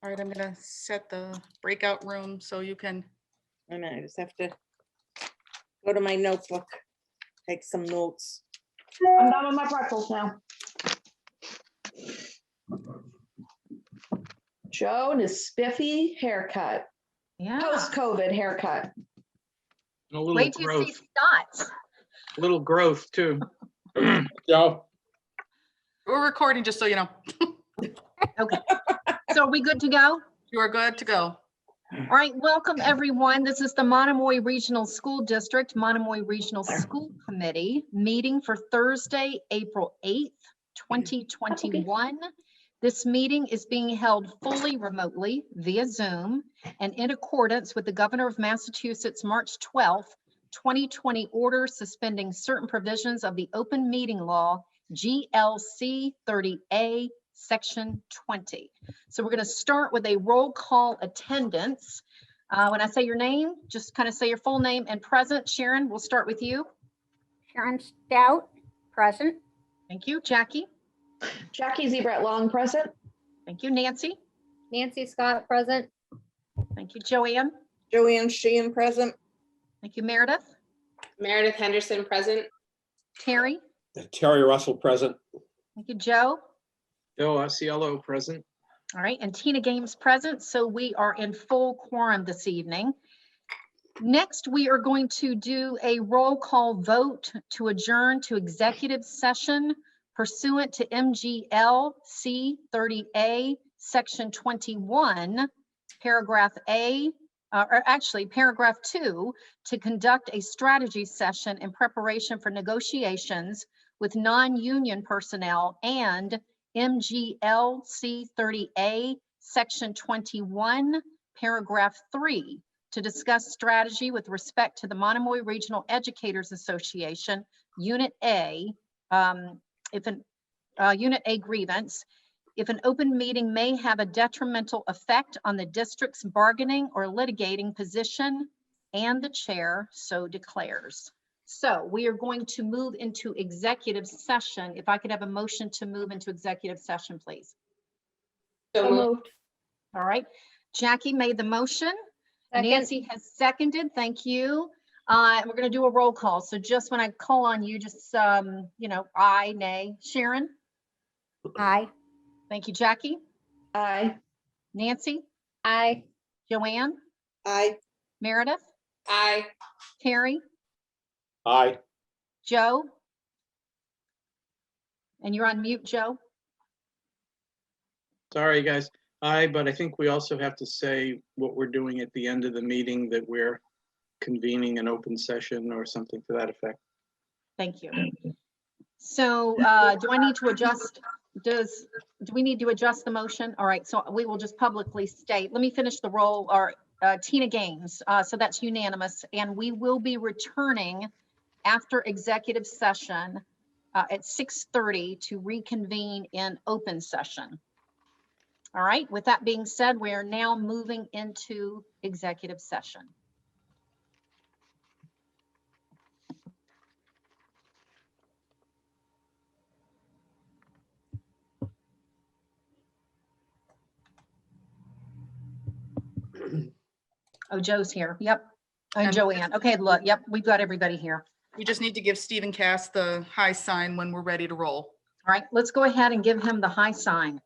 All right, I'm gonna set the breakout room so you can. And I just have to go to my notebook, take some notes. I'm done with my pretzels now. Joe and his spiffy haircut, Yeah. post-COVID haircut. And a little Wait till you see growth, Scott's. little growth too. Joe, We're recording, just so you know. Okay. So are we good to go? You are good to go. All right, welcome everyone. This is the Monomoy Regional School District, Monomoy Regional School Committee meeting for Thursday, April 8th, 2021. This meeting is being held fully remotely via Zoom and in accordance with the Governor of Massachusetts, March 12th, 2020 order suspending certain provisions of the Open Meeting Law, GLC 30A, Section 20. So we're going to start with a roll call attendance. When I say your name, just kind of say your full name and present. Sharon, we'll start with you. Sharon Stout, present. Thank you. Jackie. Jackie Zebrat Long, present. Thank you. Nancy. Nancy Scott, present. Thank you. Joanne. Joanne Sheehan present. Thank you. Meredith. Meredith Henderson, present. Terry. Terry Russell present. Thank you. Joe. Joe Osceola present. All right. And Tina Games present. So we are in full quorum this evening. Next, we are going to do a roll call vote to adjourn to executive session pursuant to MGL C30A, Section 21, Paragraph A, or actually Paragraph 2, to conduct a strategy session in preparation for negotiations with non-union personnel, and MGL C30A, Section 21, Paragraph 3, to discuss strategy with respect to the Monomoy Regional Educators Association, Unit A, Unit A grievance, if an open meeting may have a detrimental effect on the district's bargaining or litigating position, and the chair so declares. So we are going to move into executive session. If I could have a motion to move into executive session, please. So So moved. moved. All right. Jackie made the motion. Second. Nancy has seconded. Thank you. And we're going to do a roll call. So just when I call on you, just, aye, nay. Sharon? Aye. Thank you, Jackie. Aye. Nancy? Aye. Joanne? Aye. Meredith? Aye. Terry? Aye. Joe? And you're on mute, Joe? Sorry, guys. Aye, but I think we also have to say what we're doing at the end of the meeting, that we're convening an open session or something to that effect. Thank you. So do I need to adjust? Do we need to adjust the motion? All right, so we will just publicly state, let me finish the roll, or Tina Gaines. So that's unanimous. And we will be returning after executive session at 6:30 to reconvene in open session. All right, with that being said, we are now moving into executive session. Oh, Joe's here. Yep. And And- Joanne. Okay, look, yep, we've got everybody here. We just need to give Stephen Cass the high sign when we're ready to roll. All right, let's go ahead and give him the high sign.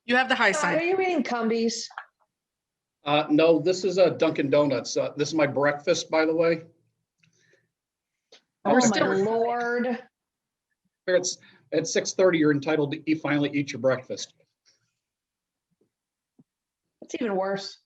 You have the high Are sign. you reading Cumbies? No, this is a Dunkin' Donuts. This is my breakfast, by the way. We're Oh, my still, Lord. Here it's at 6:30, you're entitled to finally eat your breakfast. It's even worse.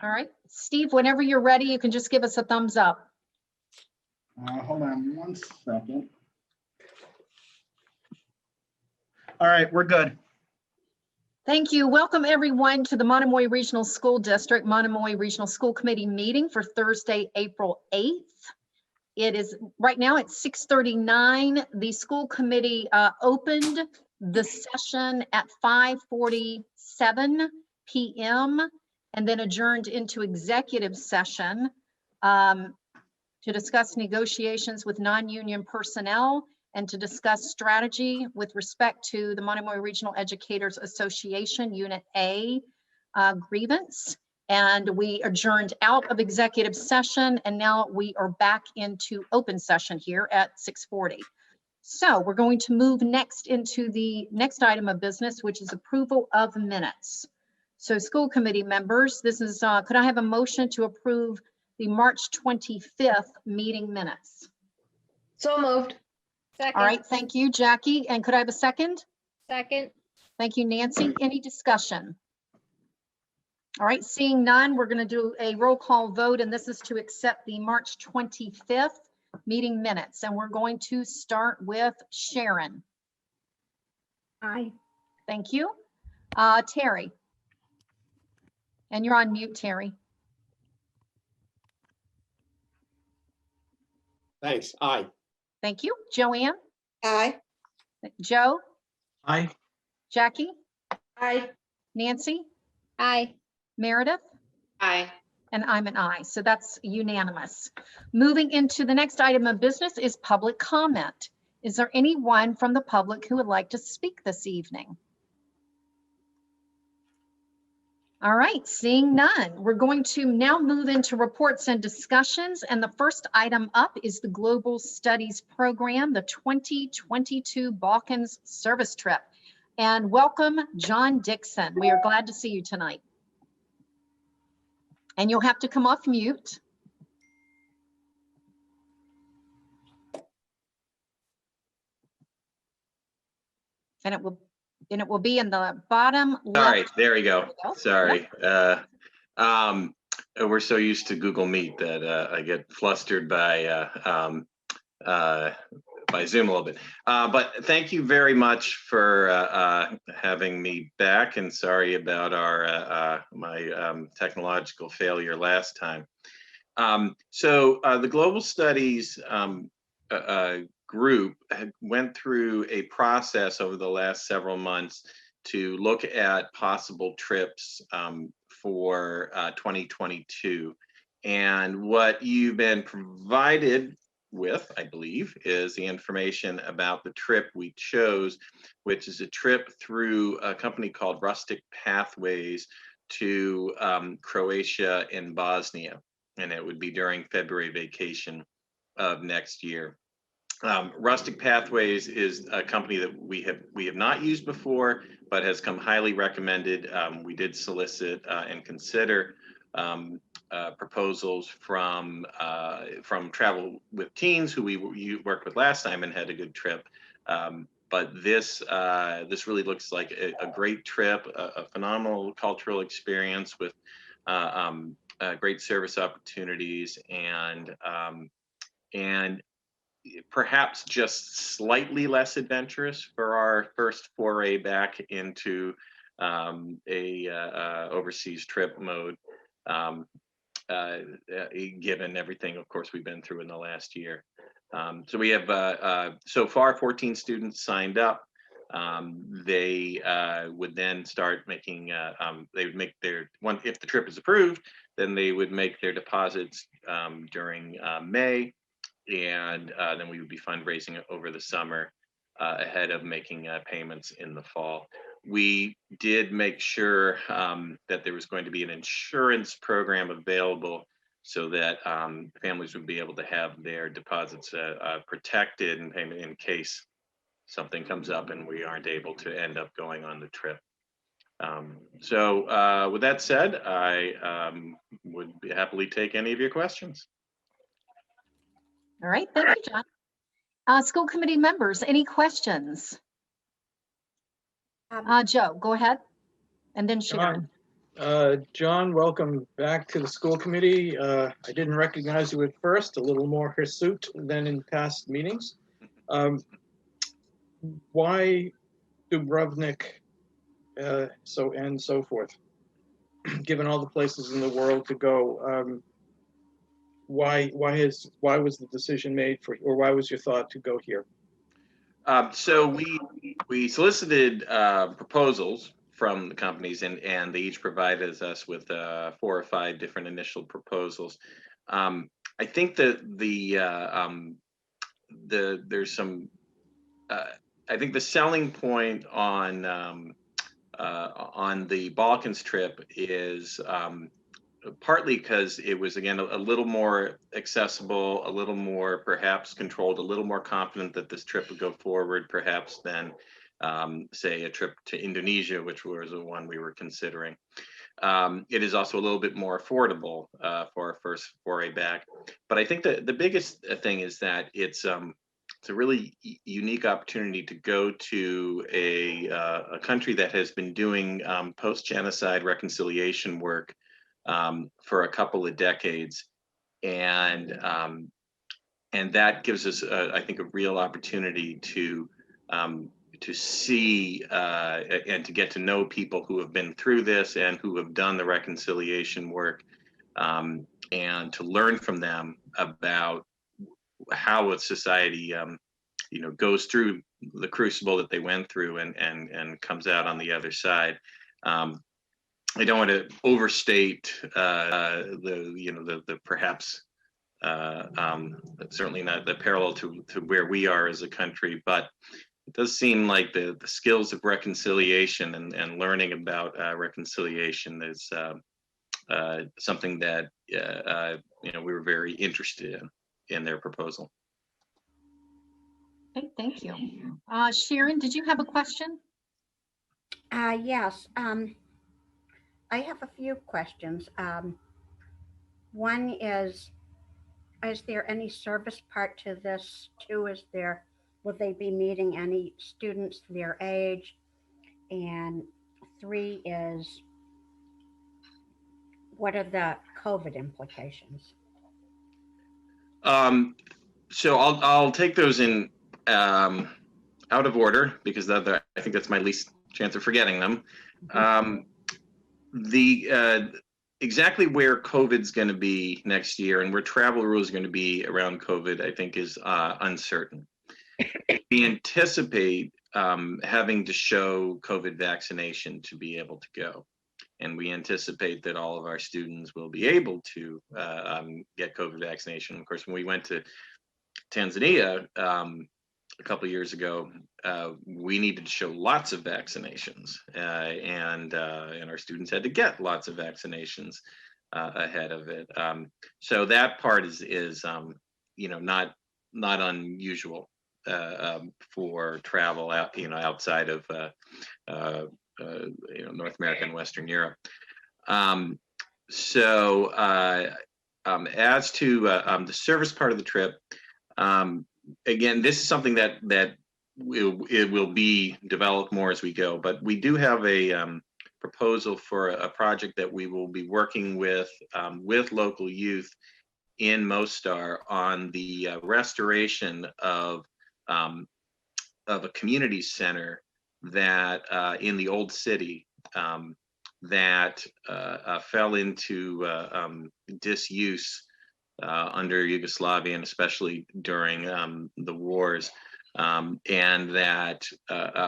all right. Steve, whenever you're ready, you can just give us a thumbs up. Hold on one second. All right, we're good. Thank you. Welcome everyone to the Monomoy Regional School District, Monomoy Regional School Committee meeting for Thursday, April 8th. It is right now at 6:39. The school committee opened the session at 5:47 p.m. and then adjourned into executive session to discuss negotiations with non-union personnel and to discuss strategy with respect to the Monomoy Regional Educators Association Unit A grievance. And we adjourned out of executive session, and now we are back into open session here at 6:40. So we're going to move next into the next item of business, which is approval of minutes. So school committee members, this is, could I have a motion to approve the March 25th meeting minutes? So moved. Second. All right, thank you, Jackie. And could I have a second? Second. Thank you, Nancy. Any discussion? All right, seeing none, we're going to do a roll call vote, and this is to accept the March 25th meeting minutes. And we're going to start with Sharon. Aye. Thank you. Terry. And you're on mute, Terry. Thanks. Aye. Thank you. Joanne, Aye. Joe, Aye. Jackie, Aye. Nancy, Aye. Meredith, Aye. and I'm an aye. So that's unanimous. Moving into the next item of business is public comment. Is there anyone from the public who would like to speak this evening? All right, seeing none, we're going to now move into reports and discussions. And the first item up is the Global Studies Program, the 2022 Balkans Service Trip. And welcome, John Dixon. We are glad to see you tonight. And you'll have to come off mute. And it will be in the bottom left. Sorry, there we go. There we go. Sorry. We're so used to Google Meet that I get flustered by Zoom a little bit. But thank you very much for having me back, and sorry about our my technological failure last time. So the Global Studies group went through a process over the last several months to look at possible trips for 2022. And what you've been provided with, I believe, is the information about the trip we chose, which is a trip through a company called Rustic Pathways to Croatia and Bosnia. And it would be during February vacation of next year. Rustic Pathways is a company that we have not used before, but has come highly recommended. We did solicit and consider proposals from Travel with Teens, who we worked with last time and had a good trip. But this really looks like a great trip, a phenomenal cultural experience with great service opportunities and perhaps just slightly less adventurous for our first foray back into overseas trip mode, given everything, of course, we've been through in the last year. So we have so far 14 students signed up. They would then start making, they would make their one, if the trip is approved, then they would make their deposits during May. And then we would be fundraising over the summer ahead of making payments in the fall. We did make sure that there was going to be an insurance program available so that families would be able to have their deposits protected in case something comes up and we aren't able to end up going on the trip. So with that said, I would happily take any of your questions. All right, thank you, John. School committee members, any questions? Joe, go ahead. And then Sharon. John, welcome back to the school committee. I didn't recognize you at first, a little more hirsute than in past meetings. Why Dubrovnik, and so forth? Given all the places in the world to go, why was the decision made for, or why was your thought to go here? So we solicited proposals from the companies, and they each provided us with 4 or 5 different initial proposals. I think that there's some. I think the selling point on the Balkans trip is partly because it was, again, a little more accessible, a little more perhaps controlled, a little more confident that this trip would go forward, perhaps than say a trip to Indonesia, which was the one we were considering. It is also a little bit more affordable for our first foray back. But I think that the biggest thing is that it's a really unique opportunity to go to a country that has been doing post-genocide reconciliation work for a couple of decades, and that gives us, I think, a real opportunity to see and to get to know people who have been through this and who have done the reconciliation work, and to learn from them about how a society goes through the crucible that they went through and comes out on the other side. I don't want to overstate the perhaps certainly not the parallel to where we are as a country, but it does seem like the skills of reconciliation and learning about reconciliation is something that we were very interested in their proposal. Okay, thank you. Sharon, did you have a question? Yes. I have a few questions. One is there any service part to this too? Will they be meeting any students their age? And 3 is, what are the COVID implications? So I'll take those in out of order, because I think that's my least chance of forgetting them. Exactly where COVID's going to be next year and where travel rules are going to be around COVID, I think, is uncertain. We anticipate having to show COVID vaccination to be able to go. And we anticipate that all of our students will be able to get COVID vaccination. Of course, when we went to Tanzania a couple of years ago, we needed to show lots of vaccinations, and our students had to get lots of vaccinations ahead of it. So that part is not unusual for travel outside of North America and Western Europe. So as to the service part of the trip, again, this is something that it will be developed more as we go, but we do have a proposal for a project that we will be working with local youth in Mostar on the restoration of a community center that in the old city that fell into disuse under Yugoslavia, and especially during the wars, and that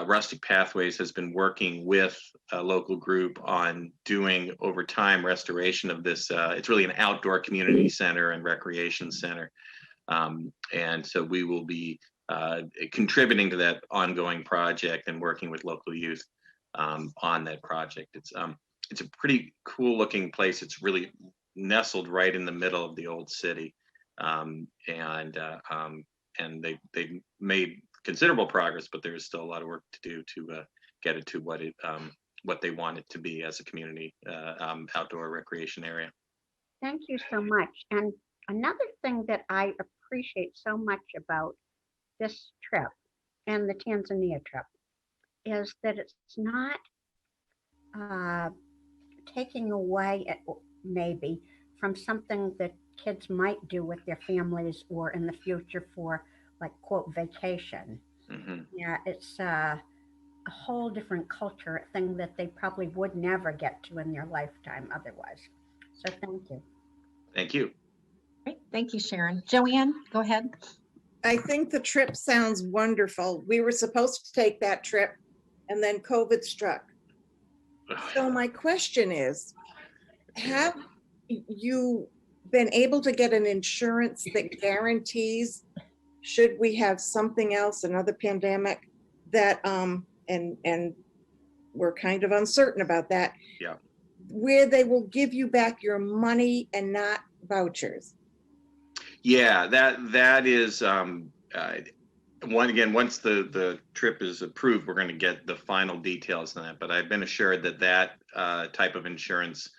Rustic Pathways has been working with a local group on doing over time restoration of this. It's really an outdoor community center and recreation center, and so we will be contributing to that ongoing project and working with local youth on that project. It's a pretty cool looking place. It's really nestled right in the middle of the old city, and they've made considerable progress, but there is still a lot of work to do to get it to what they want it to be as a community outdoor recreation area. Thank you so much. And another thing that I appreciate so much about this trip and the Tanzania trip is that it's not taking away maybe from something that kids might do with their families or in the future for, like, quote, vacation. Yeah, it's a whole different culture, thing that they probably would never get to in their lifetime otherwise. So thank you. Thank you. Great, thank you, Sharon. Joanne, go ahead. I think the trip sounds wonderful. We were supposed to take that trip and then COVID struck. So my question is, have you been able to get an insurance that guarantees, should we have something else, another pandemic, that, and we're kind of uncertain about that. Yeah. Where they will give you back your money and not vouchers? Yeah, that is once the trip is approved, we're going to get the final details on that. But I've been assured that type of insurance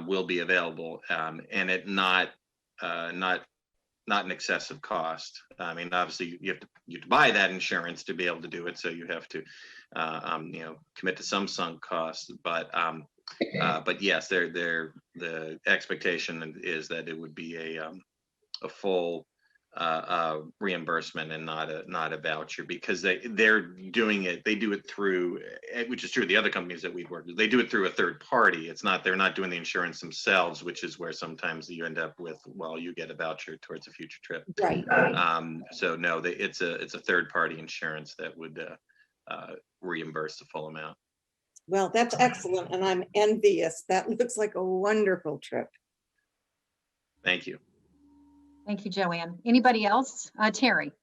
will be available, and it not an excessive cost. I mean, obviously you have to buy that insurance to be able to do it, so you have to commit to some sunk costs. But yes, the expectation is that it would be a full reimbursement and not a voucher, because they're doing it. They do it through, which is true of the other companies that we've worked with. They do it through a third party. They're not doing the insurance themselves, which is where sometimes you end up with, well, you get a voucher towards a future trip. Right. So no, it's a third party insurance that would reimburse the full amount. Well, that's excellent, and I'm envious. That looks like a wonderful trip. Thank you. Thank you, Joanne. Anybody else? Terry?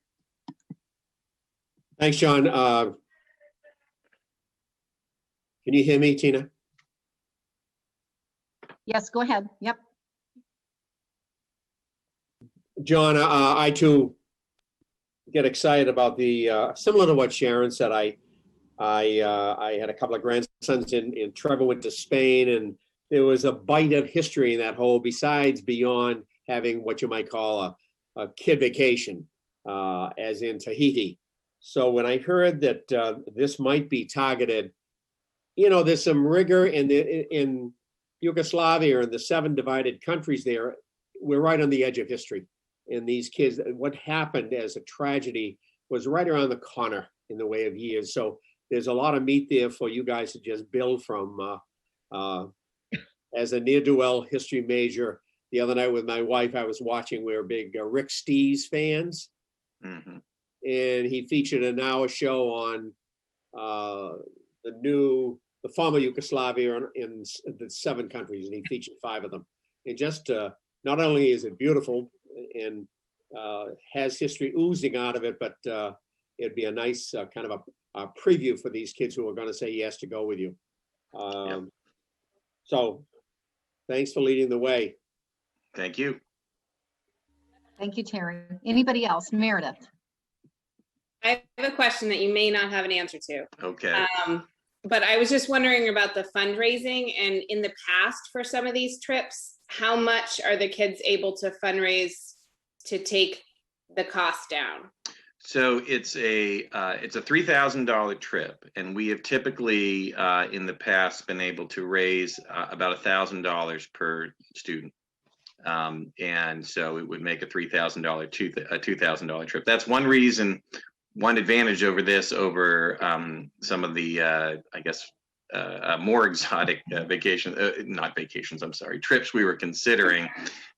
Thanks, John. Can you hear me, Tina? Yes, go ahead. Yep. John, I too get excited about the, similar to what Sharon said, I had a couple of grandsons in Trevor went to Spain, and there was a bite of history in that whole, beyond having what you might call a kid vacation, as in Tahiti. So when I heard that this might be targeted, there's some rigor in Yugoslavia and the 7 divided countries there. We're right on the edge of history. And these kids, what happened as a tragedy was right around the corner in the way of years. So there's a lot of meat there for you guys to just build from. As a ne'er-do-well history major, the other night with my wife, I was watching, we were big Rick Steves fans. Mm-hmm. And he featured an hour show on the former Yugoslavia in the 7 countries, and he featured 5 of them. And just not only is it beautiful and has history oozing out of it, but it'd be a nice kind of a preview for these kids who are going to say yes to go with you. So thanks for leading the way. Thank you. Thank you, Terry. Anybody else? Meredith? I have a question that you may not have an answer to. Okay. But I was just wondering about the fundraising, and in the past for some of these trips, how much are the kids able to fundraise to take the cost down? So it's a $3,000 trip, and we have typically in the past been able to raise about $1,000 per student. And so it would make a $2,000 trip. That's one advantage over this, over some of the, more exotic trips we were considering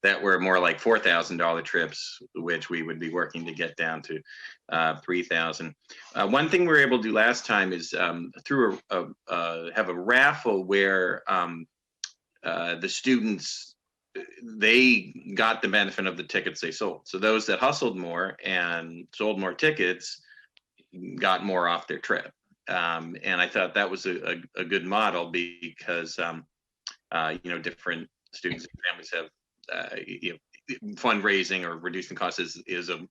that were more like $4,000 trips, which we would be working to get down to $3,000. One thing we were able to do last time is through have a raffle where the students, they got the benefit of the tickets they sold. So those that hustled more and sold more tickets got more off their trip. And I thought that was a good model, because different students and families have fundraising or reducing costs is of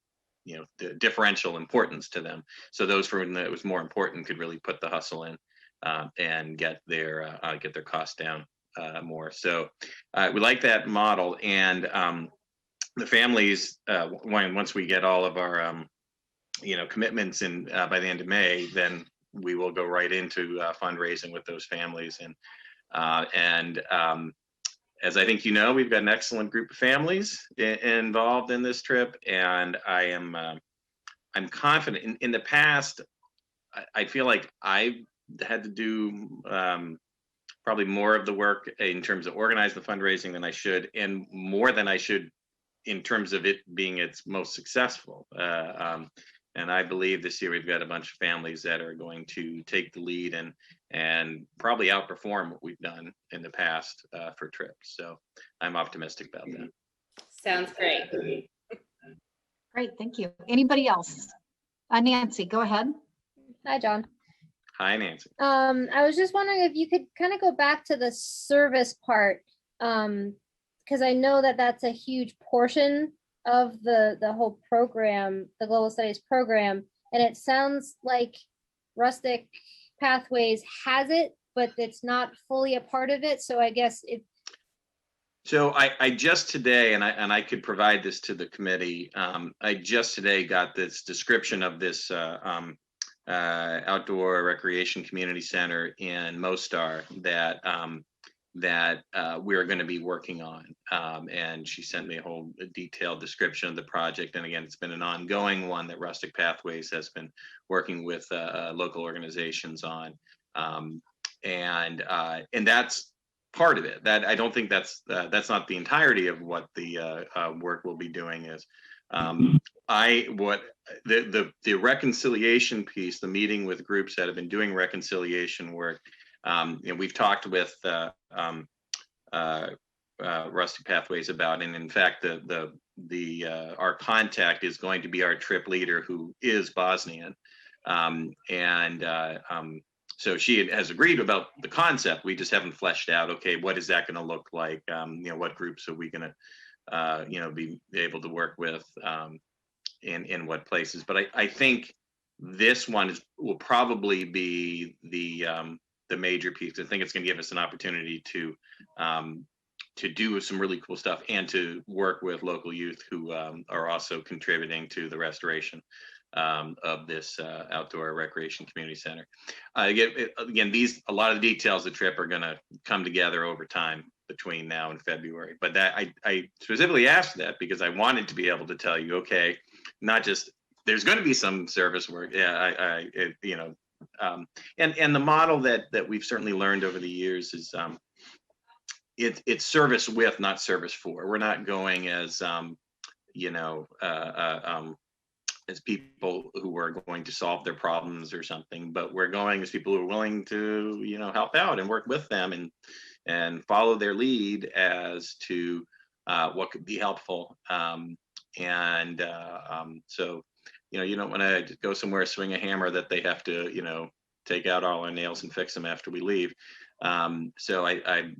differential importance to them. So those for whom it was more important could really put the hustle in and get their costs down more. So we like that model, and the families, once we get all of our commitments in by the end of May, then we will go right into fundraising with those families. And as I think we've got an excellent group of families involved in this trip, and I'm confident. In the past, I feel like I've had to do probably more of the work in terms of organize the fundraising than I should, and more than I should in terms of it being its most successful. And I believe this year we've got a bunch of families that are going to take the lead and probably outperform what we've done in the past for trips. So I'm optimistic about that. Sounds great. Great, thank you. Anybody else? Nancy, go ahead. Hi, John. Hi, Nancy. I was just wondering if you could kind of go back to the service part, because I know that that's a huge portion of the whole program, the Global Studies program, and it sounds like Rustic Pathways has it, but it's not fully a part of it. So I guess it. So I just today, and I could provide this to the committee. I just today got this description of this outdoor recreation community center in Mostar that we're going to be working on. And she sent me a whole detailed description of the project. And again, it's been an ongoing one that Rustic Pathways has been working with local organizations on. And that's part of it. That I don't think that's not the entirety of what the work we'll be doing is. The reconciliation piece, the meeting with groups that have been doing reconciliation work. We've talked with Rustic Pathways about, and in fact, our contact is going to be our trip leader, who is Bosnian, so she has agreed about the concept. We just haven't fleshed out, okay, what is that going to look like? What groups are we going to, be able to work with in what places? But I think this one will probably be the major piece. I think it's going to give us an opportunity to do some really cool stuff and to work with local youth who are also contributing to the restoration of this outdoor recreation community center. Again, a lot of the details of the trip are going to come together over time between now and February. But that I specifically asked that because I wanted to be able to tell you, okay, not just there's going to be some service work. Yeah, and the model that we've certainly learned over the years is it's service with, not service for. We're not going as as people who are going to solve their problems or something, but we're going as people who are willing to, help out and work with them and follow their lead as to what could be helpful. So, you don't want to go somewhere, swing a hammer that they have to, take out all our nails and fix them after we leave. So I'm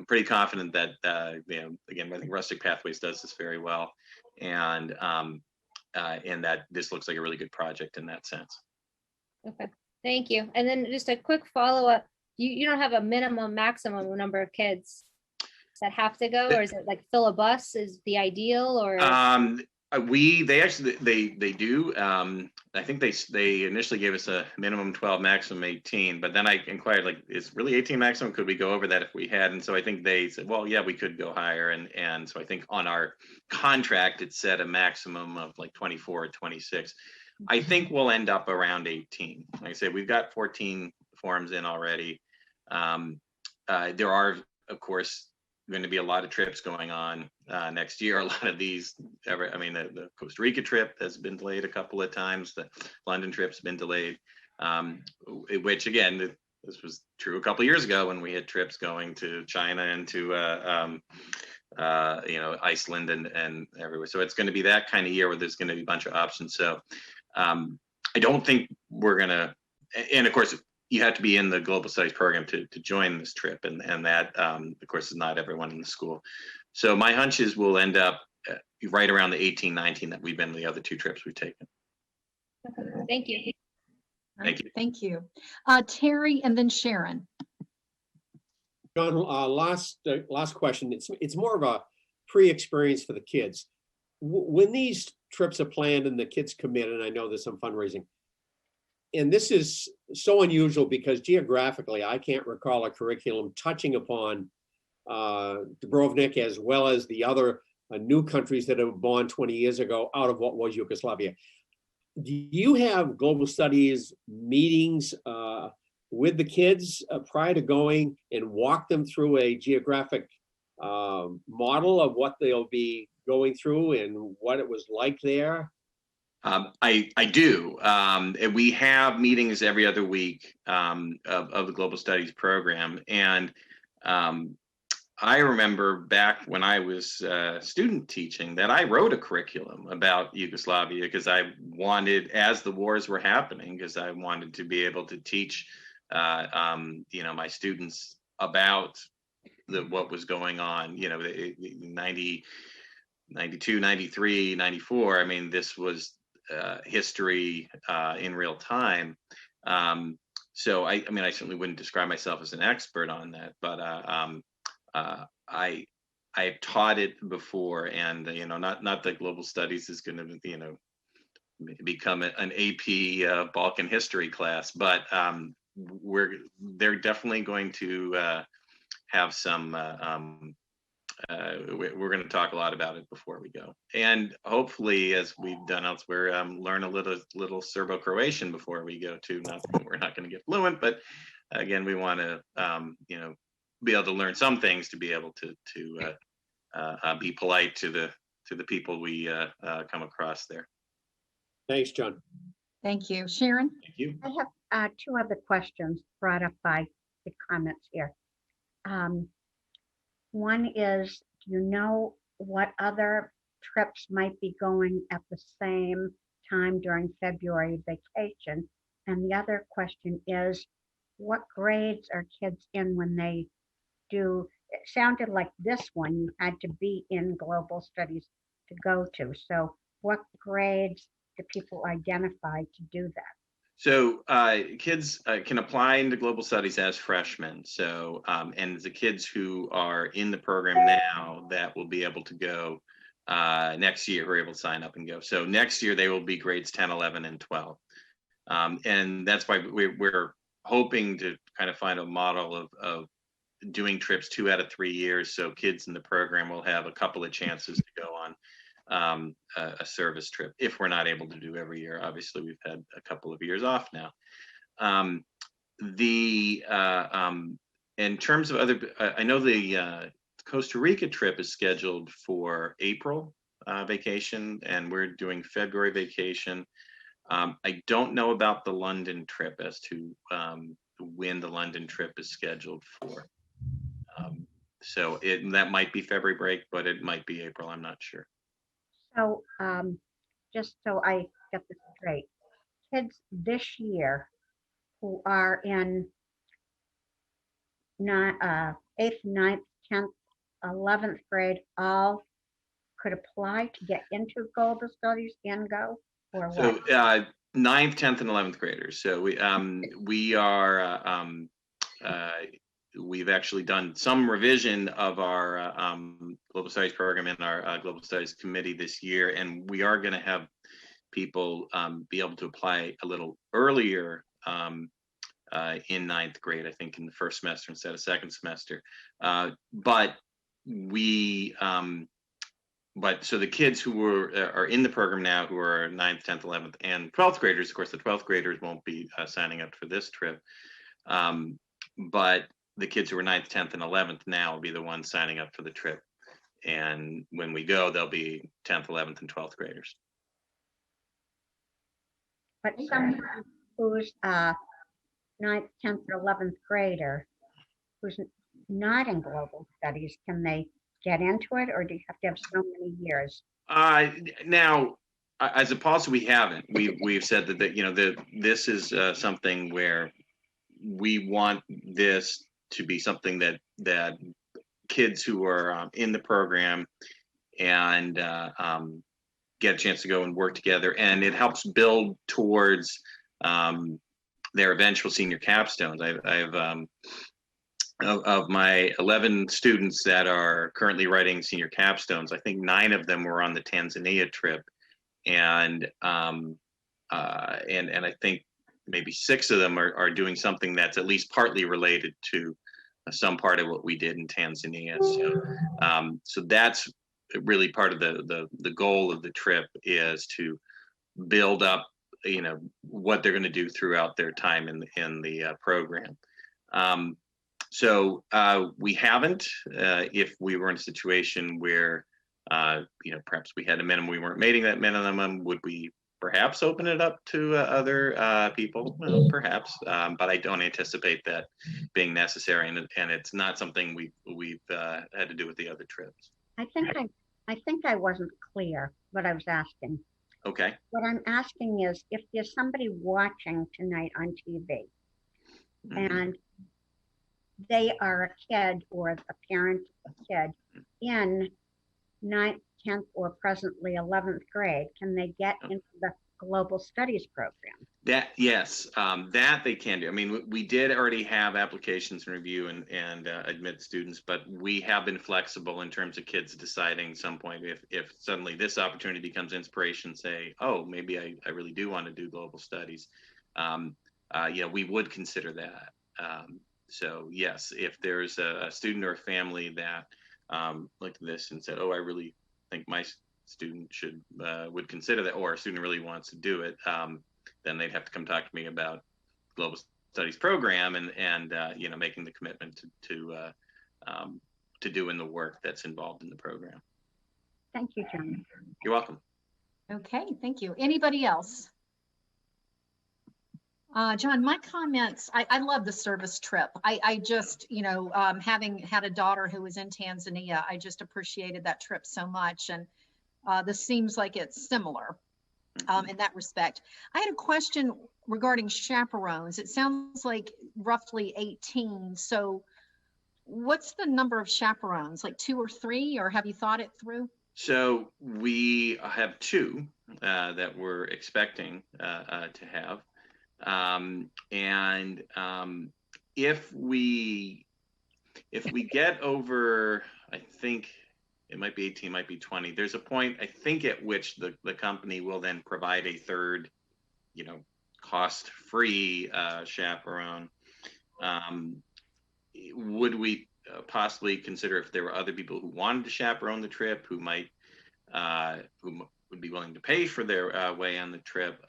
pretty confident that, again, I think Rustic Pathways does this very well. And that this looks like a really good project in that sense. Okay, thank you. And then just a quick follow-up. You don't have a maximum number of kids that have to go, or is it like fill a bus is the ideal, or? They do. I think they initially gave us a minimum 12, maximum 18, but then I inquired, like, is really 18 maximum? Could we go over that if we had? And so I think they said, well, yeah, we could go higher. And so I think on our contract, it said a maximum of like 24 or 26. I think we'll end up around 18. Like I said, we've got 14 forms in already. There are, of course, going to be a lot of trips going on next year. A lot of these, the Costa Rica trip has been delayed a couple of times. The London trip's been delayed, which again, this was true a couple of years ago when we had trips going to China and to Iceland and everywhere. So it's going to be that kind of year where there's going to be a bunch of options. So I don't think we're going to, and of course, you have to be in the Global Studies program to join this trip. And that, of course, is not everyone in the school. So my hunch is we'll end up right around the 18, 19 that we've been the other two trips we've taken. Thank you. Thank you. Thank you. Terry and then Sharon. John, last question. It's more of a pre-experience for the kids. When these trips are planned and the kids commit, and I know there's some fundraising, and this is so unusual because geographically, I can't recall a curriculum touching upon Dubrovnik as well as the other new countries that have born 20 years ago out of what was Yugoslavia. Do you have global studies meetings with the kids prior to going and walk them through a geographic model of what they'll be going through and what it was like there? I do. And we have meetings every other week of the Global Studies program. And I remember back when I was student teaching that I wrote a curriculum about Yugoslavia because I wanted, as the wars were happening, because I wanted to be able to teach, my students about what was going on, 90, 92, 93, 94. I mean, this was history in real time. So I certainly wouldn't describe myself as an expert on that, but I've taught it before, and not that global studies is going to become an AP Balkan history class, but they're definitely going to have some. We're going to talk a lot about it before we go, and hopefully, as we've done elsewhere, learn a little Serbo-Croatian before we go too. We're not going to get fluent, but again, we want to be able to learn some things to be able to be polite to the people we come across there. Thanks, John. Thank you. Sharon? Thank you. I have two other questions brought up by the comments here. One is, do you know what other trips might be going at the same time during February vacation? And the other question is, what grades are kids in when they do? It sounded like this one you had to be in global studies to go to. So what grades do people identify to do that? So kids can apply into global studies as freshmen. So and the kids who are in the program now that will be able to go next year, we're able to sign up and go. So next year they will be grades 10, 11, and 12. And that's why we're hoping to kind of find a model of doing trips 2 out of 3 years. So kids in the program will have a couple of chances to go on a service trip if we're not able to do every year. Obviously, we've had a couple of years off now. In terms of other, I know the Costa Rica trip is scheduled for April vacation, and we're doing February vacation. I don't know about the London trip as to when the London trip is scheduled for. So that might be February break, but it might be April. I'm not sure. So just so I get this straight, kids this year who are in 8th, 9th, 10th, 11th grade all could apply to get into global studies and go, or So what? 9th, 10th, and 11th graders. So we've actually done some revision of our global studies program in our global studies committee this year, and we are going to have people be able to apply a little earlier in 9th grade, I think in the first semester instead of second semester. So the kids who are in the program now who are 9th, 10th, 11th, and 12th graders, of course, the 12th graders won't be signing up for this trip. But the kids who are 9th, 10th, and 11th now will be the ones signing up for the trip. And when we go, they'll be 10th, 11th, and 12th graders. But someone who's 9th, 10th, or 11th grader who's not in global studies, can they get into it, or do you have to have so many years? Now, as a policy, we haven't. We've said that this is something where we want this to be something that kids who are in the program and get a chance to go and work together, and it helps build towards their eventual senior capstones. Of my 11 students that are currently writing senior capstones, I think 9 of them were on the Tanzania trip, and I think maybe 6 of them are doing something that's at least partly related to some part of what we did in Tanzania. So that's really part of the goal of the trip, is to build up, what they're going to do throughout their time in the program. So we haven't. If we were in a situation where, perhaps we had a minimum, we weren't meeting that minimum, would we perhaps open it up to other people, perhaps, but I don't anticipate that being necessary, and it's not something we've had to do with the other trips. I think I wasn't clear what I was asking. Okay. What I'm asking is if there's somebody watching tonight on TV and they are a kid or a parent of a kid in 9th, 10th, or presently 11th grade, can they get into the Global Studies program? Yes, that they can do. I mean, we did already have applications and review and admit students, but we have been flexible in terms of kids deciding some point if suddenly this opportunity becomes inspiration, say, oh, maybe I really do want to do global studies. We would consider that. So yes, if there's a student or a family that looked at this and said, oh, I really think my student would consider that, or a student really wants to do it, then they'd have to come talk to me about global studies program and making the commitment to doing the work that's involved in the program. Thank you, John. You're welcome. Okay, thank you. Anybody else? John, my comments, I love the service trip. I just, having had a daughter who was in Tanzania, I just appreciated that trip so much. And this seems like it's similar in that respect. I had a question regarding chaperones. It sounds like roughly 18. So what's the number of chaperones, like 2 or 3, or have you thought it through? So we have 2 that we're expecting to have. If we get over, I think it might be 18, might be 20, there's a point, I think, at which the company will then provide a third, cost-free chaperone. Would we possibly consider if there were other people who wanted to chaperone the trip, who would be willing to pay for their way on the trip?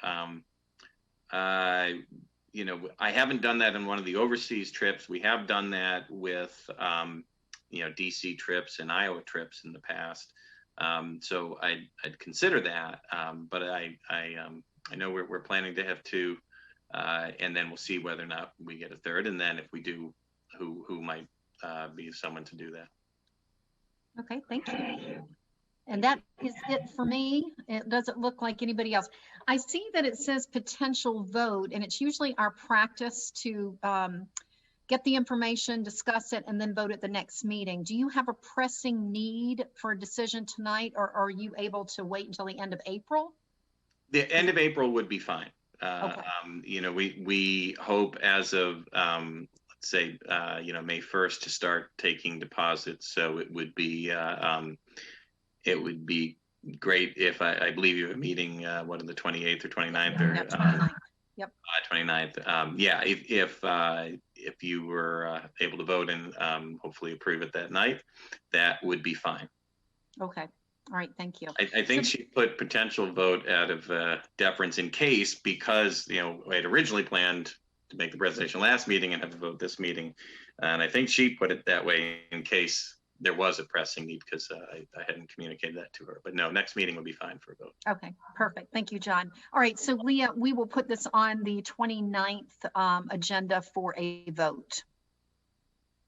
I haven't done that in one of the overseas trips. We have done that with, DC trips and Iowa trips in the past. So I'd consider that. But I know we're planning to have 2, and then we'll see whether or not we get a third. And then if we do, who might be someone to do that. Okay, thank you. And that is it for me. It doesn't look like anybody else. I see that it says potential vote, and it's usually our practice to get the information, discuss it, and then vote at the next meeting. Do you have a pressing need for a decision tonight, or are you able to wait until the end of April? The end of April would be fine. Okay. We hope as of let's say May 1st to start taking deposits. So it would be great if I believe you have a meeting, what, on the 28th or 29th? Or, 29th. Yep. 29th. If you were able to vote and hopefully approve it that night, that would be fine. Okay. All right. Thank you. I think she put potential vote out of deference in case, because, I had originally planned to make the presentation last meeting and have a vote this meeting. And I think she put it that way in case there was a pressing need, because I hadn't communicated that to her. But no, next meeting would be fine for a vote. Okay, perfect. Thank you, John. All right, so Leah, we will put this on the 29th agenda for a vote.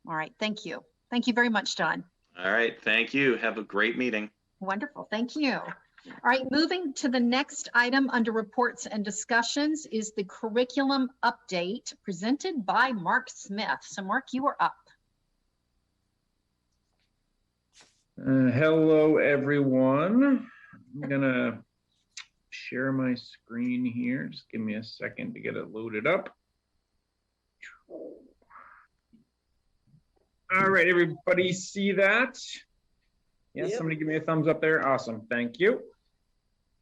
All right, thank you. Thank you very much, John. All right, thank you. Have a great meeting. Wonderful, thank you. All right, moving to the next item under reports and discussions is the curriculum update presented by Mark Smith. So Mark, you are up. Hello, everyone. I'm gonna share my screen here. Just give me a second to get it loaded up. All right, everybody see that? Yes, somebody give me a thumbs up there. Awesome, thank you.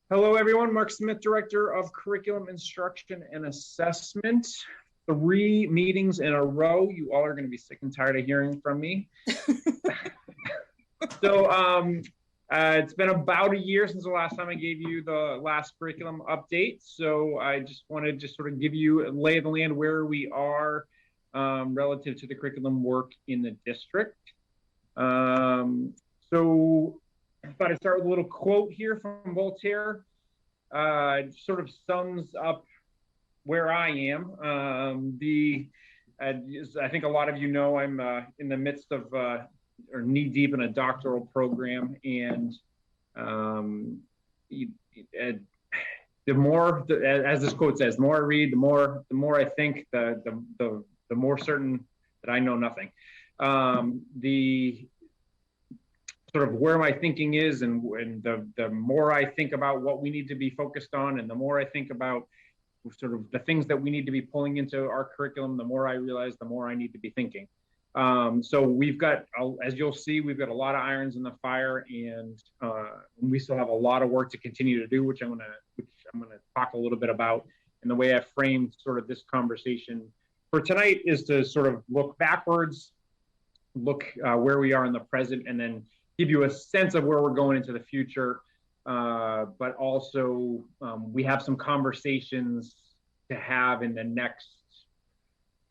Hello, everyone. Mark Smith, Director of Curriculum Instruction and Assessment. 3 meetings in a row. You all are gonna be sick and tired of hearing from me. So it's been about a year since the last time I gave you the last curriculum update. So I just wanted to sort of give you a lay of the land where we are relative to the curriculum work in the district. So I thought I'd start with a little quote here from Voltaire. sort of sums up where I am. I think a lot of you know I'm in the midst of or knee deep in a doctoral program, and the more, as this quote says, the more I read, the more I think, the more certain that I know nothing. The sort of where my thinking is, and the more I think about what we need to be focused on, and the more I think about sort of the things that we need to be pulling into our curriculum, the more I realize, the more I need to be thinking. So we've got, as you'll see, we've got a lot of irons in the fire, and we still have a lot of work to continue to do, which I'm gonna talk a little bit about. And the way I framed sort of this conversation for tonight is to sort of look backwards, look where we are in the present, and then give you a sense of where we're going into the future. But also we have some conversations to have in the next,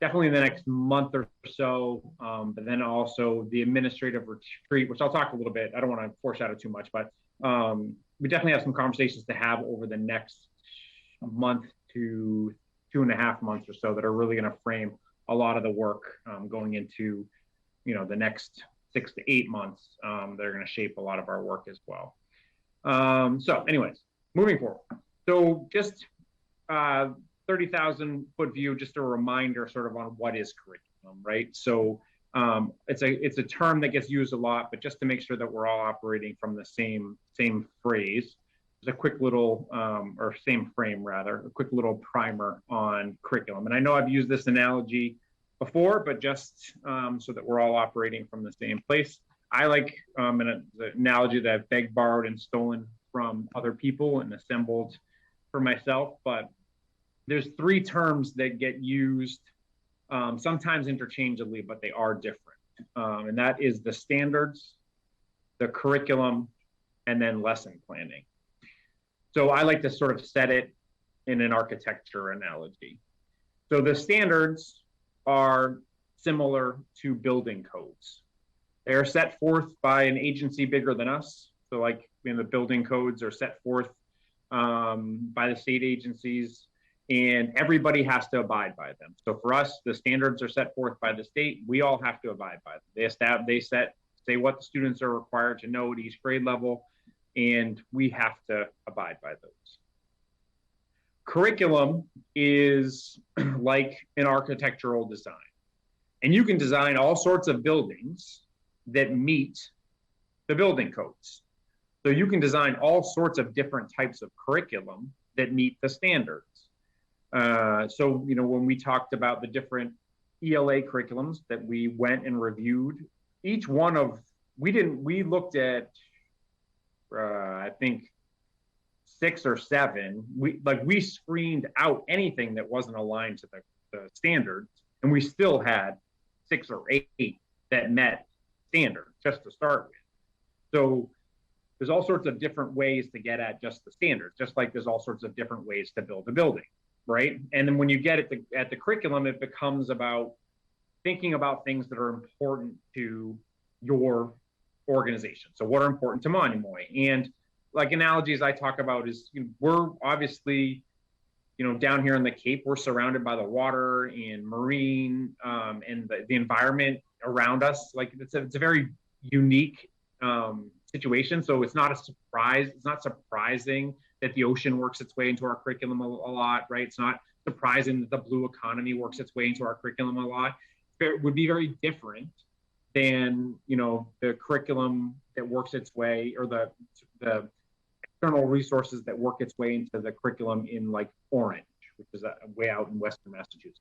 definitely in the next month or so, but then also the administrative retreat, which I'll talk a little bit. I don't want to foreshadow too much, but we definitely have some conversations to have over the next month to 2.5 months or so that are really going to frame a lot of the work going into, the next 6 to 8 months. They're going to shape a lot of our work as well. So anyways, moving forward. So just 30,000 foot view, just a reminder sort of on what is curriculum, right? So it's a term that gets used a lot, but just to make sure that we're all operating from the same phrase, there's a quick little, or same frame rather, a quick little primer on curriculum. And I know I've used this analogy before, but just so that we're all operating from the same place. I like the analogy that I've begged, borrowed, and stolen from other people and assembled for myself, but there's 3 terms that get used sometimes interchangeably, but they are different. And that is the standards, the curriculum, and then lesson planning. So I like to sort of set it in an architecture analogy. So the standards are similar to building codes. They are set forth by an agency bigger than us. So like the building codes are set forth by the state agencies, and everybody has to abide by them. So for us, the standards are set forth by the state. We all have to abide by them. They say what the students are required to know at each grade level, and we have to abide by those. Curriculum is like an architectural design, and you can design all sorts of buildings that meet the building codes. So you can design all sorts of different types of curriculum that meet the standards. So, when we talked about the different ELA curriculums that we went and reviewed, each one of, we looked at, I think 6 or 7, we screened out anything that wasn't aligned to the standards, and we still had 6 or 8 that met standards just to start with. So there's all sorts of different ways to get at just the standards, just like there's all sorts of different ways to build a building, right? And then when you get at the curriculum, it becomes about thinking about things that are important to your organization. So what are important to Monomoy? And like analogies I talk about is, we're obviously, down here in the Cape, we're surrounded by the water and marine and the environment around us. Like it's a very unique situation. So it's not a surprise. It's not surprising that the ocean works its way into our curriculum a lot, right? It's not surprising that the blue economy works its way into our curriculum a lot. It would be very different than, the curriculum that works its way, or the external resources that work its way into the curriculum in like Orange, which is way out in Western Massachusetts.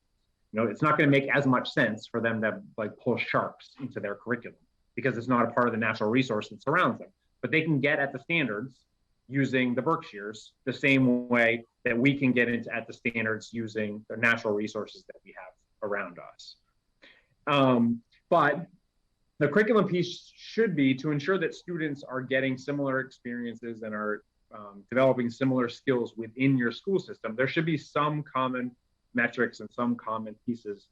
It's not going to make as much sense for them to like pull sharks into their curriculum because it's not a part of the natural resource that surrounds them. But they can get at the standards using the Berkshires the same way that we can get at the standards using the natural resources that we have around us. But the curriculum piece should be to ensure that students are getting similar experiences and are developing similar skills within your school system. There should be some common metrics and some common pieces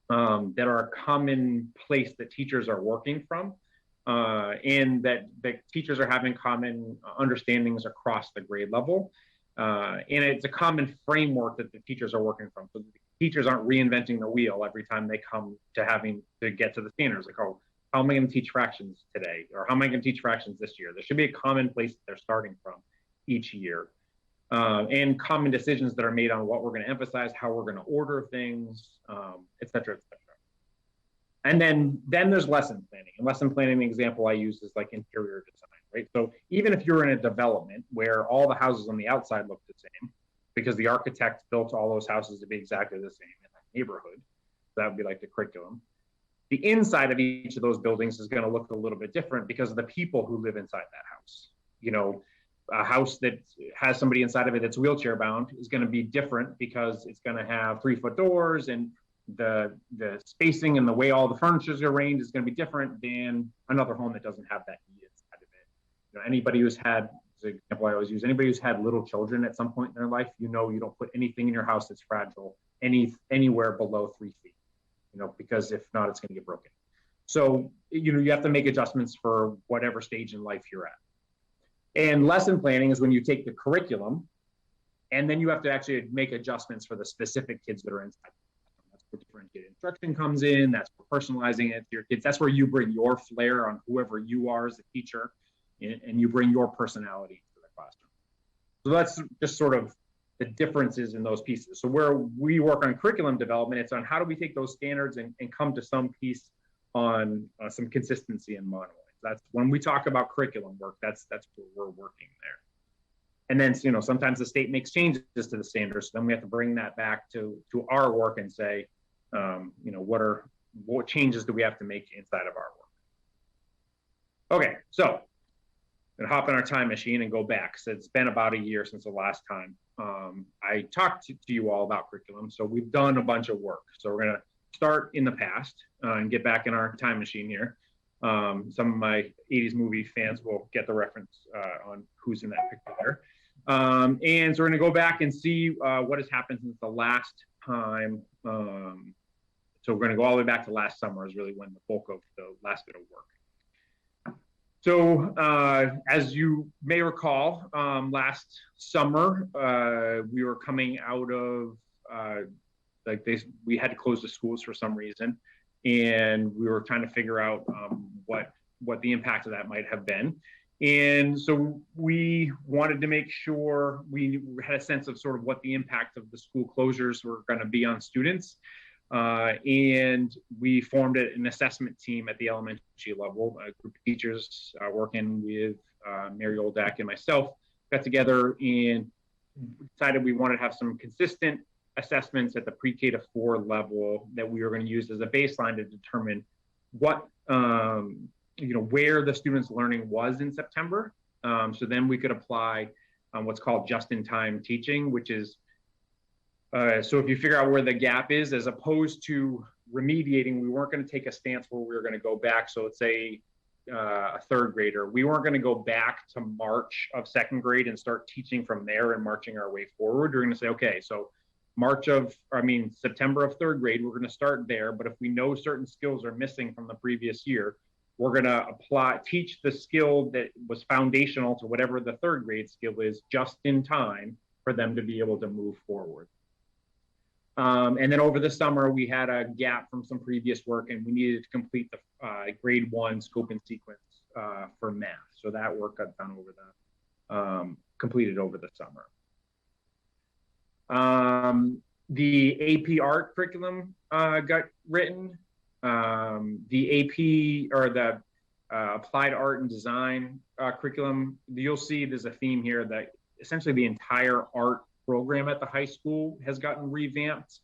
that are a common place that teachers are working from, and that teachers are having common understandings across the grade level. And it's a common framework that the teachers are working from. So the teachers aren't reinventing the wheel every time they come to having to get to the standards. Like, oh, how am I going to teach fractions today? Or how am I going to teach fractions this year? There should be a common place that they're starting from each year. And common decisions that are made on what we're going to emphasize, how we're going to order things, et cetera, et cetera. And then there's lesson planning. And lesson planning, the example I use is like interior design, right? So even if you're in a development where all the houses on the outside look the same, because the architect built all those houses to be exactly the same in that neighborhood, that would be like the curriculum. The inside of each of those buildings is going to look a little bit different because of the people who live inside that house. You know, a house that has somebody inside of it that's wheelchair bound is going to be different because it's going to have 3-foot doors, and the spacing and the way all the furniture is arranged is going to be different than another home that doesn't have that need inside of it. You know, anybody who's had, as an example I always use, anybody who's had little children at some point in their life, you know, you don't put anything in your house that's fragile anywhere below 3 feet, you know, because if not, it's going to get broken. So, you know, you have to make adjustments for whatever stage in life you're at. And lesson planning is when you take the curriculum and then you have to actually make adjustments for the specific kids that are inside. That's where differentiated instruction comes in. That's where personalizing it to your kids. That's where you bring your flair on whoever you are as a teacher, and you bring your personality into the classroom. So that's just sort of the differences in those pieces. So where we work on curriculum development, it's on how do we take those standards and come to some piece on some consistency in Monomoy. That's when we talk about curriculum work, that's where we're working there. And then, you know, sometimes the state makes changes to the standards. So then we have to bring that back to our work and say, you know, what changes do we have to make inside of our work? Okay, so I'm gonna hop in our time machine and go back. So it's been about a year since the last time I talked to you all about curriculum. So we've done a bunch of work. So we're gonna start in the past and get back in our time machine here. Some of my 80s movie fans will get the reference on who's in that picture there. And so we're going to go back and see what has happened since the last time. So we're going to go all the way back to last summer is really when the bulk of the last bit of work. So as you may recall, last summer, we were coming out of, we had to close the schools for some reason. And we were trying to figure out what the impact of that might have been. And so we wanted to make sure we had a sense of sort of what the impact of the school closures were going to be on students. And we formed an assessment team at the elementary level. A group of teachers working with Mary Oldak and myself got together and decided we wanted to have some consistent assessments at the pre-K to 4 level that we were going to use as a baseline to determine what, you know, where the students' learning was in September. So then we could apply what's called just-in-time teaching, which is, so if you figure out where the gap is, as opposed to remediating, we weren't going to take a stance where we were going to go back. So let's say a 3rd grader, we weren't going to go back to March of 2nd grade and start teaching from there and marching our way forward. We're going to say, okay, so September of 3rd grade, we're going to start there. But if we know certain skills are missing from the previous year, we're going to teach the skill that was foundational to whatever the 3rd grade skill is just in time for them to be able to move forward. And then over the summer, we had a gap from some previous work and we needed to complete the grade 1 scope and sequence for math. So that work got done completed over the summer. The AP art curriculum got written. The AP or the applied art and design curriculum, you'll see there's a theme here that essentially the entire art program at the high school has gotten revamped.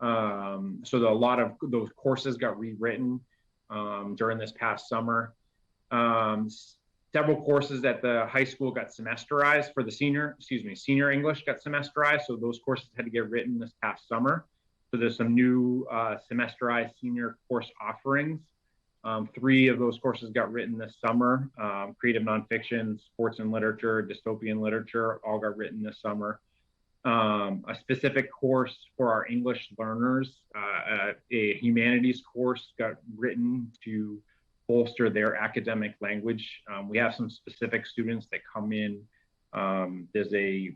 So a lot of those courses got rewritten during this past summer. Several courses at the high school got semesterized for the senior English got semesterized. So those courses had to get written this past summer. So there's some new semesterized senior course offerings. 3 of those courses got written this summer. Creative nonfiction, sports and literature, dystopian literature, all got written this summer. A specific course for our English learners, a humanities course got written to bolster their academic language. We have some specific students that come in There's a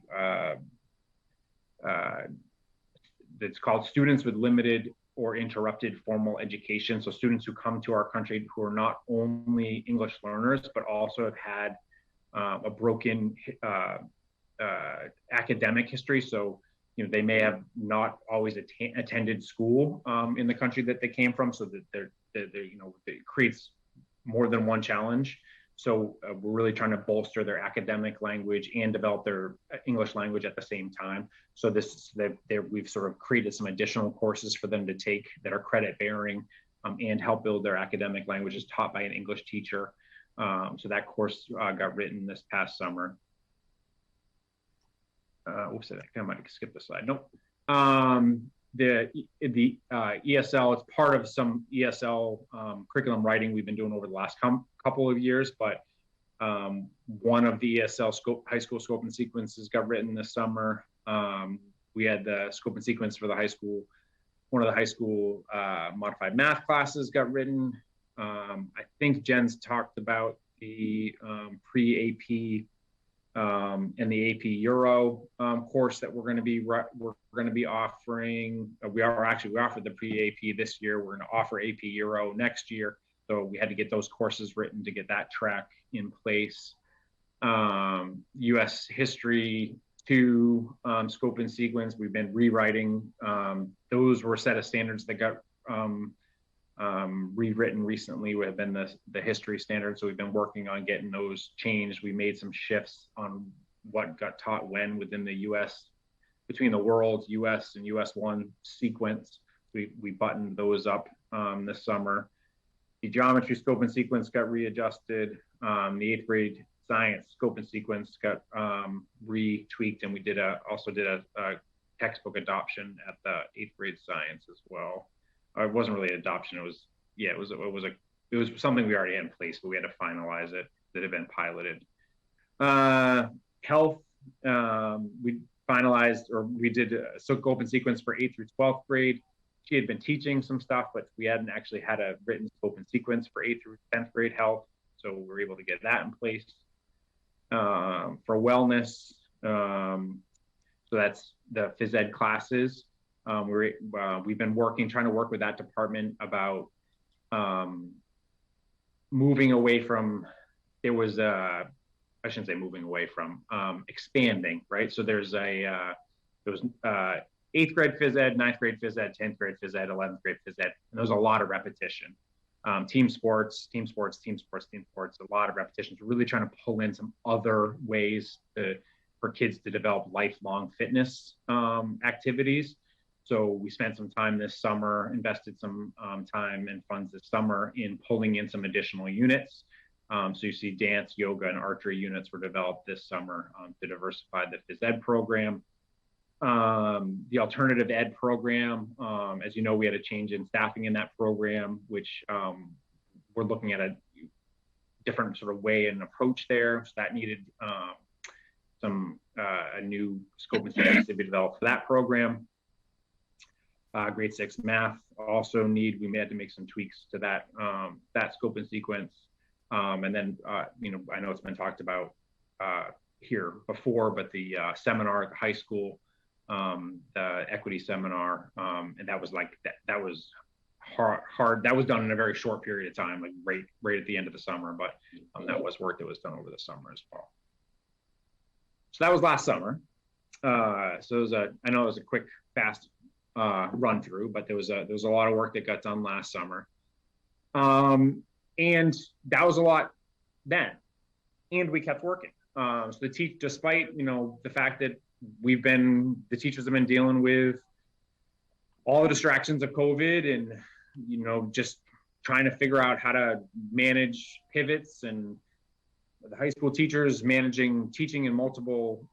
it's called Students with Limited or Interrupted Formal Education. So students who come to our country who are not only English learners, but also have had a broken academic history. So, they may have not always attended school in the country that they came from, so that it creates more than one challenge. So we're really trying to bolster their academic language and develop their English language at the same time. So we've sort of created some additional courses for them to take that are credit bearing and help build their academic languages taught by an English teacher. So that course got written this past summer. Oops, I might have skipped the slide. Nope. The ESL, it's part of some ESL curriculum writing we've been doing over the last couple of years, but one of the ESL high school scope and sequences got written this summer. We had the scope and sequence for the high school. One of the high school modified math classes got written. I think Jen's talked about the pre-AP and the AP Euro course that we're going to be offering. We offered the pre-AP this year. We're going to offer AP Euro next year. So we had to get those courses written to get that track in place. U.S. History 2 scope and sequence, we've been rewriting. Those were a set of standards that got rewritten recently. Have been the history standards, so we've been working on getting those changed. We made some shifts on what got taught when within the U.S. between the world U.S. and U.S. 1 sequence. We buttoned those up this summer. The geometry scope and sequence got readjusted. The 8th grade science scope and sequence got retweaked, and we also did a textbook adoption at the 8th grade science as well. It wasn't really adoption. It was something we already had in place, but we had to finalize it. That had been piloted. Health, we finalized, or we did a scope and sequence for 8th through 12th grade. She had been teaching some stuff, but we hadn't actually had a written scope and sequence for 8th through 10th grade health. So we were able to get that in place. For wellness, so that's the phys ed classes. We've been trying to work with that department about moving away from, I shouldn't say moving away from, expanding, right? So there was 8th grade phys ed, 9th grade phys ed, 10th grade phys ed, 11th grade phys ed, and there was a lot of repetition. Team sports, a lot of repetitions. We're really trying to pull in some other ways for kids to develop lifelong fitness activities. So we spent some time this summer, invested some time and funds this summer in pulling in some additional units. So you see dance, yoga, and archery units were developed this summer to diversify the phys ed program. The alternative ed program, as you know, we had a change in staffing in that program, which we're looking at a different sort of way and approach there. So that needed a new scope and sequence to be developed for that program. Grade 6 math also we had to make some tweaks to that scope and sequence. And then, I know it's been talked about here before, but the seminar at the high school, the equity seminar, and that was hard. That was done in a very short period of time, like right at the end of the summer, but that was work that was done over the summer as well. So that was last summer. So I know it was a quick, fast run through, but there was a lot of work that got done last summer. And that was a lot then, and we kept working. So despite, the fact that the teachers have been dealing with all the distractions of COVID and, just trying to figure out how to manage pivots, and the high school teachers managing teaching in multiple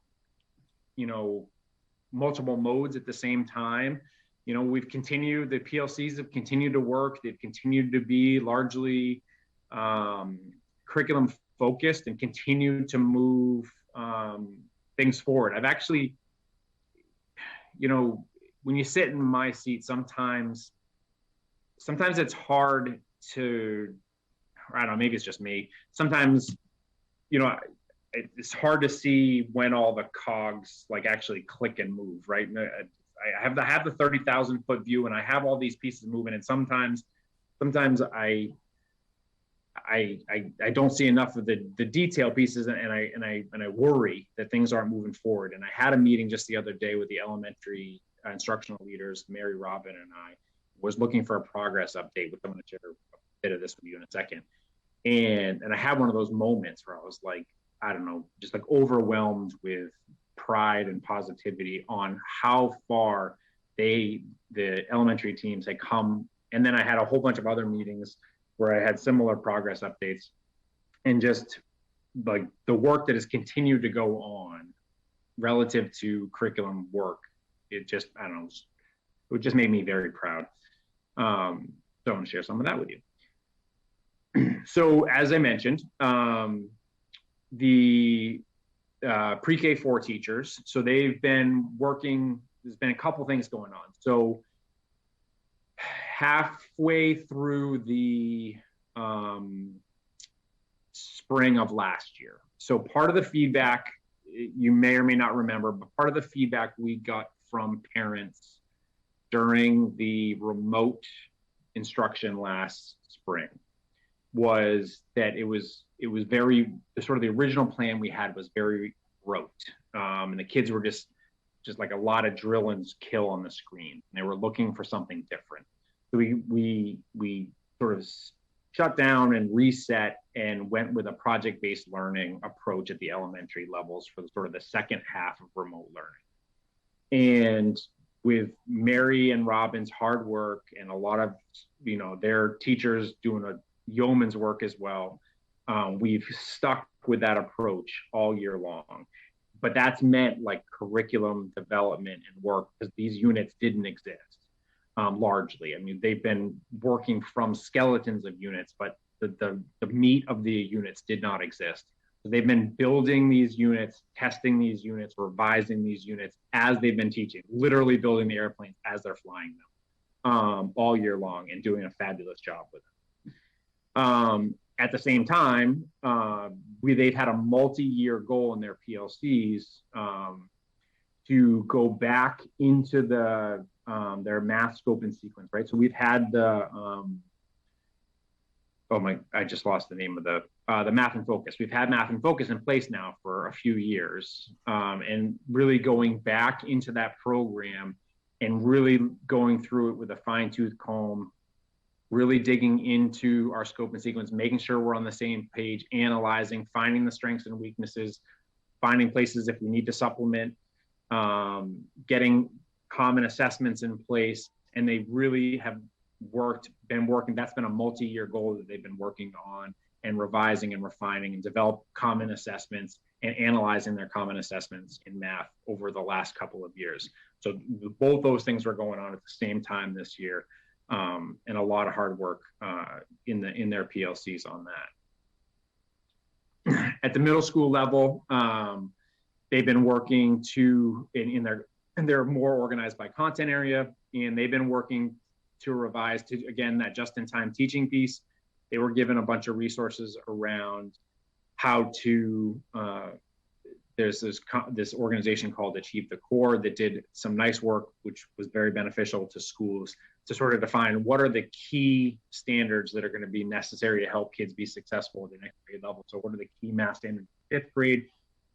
modes at the same time. The PLCs have continued to work. They've continued to be largely curriculum focused and continue to move things forward. I've actually, when you sit in my seat, sometimes it's hard to, I don't know, maybe it's just me. Sometimes, it's hard to see when all the cogs like actually click and move, right? And I have the 30,000 foot view, and I have all these pieces moving, and sometimes I don't see enough of the detail pieces, and I worry that things aren't moving forward. And I had a meeting just the other day with the elementary instructional leaders, Mary, Robin, and I was looking for a progress update, which I'm going to share a bit of this with you in a second. And I had one of those moments where I was like, I don't know, just like overwhelmed with pride and positivity on how far the elementary teams had come. And then I had a whole bunch of other meetings where I had similar progress updates, and just like the work that has continued to go on relative to curriculum work. It just, I don't know, it just made me very proud. So I'm gonna share some of that with you. So as I mentioned, the pre-K4 teachers, so they've been working, there's been a couple things going on. So halfway through the spring of last year. So part of the feedback, you may or may not remember, but part of the feedback we got from parents during the remote instruction last spring was that it was very, sort of the original plan we had was very rote. And the kids were just like a lot of drill and kill on the screen. They were looking for something different. So we sort of shut down and reset and went with a project-based learning approach at the elementary levels for sort of the second half of remote learning. And with Mary and Robin's hard work and a lot of, their teachers doing a yeoman's work as well, we've stuck with that approach all year long. But that's meant like curriculum development and work, because these units didn't exist. Largely. I mean, they've been working from skeletons of units, but the meat of the units did not exist. So they've been building these units, testing these units, revising these units as they've been teaching, literally building the airplanes as they're flying them all year long, and doing a fabulous job with them. At the same time, they've had a multi-year goal in their PLCs to go back into their math scope and sequence, right? So we've had I just lost the name of the math and focus. We've had math and focus in place now for a few years, and really going back into that program and really going through it with a fine-tooth comb, really digging into our scope and sequence, making sure we're on the same page, analyzing, finding the strengths and weaknesses, finding places if we need to supplement, getting common assessments in place. And they really have been working. That's been a multi-year goal that they've been working on and revising and refining and develop common assessments and analyzing their common assessments in math over the last couple of years. So both those things were going on at the same time this year, and a lot of hard work in their PLCs on that. At the middle school level, they've been working and they're more organized by content area, and they've been working to revise to, again, that just-in-time teaching piece. They were given a bunch of resources around how to, there's this organization called Achieve the Core that did some nice work, which was very beneficial to schools, to sort of define what are the key standards that are going to be necessary to help kids be successful at the next grade level. So what are the key math standards in 5th grade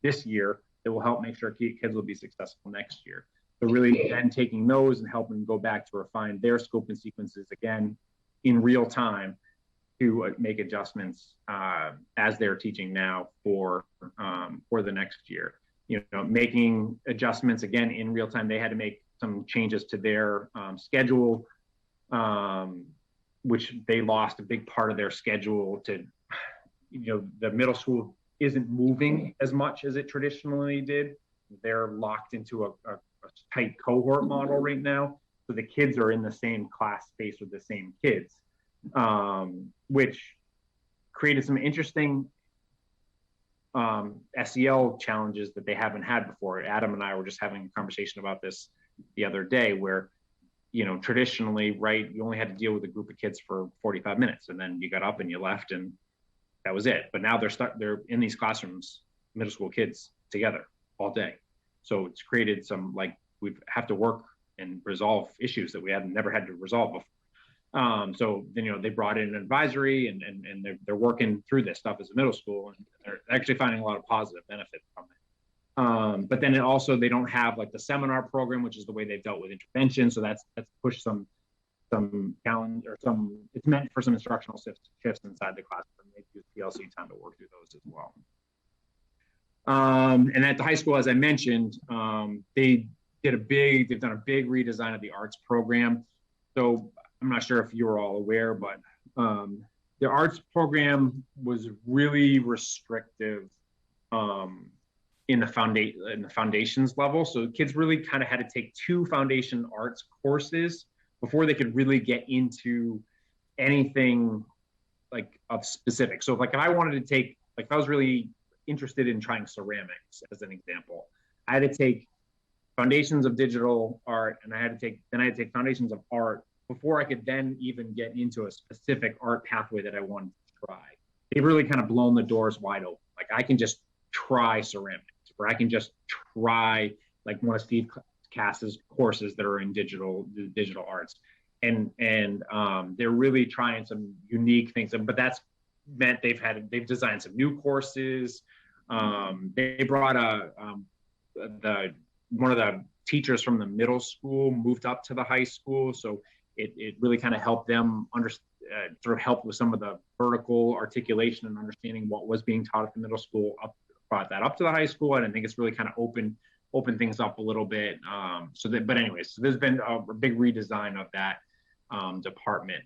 this year that will help make sure kids will be successful next year? So really then taking those and helping them go back to refine their scope and sequences again in real time to make adjustments as they're teaching now for the next year. Making adjustments again in real time. They had to make some changes to their schedule, which they lost a big part of their schedule to, the middle school isn't moving as much as it traditionally did. They're locked into a tight cohort model right now. So the kids are in the same class space with the same kids, which created some interesting SEL challenges that they haven't had before. Adam and I were just having a conversation about this the other day where, traditionally, right, you only had to deal with a group of kids for 45 minutes and then you got up and you left and that was it. But now they're in these classrooms middle school kids together all day. So it's created some, like, we have to work and resolve issues that we had never had to resolve before. So then, they brought in an advisory and they're working through this stuff as a middle school, and they're actually finding a lot of positive benefit from it. But then they don't have like the seminar program, which is the way they've dealt with intervention. So that's pushed some challenge, or it's meant for some instructional shifts inside the classroom. They use PLC time to work through those as well. And at the high school, as I mentioned, they've done a big redesign of the arts program. So I'm not sure if you were all aware, but the arts program was really restrictive in the foundations level. So kids really kind of had to take 2 foundation arts courses before they could really get into anything like of specific. So like if I wanted to take, like if I was really interested in trying ceramics as an example, I had to take foundations of digital art, and I had to take foundations of art before I could then even get into a specific art pathway that I wanted to try. They've really kind of blown the doors wide open. Like I can just try ceramics, or I can just try like one of Steve Cass's courses that are in digital arts. And they're really trying some unique things, but that's meant they've designed some new courses. They brought one of the teachers from the middle school moved up to the high school. So it really kind of helped them sort of help with some of the vertical articulation and understanding what was being taught at the middle school, brought that up to the high school. And I think it's really kind of opened things up a little bit. But anyways, so there's been a big redesign of that department.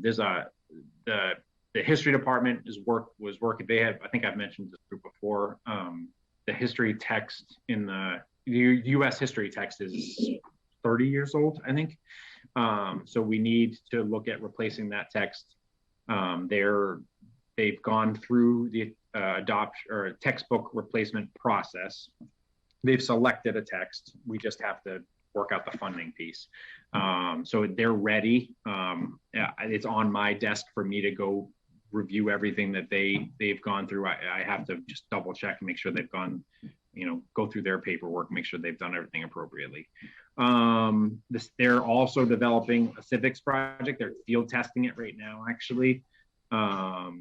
There's the history department was working. They had, I think I've mentioned this group before. The history text in the U.S. history text is 30 years old, I think. So we need to look at replacing that text. They've gone through the adoption or textbook replacement process. They've selected a text. We just have to work out the funding piece. So they're ready. It's on my desk for me to go review everything that they've gone through. I have to just double check and make sure they've gone, go through their paperwork, make sure they've done everything appropriately. They're also developing a civics project. They're field testing it right now, actually. So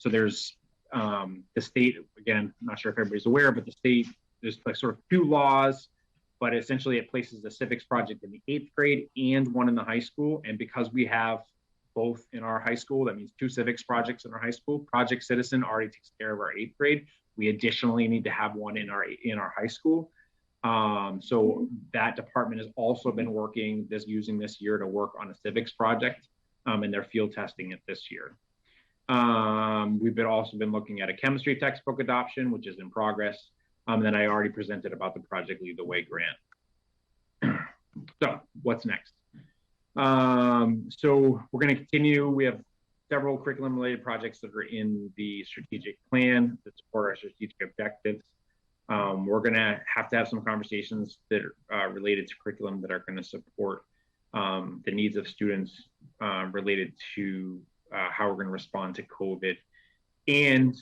there's the state, again, I'm not sure if everybody's aware, but the state, there's like sort of 2 laws, but essentially it places the civics project in the 8th grade and one in the high school. And because we have both in our high school, that means 2 civics projects in our high school. Project Citizen already takes care of our 8th grade. We additionally need to have one in our high school. So that department has also been using this year to work on a civics project, and they're field testing it this year. We've also been looking at a chemistry textbook adoption, which is in progress. Then I already presented about the Project Lead the Way grant. So what's next? So we're going to continue. We have several curriculum related projects that are in the strategic plan that support our strategic objectives. We're going to have some conversations that are related to curriculum that are going to support the needs of students related to how we're going to respond to COVID. And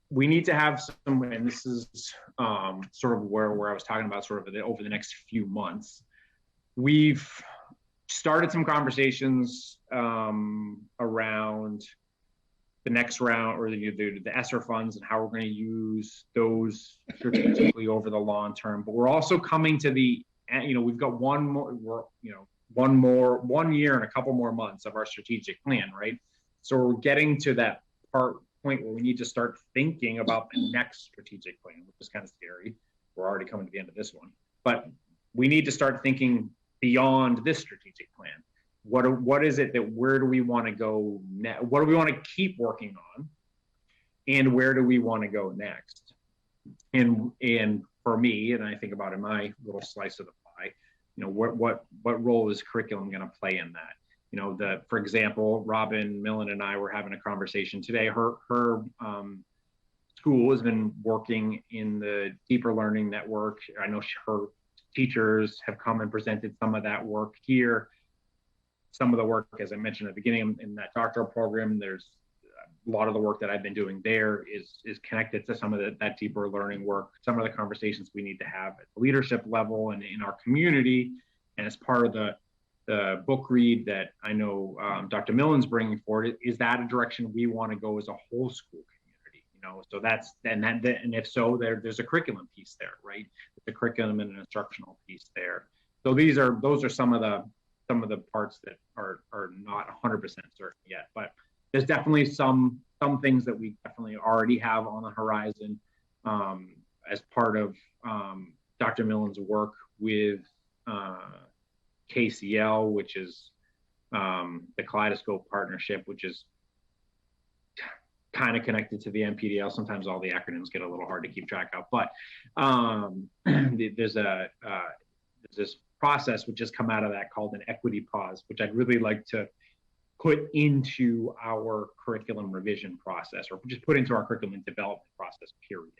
we need to have some, and this is sort of where I was talking about sort of over the next few months. We've started some conversations around the next round, or the ESSER funds, and how we're going to use those strategically over the long term. But we're also coming to the, we've got one year and a couple more months of our strategic plan, right? So we're getting to that point where we need to start thinking about the next strategic plan, which is kind of scary. We're already coming to the end of this one, but we need to start thinking beyond this strategic plan. What is it where do we want to go next? What do we want to keep working on? And where do we want to go next? And for me, and I think about in my little slice of the pie, what role is curriculum going to play in that? For example, Robin Millen and I were having a conversation today. Her school has been working in the deeper learning network. I know her teachers have come and presented some of that work here. Some of the work, as I mentioned at the beginning, in that doctoral program, there's a lot of the work that I've been doing there is connected to some of that deeper learning work, some of the conversations we need to have at the leadership level and in our community. And as part of the book read that I know Dr. Millen's bringing forward, is that a direction we want to go as a whole school community? You know, so that's and if so, there's a curriculum piece there, right? The curriculum and an instructional piece there. So those are some of the parts that are not 100% certain yet, but there's definitely some things that we definitely already have on the horizon as part of Dr. Millen's work with KCL, which is the Kaleidoscope Partnership, which is kind of connected to the NPDL. Sometimes all the acronyms get a little hard to keep track of, but there's this process which has come out of that called an equity pause, which I'd really like to put into our curriculum revision process, or just put into our curriculum development process, period.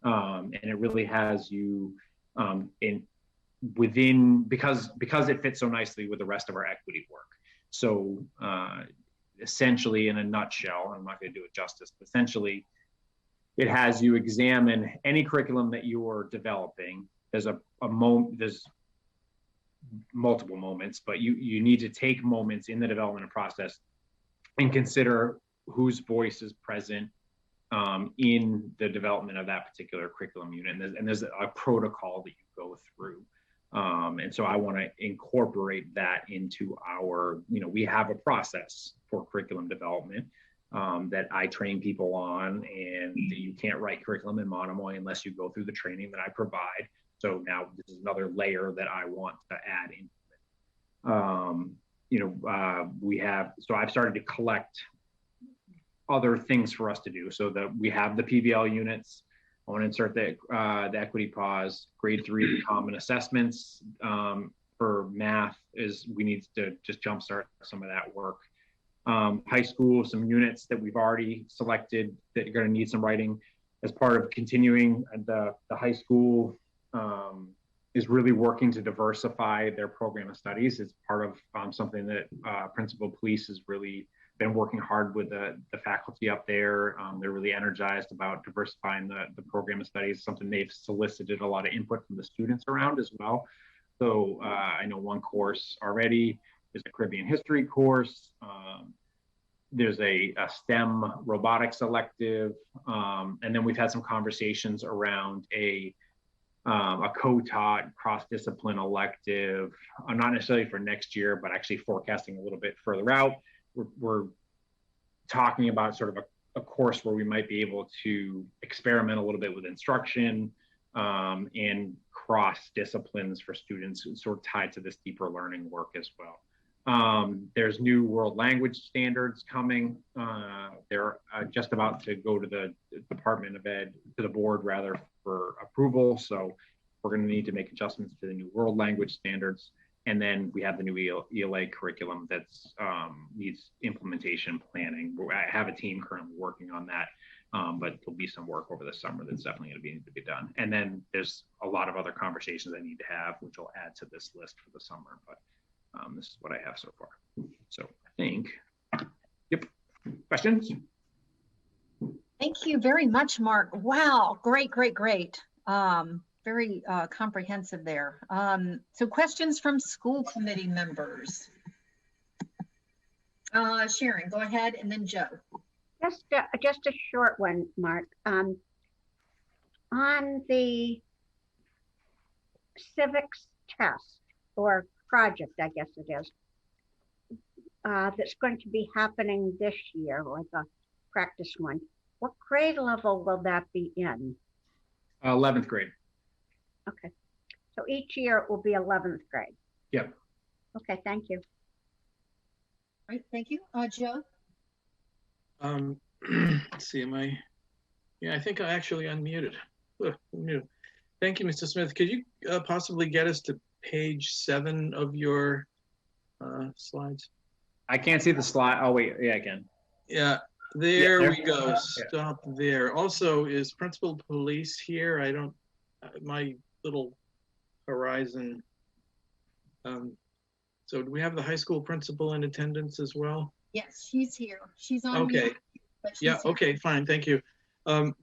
And it really has you because it fits so nicely with the rest of our equity work. So essentially, in a nutshell, I'm not going to do it justice, but essentially it has you examine any curriculum that you are developing. There's there's multiple moments, but you need to take moments in the development process and consider whose voice is present in the development of that particular curriculum unit. And there's a protocol that you go through. And so I want to incorporate that into our, we have a process for curriculum development that I train people on, and you can't write curriculum in Monomoy unless you go through the training that I provide. So now this is another layer that I want to add into it. So I've started to collect other things for us to do, so that we have the PBL units. I want to insert the equity pause. Grade 3 common assessments for math we need to just jumpstart some of that work. High school, some units that we've already selected that are going to need some writing as part of continuing. The high school is really working to diversify their program of studies. It's part of something that Principal Police has really been working hard with the faculty up there. They're really energized about diversifying the program of studies, something they've solicited a lot of input from the students around as well. So I know one course already is a Caribbean history course. There's a STEM robotics elective. And then we've had some conversations around a co-taught cross-discipline elective, not necessarily for next year, but actually forecasting a little bit further out. We're talking about sort of a course where we might be able to experiment a little bit with instruction and cross disciplines for students, sort of tied to this deeper learning work as well. There's new world language standards coming. They're just about to go to the Department of Ed, to the board rather, for approval. So we're going to need to make adjustments to the new world language standards. And then we have the new ELA curriculum that's needs implementation planning. I have a team currently working on that, but there'll be some work over the summer that's definitely going to need to be done. And then there's a lot of other conversations I need to have, which will add to this list for the summer. But this is what I have so far. So I think, yep. Questions? Thank you very much, Mark. Wow, great. Very comprehensive there. So questions from school committee members. Sharon, go ahead, and then Joe. Just a short one, Mark. On the civics test or project, I guess it is, that's going to be happening this year, or the practice one. What grade level will that be in? 11th grade. Okay. So each year it will be 11th grade. Yep. Okay, thank you. All right, thank you. Joe? Let's see, I think I actually unmuted. Who knew? Thank you, Mr. Smith. Could you possibly get us to page 7 of your slides? I can't see the slide. Oh, wait, yeah, I can. Yeah, there Yeah, we go. Stop there. Also, is Principal Police here? I don't, my little horizon. So do we have the high school principal in attendance as well? Yes, she's here. She's on. Okay. but she's Yeah, here. okay, fine, thank you.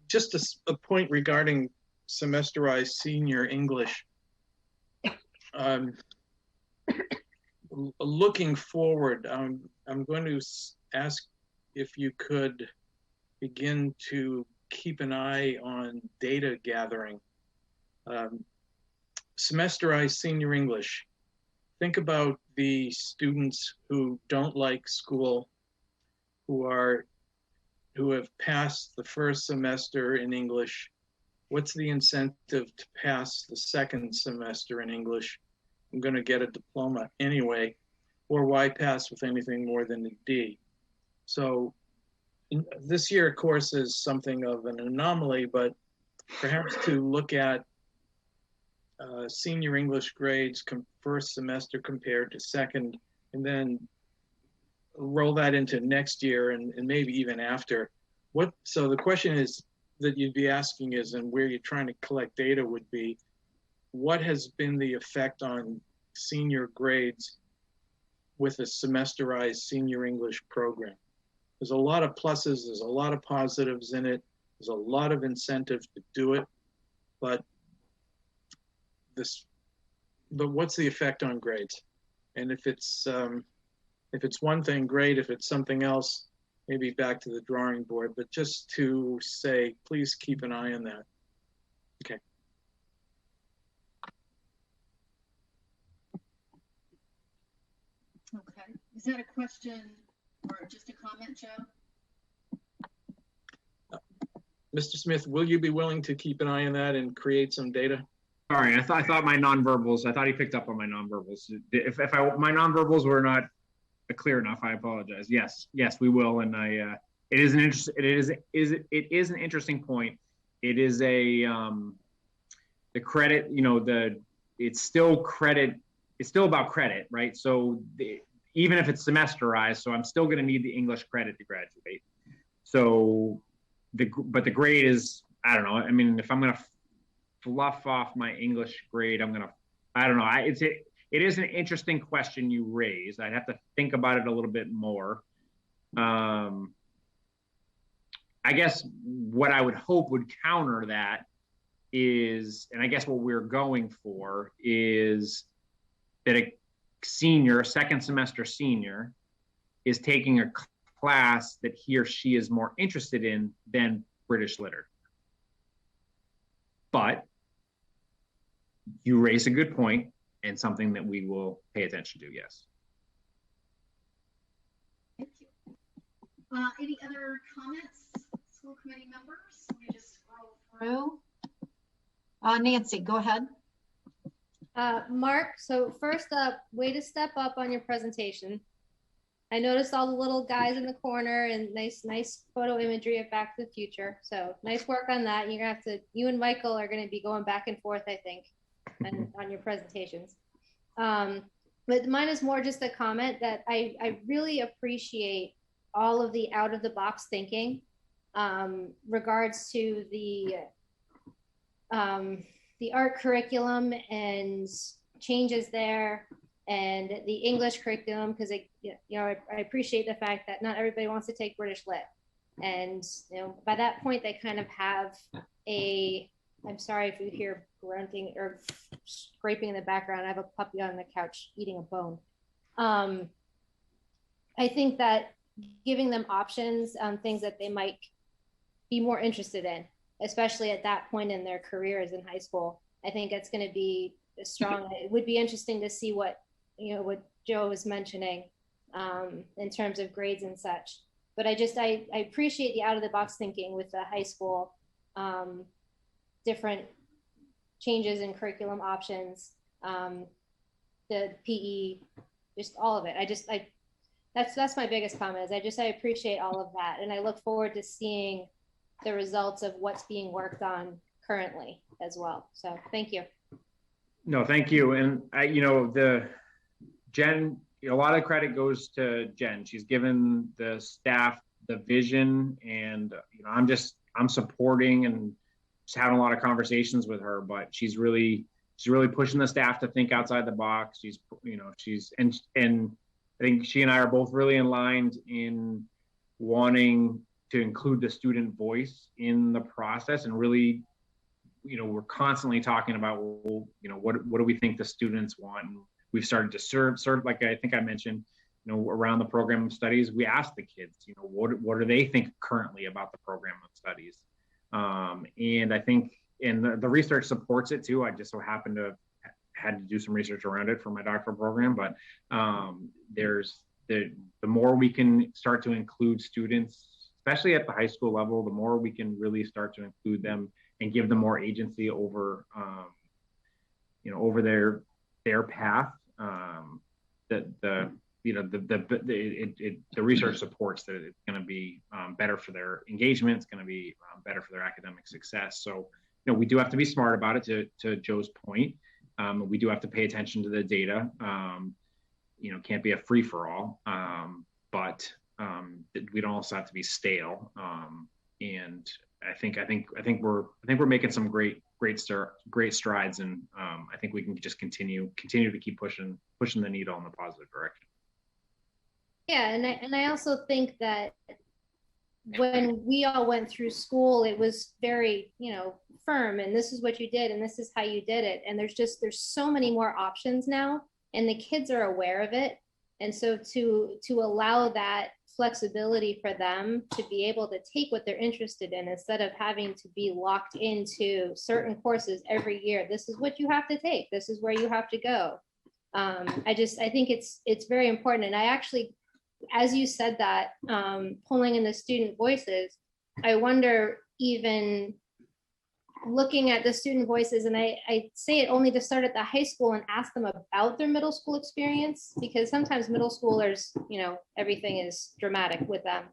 Just a point regarding semesterized senior English. Looking forward, I'm going to ask if you could begin to keep an eye on data gathering. Semesterized senior English. Think about the students who don't like school, who have passed the first semester in English. What's the incentive to pass the second semester in English? I'm going to get a diploma anyway, or why pass with anything more than a D? So this year, of course, is something of an anomaly, but perhaps to look at senior English grades first semester compared to second, and then roll that into next year and maybe even after. So the question is that you'd be asking is, and where you're trying to collect data would be, what has been the effect on senior grades with a semesterized senior English program? There's a lot of pluses, there's a lot of positives in it, there's a lot of incentive to do it, but what's the effect on grades? And if it's one thing, great. If it's something else, maybe back to the drawing board, but just to say, please keep an eye on that. Okay. Okay, is that a question or just a comment, Joe? Mr. Smith, will you be willing to keep an eye on that and create some data? Sorry, I thought my nonverbals, I thought he picked up on my nonverbals. If my nonverbals were not clear enough, I apologize. Yes, we will. And it is an interesting point. It is the credit, it's still about credit, right? So even if it's semesterized, so I'm still going to need the English credit to graduate. So but the grade is, I don't know. I mean, if I'm going to fluff off my English grade, I don't know. It is an interesting question you raise. I'd have to think about it a little bit more. I guess what I would hope would counter that is, and I guess what we're going for is that a second semester senior, is taking a class that he or she is more interested in than British literature. But you raise a good point and something that we will pay attention to, yes. Thank you. Any other comments, school committee members? Let me just scroll through. Nancy, go ahead. Mark, so first up, way to step up on your presentation. I noticed all the little guys in the corner and nice photo imagery of Back to the Future. So nice work on that. You're gonna have to, you and Michael are gonna be going back and forth, I think, on your presentations. But mine is more just a comment that I really appreciate all of the out of the box thinking regards to the art curriculum and changes there, and the English curriculum, because I appreciate the fact that not everybody wants to take British Lit, and by that point they kind of have I'm sorry if you hear grunting or scraping in the background. I have a puppy on the couch eating a bone. I think that giving them options on things that they might be more interested in, especially at that point in their careers in high school, I think it's going to be strong. It would be interesting to see what Joe was mentioning in terms of grades and such. But I appreciate the out of the box thinking with the high school, different changes in curriculum options, the PE, just all of it. That's my biggest comment. I appreciate all of that, and I look forward to seeing the results of what's being worked on currently as well. So thank you. No, thank you. And Jen, a lot of credit goes to Jen. She's given the staff the vision, and I'm supporting and just having a lot of conversations with her, but she's really pushing the staff to think outside the box. And I think she and I are both really aligned in wanting to include the student voice in the process, and really, we're constantly talking about, well, what do we think the students want? And we've started to serve, like I think I mentioned, around the program of studies, we ask the kids, what do they think currently about the program of studies? And I think, and the research supports it too. I just so happened to have had to do some research around it for my doctoral program, but there's the more we can start to include students, especially at the high school level, the more we can really start to include them and give them more agency over, over their path. The research supports that it's going to be better for their engagement. It's going to be better for their academic success. So, we do have to be smart about it. To Joe's point, we do have to pay attention to the data. Can't be a free for all, but we don't also have to be stale. And I think we're making some great strides, and I think we can just continue to keep pushing the needle in the positive direction. Yeah, and I also think that when we all went through school, it was very, firm, and this is what you did and this is how you did it. And there's so many more options now, and the kids are aware of it. And so to allow that flexibility for them to be able to take what they're interested in, instead of having to be locked into certain courses every year. This is what you have to take. This is where you have to go. I think it's very important. And I actually, as you said that, pulling in the student voices, I wonder, even looking at the student voices, and I say it only to start at the high school and ask them about their middle school experience, because sometimes middle schoolers, everything is dramatic with them.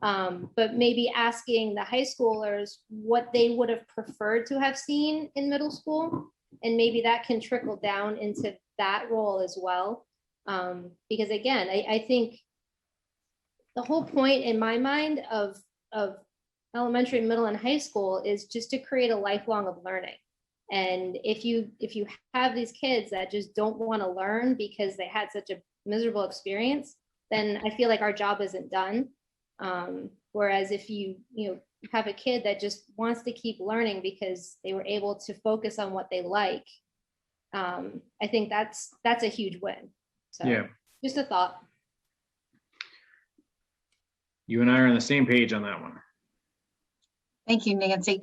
But maybe asking the high schoolers what they would have preferred to have seen in middle school, and maybe that can trickle down into that role as well. Because again, I think the whole point in my mind of elementary, middle, and high school is just to create a lifelong of learning. And if you have these kids that just don't want to learn because they had such a miserable experience, then I feel like our job isn't done. Whereas if you have a kid that just wants to keep learning because they were able to focus on what they like, I think that's a huge win. So yeah, just a thought. You and I are on the same page on that one. Thank you, Nancy.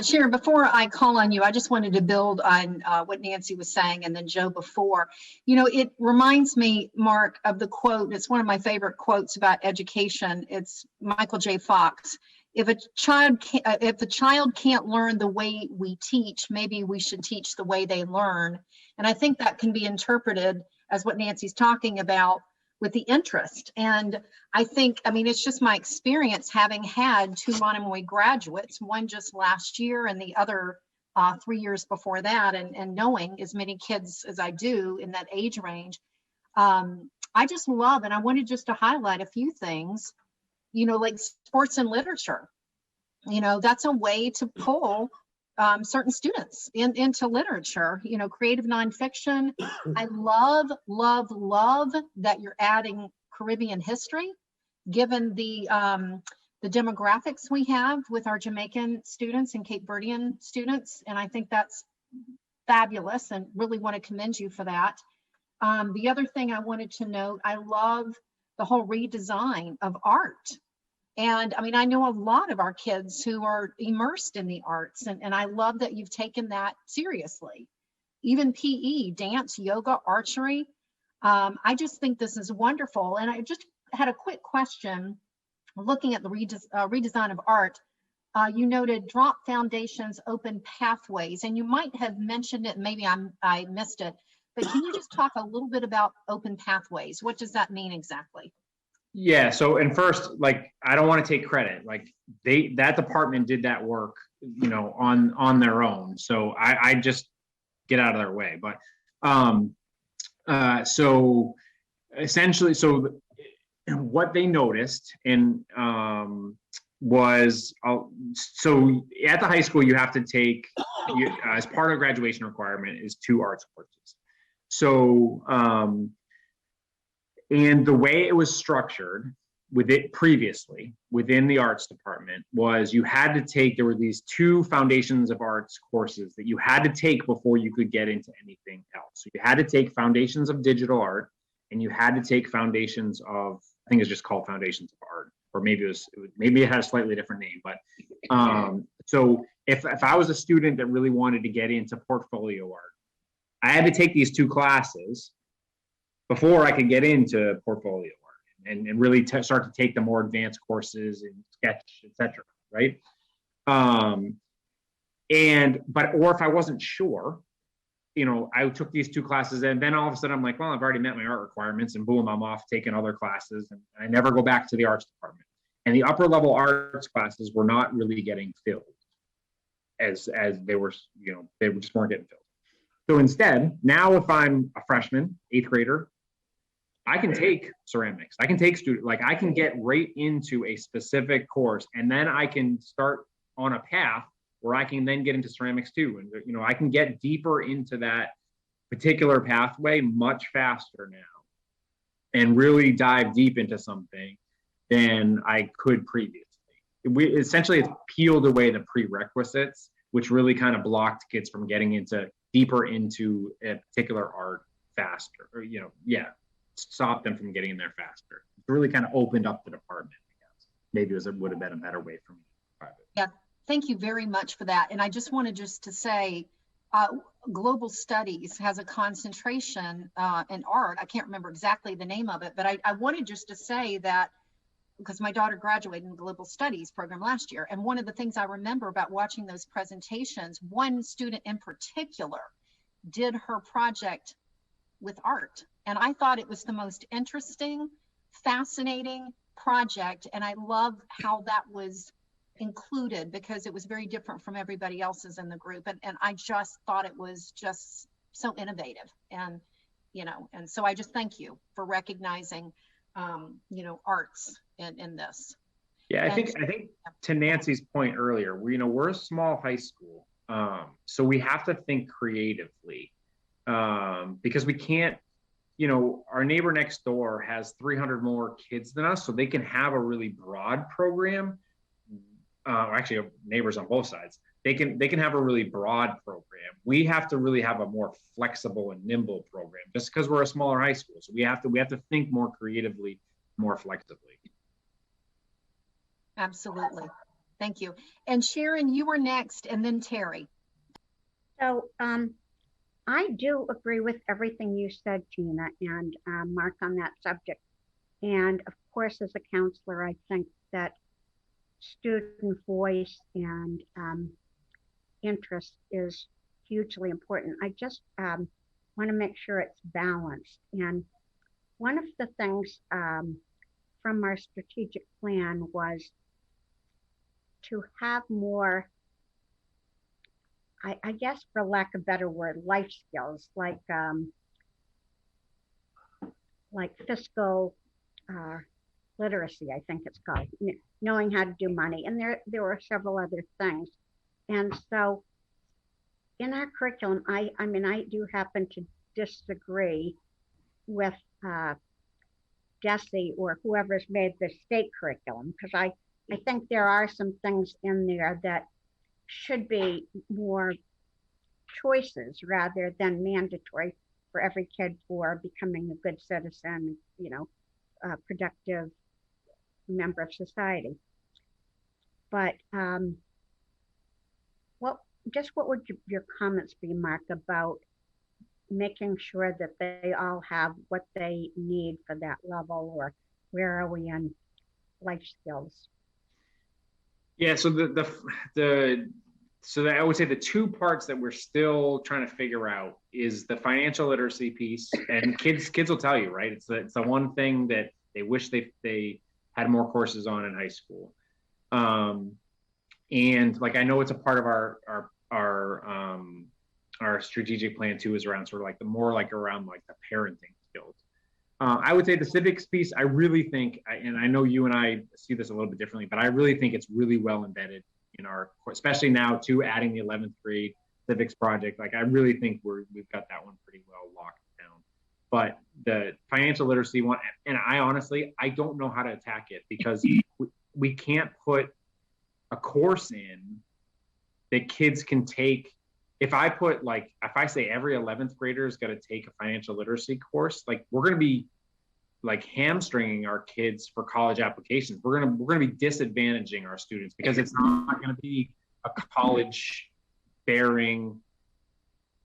Sharon, before I call on you, I just wanted to build on what Nancy was saying, and then Joe before. It reminds me, Mark, of the quote. It's one of my favorite quotes about education. It's Michael J. Fox. If a child can't learn the way we teach, maybe we should teach the way they learn. And I think that can be interpreted as what Nancy's talking about with the interest. And I think, it's just my experience having had 2 Monomoy graduates, one just last year and the other 3 years before that, and knowing as many kids as I do in that age range. I just love, and I wanted just to highlight a few things, like sports and literature. That's a way to pull certain students into literature, creative nonfiction. I love that you're adding Caribbean history, given the demographics we have with our Jamaican students and Cape Verdean students. And I think that's fabulous, and really want to commend you for that. The other thing I wanted to note, I love the whole redesign of art. And I know a lot of our kids who are immersed in the arts, and I love that you've taken that seriously. Even PE, dance, yoga, archery. I just think this is wonderful. And I just had a quick question. Looking at the redesign of art, you noted drop foundations, open pathways, and you might have mentioned it, maybe I missed it, but can you just talk a little bit about open pathways? What does that mean exactly? Yeah. So, and first, I don't want to take credit. That department did that work, on their own. So I just get out of their way. But so essentially, what they noticed was, so at the high school, you have to take, as part of graduation requirement, is 2 arts courses. So, and the way it was structured with it previously within the arts department was you had to take, there were these 2 foundations of arts courses that you had to take before you could get into anything else. So you had to take foundations of digital art, and you had to take foundations of, I think it's just called foundations of art, or maybe maybe it had a slightly different name. But so if I was a student that really wanted to get into portfolio art, I had to take these 2 classes before I could get into portfolio art and really start to take the more advanced courses in sketch, etc. Right? Or if I wasn't sure, you know, I took these 2 classes, and then all of a sudden I'm like, well, I've already met my art requirements, and boom, I'm off taking other classes, and I never go back to the arts department. And the upper level arts classes were not really getting filled as they were, you know, they just weren't getting filled. So instead, now if I'm a freshman, 8th grader, I can take ceramics. I can take I can get right into a specific course, and then I can start on a path where I can then get into ceramics too. And, you know, I can get deeper into that particular pathway much faster now and really dive deep into something than I could previously. Essentially, it's peeled away the prerequisites, which really kind of blocked kids from getting deeper into a particular art faster, or, you know, stop them from getting in there faster. It really kind of opened up the department, I guess. Maybe it would have been a better way for me. Yeah, thank you very much for that. And I just wanted to say, global studies has a concentration in art. I can't remember exactly the name of it, but I wanted just to say that, because my daughter graduated in the global studies program last year. And one of the things I remember about watching those presentations, one student in particular did her project with art. And I thought it was the most interesting, fascinating project. And I love how that was included, because it was very different from everybody else's in the group. And I just thought it was just so innovative. And, you know, and so I just thank you for recognizing, you know, arts in this. Yeah, I think to Nancy's point earlier, we're a small high school. So we have to think creatively, because we can't, you know, our neighbor next door has 300 more kids than us, so they can have a really broad program. Actually, neighbors on both sides. They can have a really broad program. We have to really have a more flexible and nimble program, just because we're a smaller high school. So we have to think more creatively, more flexibly. Absolutely. Thank you. And Sharon, you were next, and then Terry. So I do agree with everything you said, Gina, and Mark, on that subject. And of course, as a counselor, I think that student voice and interest is hugely important. I just want to make sure it's balanced. And one of the things from our strategic plan was to have more, I guess, for lack of a better word, life skills, like fiscal literacy, I think it's called, knowing how to do money. And there were several other things. And so in our curriculum, I mean, I do happen to disagree with DESE or whoever's made the state curriculum, because I think there are some things in there that should be more choices rather than mandatory for every kid for becoming a good citizen, you know, a productive member of society. But what would your comments be, Mark, about making sure that they all have what they need for that level, or where are we on life skills? Yeah, so so I would say the 2 parts that we're still trying to figure out is the financial literacy piece, and kids will tell you, right? It's the one thing that they wish they had more courses on in high school. And like, I know it's a part of our strategic plan too, is around sort of like around the parenting skills. I would say the civics piece, I really think, and I know you and I see this a little bit differently, but I really think it's really well embedded in our, especially now too, adding the 11th grade civics project. Like, I really think we've got that one pretty well locked But the financial literacy one, and I honestly, I don't know how to attack it because we can't put a course in that kids can take. If I say every 11th grader is going to take a financial literacy course, like we're going to be like hamstringing our kids for college applications. We're going to be disadvantaging our students because it's not going to be a college bearing.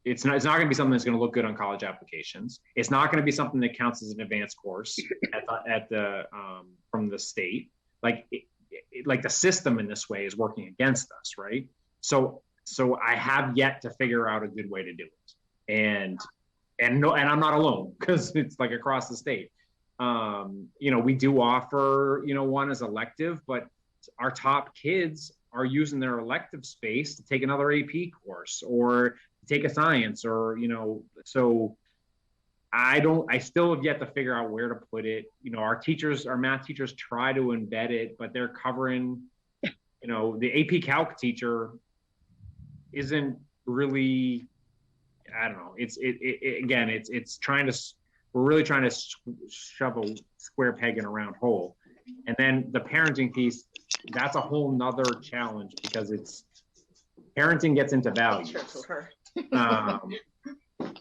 It's not going to be something that's going to look good on college applications. It's not going to be something that counts as an advanced course from the state. Like the system in this way is working against us, right? So I have yet to figure out a good way to do it, and I'm not alone because it's like across the state. We do offer one as elective, but our top kids are using their elective space to take another AP course or take a science or so I still have yet to figure out where to put it. Our math teachers try to embed it, but they're covering the AP Calc teacher isn't really, I don't know, we're really trying to shove a square peg in a round hole. And then the parenting piece, that's a whole nother challenge because parenting gets into value.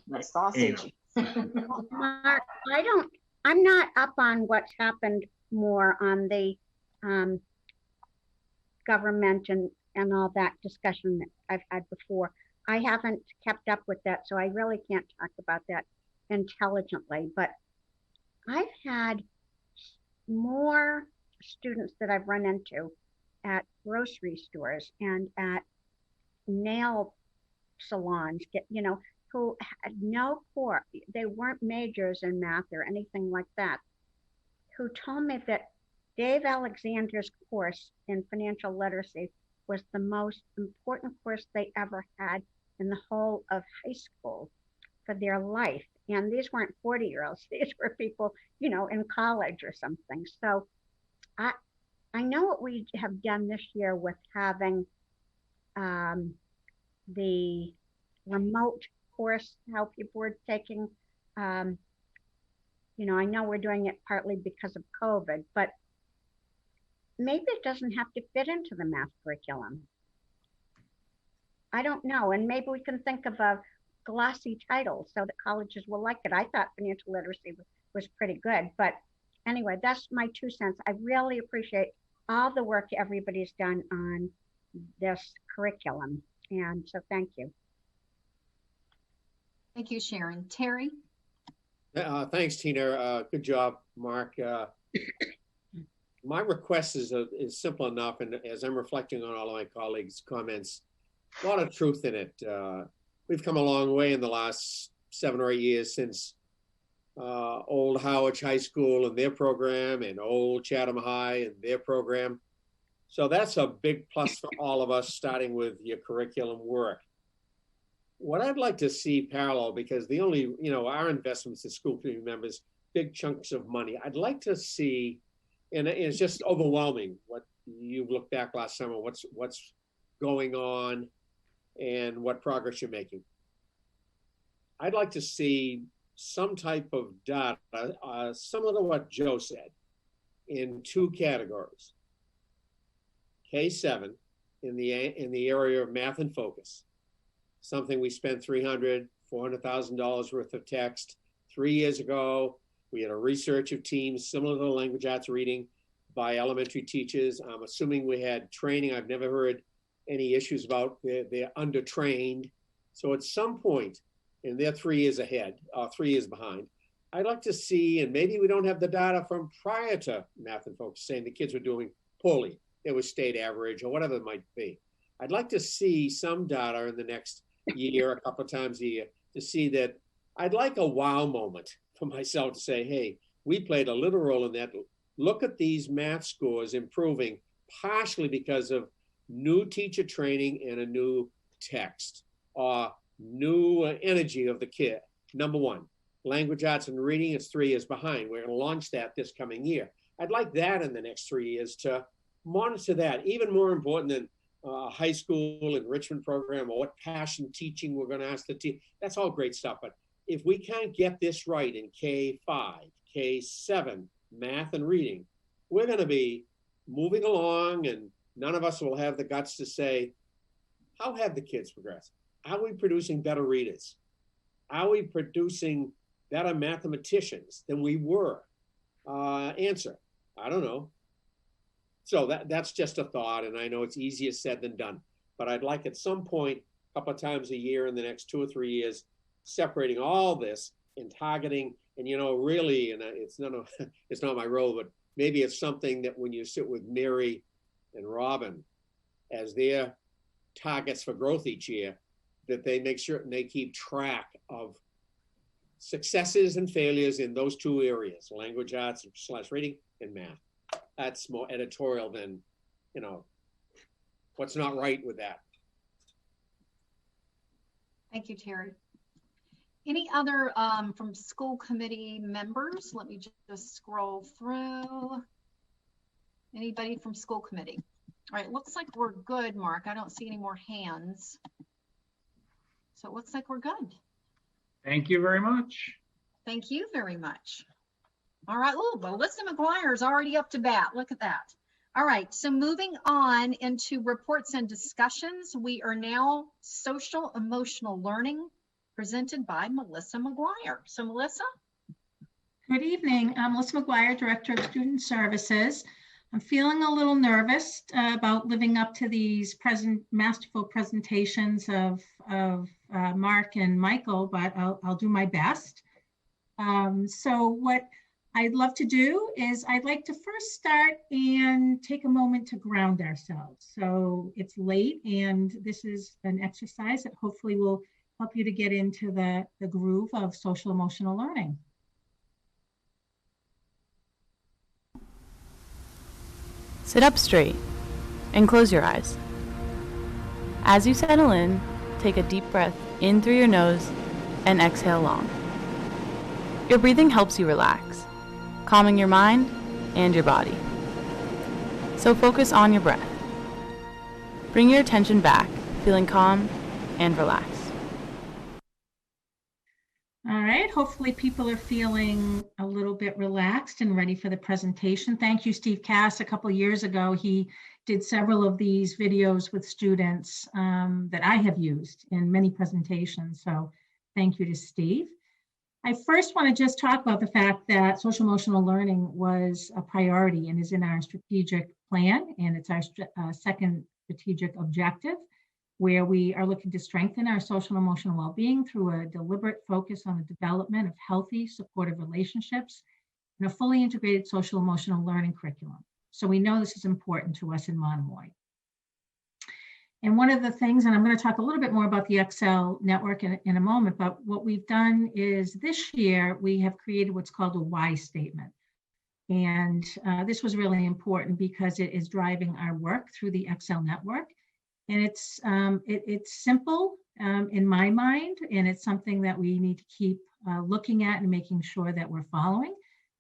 Nice sausage. Mark, I'm not up on what's happened more on the government and all that discussion that I've had before. I haven't kept up with that, so I really can't talk about that intelligently. But I've had more students that I've run into at grocery stores and at nail salons, who had no core, they weren't majors in math or anything like that, who told me that Dave Alexander's course in financial literacy was the most important course they ever had in the whole of high school for their life. And these weren't 40-year-olds, these were people, in college or something. So I know what we have done this year with having the remote course, how people were taking, I know we're doing it partly because of COVID, but maybe it doesn't have to fit into the math curriculum. I don't know. And maybe we can think of a glossy title so that colleges will like it. I thought financial literacy was pretty good, but anyway, that's my 2 cents. I really appreciate all the work everybody's done on this curriculum. And so thank you. Thank you, Sharon. Terry? Thanks, Tina. Good job, Mark. My request is simple enough, and as I'm reflecting on all of my colleagues' comments, a lot of truth in it. We've come a long way in the last 7 or 8 years since old Howard High School and their program and old Chatham High and their program. So that's a big plus for all of us, starting with your curriculum work. What I'd like to see parallel, because the only, our investments as school committee members, big chunks of money. I'd like to see, and it's just overwhelming what you look back last summer, what's going on and what progress you're making. I'd like to see some type of data, similar to what Joe said, in 2 categories. K-7 in the area of math and focus, something we spent $400,000 worth of text 3 years ago. We had a research of teams similar to the language arts reading by elementary teachers. I'm assuming we had training. I've never heard any issues about they're undertrained. So at some point, and they're 3 years ahead, 3 years behind, I'd like to see, and maybe we don't have the data from prior to math and focus saying the kids were doing poorly. It was state average or whatever it might be. I'd like to see some data in the next year, a couple of times a year, to see that. I'd like a wow moment for myself to say, hey, we played a little role in that. Look at these math scores improving, partially because of new teacher training and a new text or new energy of the kid. Number 1, language arts and reading, it's 3 years behind. We're going to launch that this coming year. I'd like that in the next 3 years to monitor that. Even more important than high school enrichment program or what passion teaching we're going to ask the team. That's all great stuff. But if we can't get this right in K5, K7, math and reading, we're going to be moving along, and none of us will have the guts to say, how have the kids progressed? Are we producing better readers? Are we producing better mathematicians than we were? Answer, I don't know. So that's just a thought, and I know it's easier said than done. But I'd like at some point, a couple of times a year in the next 2 or 3 years, separating all this and targeting, and really, and it's not my role, but maybe it's something that when you sit with Mary and Robin as their targets for growth each year, that they make certain they keep track of successes and failures in those 2 areas, language arts / reading and math. That's more editorial than, what's not right with that. Thank you, Terry. Any other from school committee members? Let me just scroll through. Anybody from school committee? All right, looks like we're good, Mark. I don't see any more hands. So it looks like we're good. Thank you very much. Thank you very much. All right, oh, Melissa McGuire is already up to bat. Look at that. All right, so moving on into reports and discussions, we are now social emotional learning presented by Melissa McGuire. So Melissa? Good evening. I'm Melissa McGuire, Director of Student Services. I'm feeling a little nervous about living up to these masterful presentations of Mark and Michael, but I'll do my best. So what I'd love to do is I'd like to first start and take a moment to ground ourselves. So it's late, and this is an exercise that hopefully will help you to get into the groove of social emotional learning. Sit up straight and close your eyes. As you settle in, take a deep breath in through your nose and exhale long. Your breathing helps you relax, calming your mind and your body. So focus on your breath. Bring your attention back, feeling calm and relaxed. All right, hopefully people are feeling a little bit relaxed and ready for the presentation. Thank you, Steve Cass. A couple of years ago, he did several of these videos with students that I have used in many presentations. So thank you to Steve. I first want to just talk about the fact that social emotional learning was a priority and is in our strategic plan, and it's our second strategic objective, where we are looking to strengthen our social and emotional well-being through a deliberate focus on the development of healthy, supportive relationships and a fully integrated social emotional learning curriculum. So we know this is important to us in Monomoy. And one of the things, and I'm going to talk a little bit more about the Excel network in a moment, but what we've done is this year we have created what's called a why statement. And this was really important because it is driving our work through the Excel network. And it's simple in my mind, and it's something that we need to keep looking at and making sure that we're following.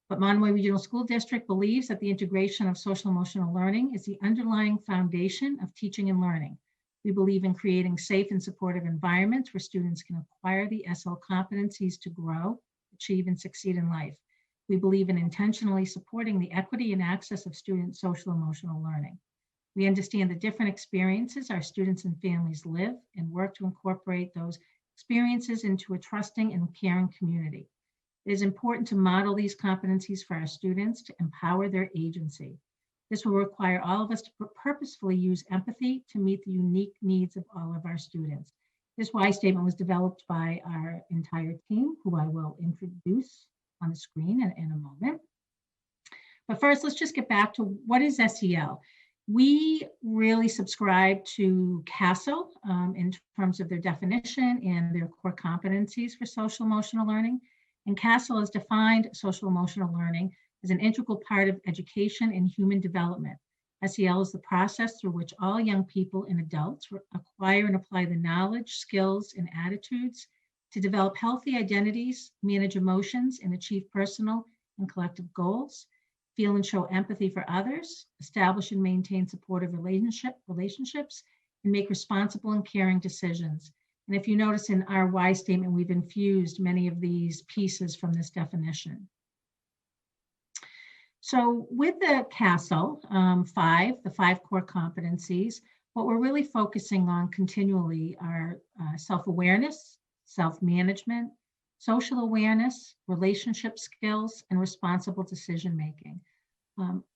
But Monomoy Regional School District believes that the integration of social emotional learning is the underlying foundation of teaching and learning. We believe in creating safe and supportive environments where students can acquire the SL competencies to grow, achieve, and succeed in life. We believe in intentionally supporting the equity and access of student social emotional learning. We understand the different experiences our students and families live and work to incorporate those experiences into a trusting and caring community. It is important to model these competencies for our students to empower their agency. This will require all of us to purposefully use empathy to meet the unique needs of all of our students. This why statement was developed by our entire team, who I will introduce on the screen in a moment. But first, let's just get back to what is SEL. We really subscribe to CASEL in terms of their definition and their core competencies for social emotional learning. And CASEL has defined social emotional learning as an integral part of education and human development. SEL is the process through which all young people and adults acquire and apply the knowledge, skills, and attitudes to develop healthy identities, manage emotions, and achieve personal and collective goals, feel and show empathy for others, establish and maintain supportive relationships, and make responsible and caring decisions. And if you notice in our why statement, we've infused many of these pieces from this definition. So with the CASEL, the five core competencies, what we're really focusing on continually are self-awareness, self-management, social awareness, relationship skills, and responsible decision-making.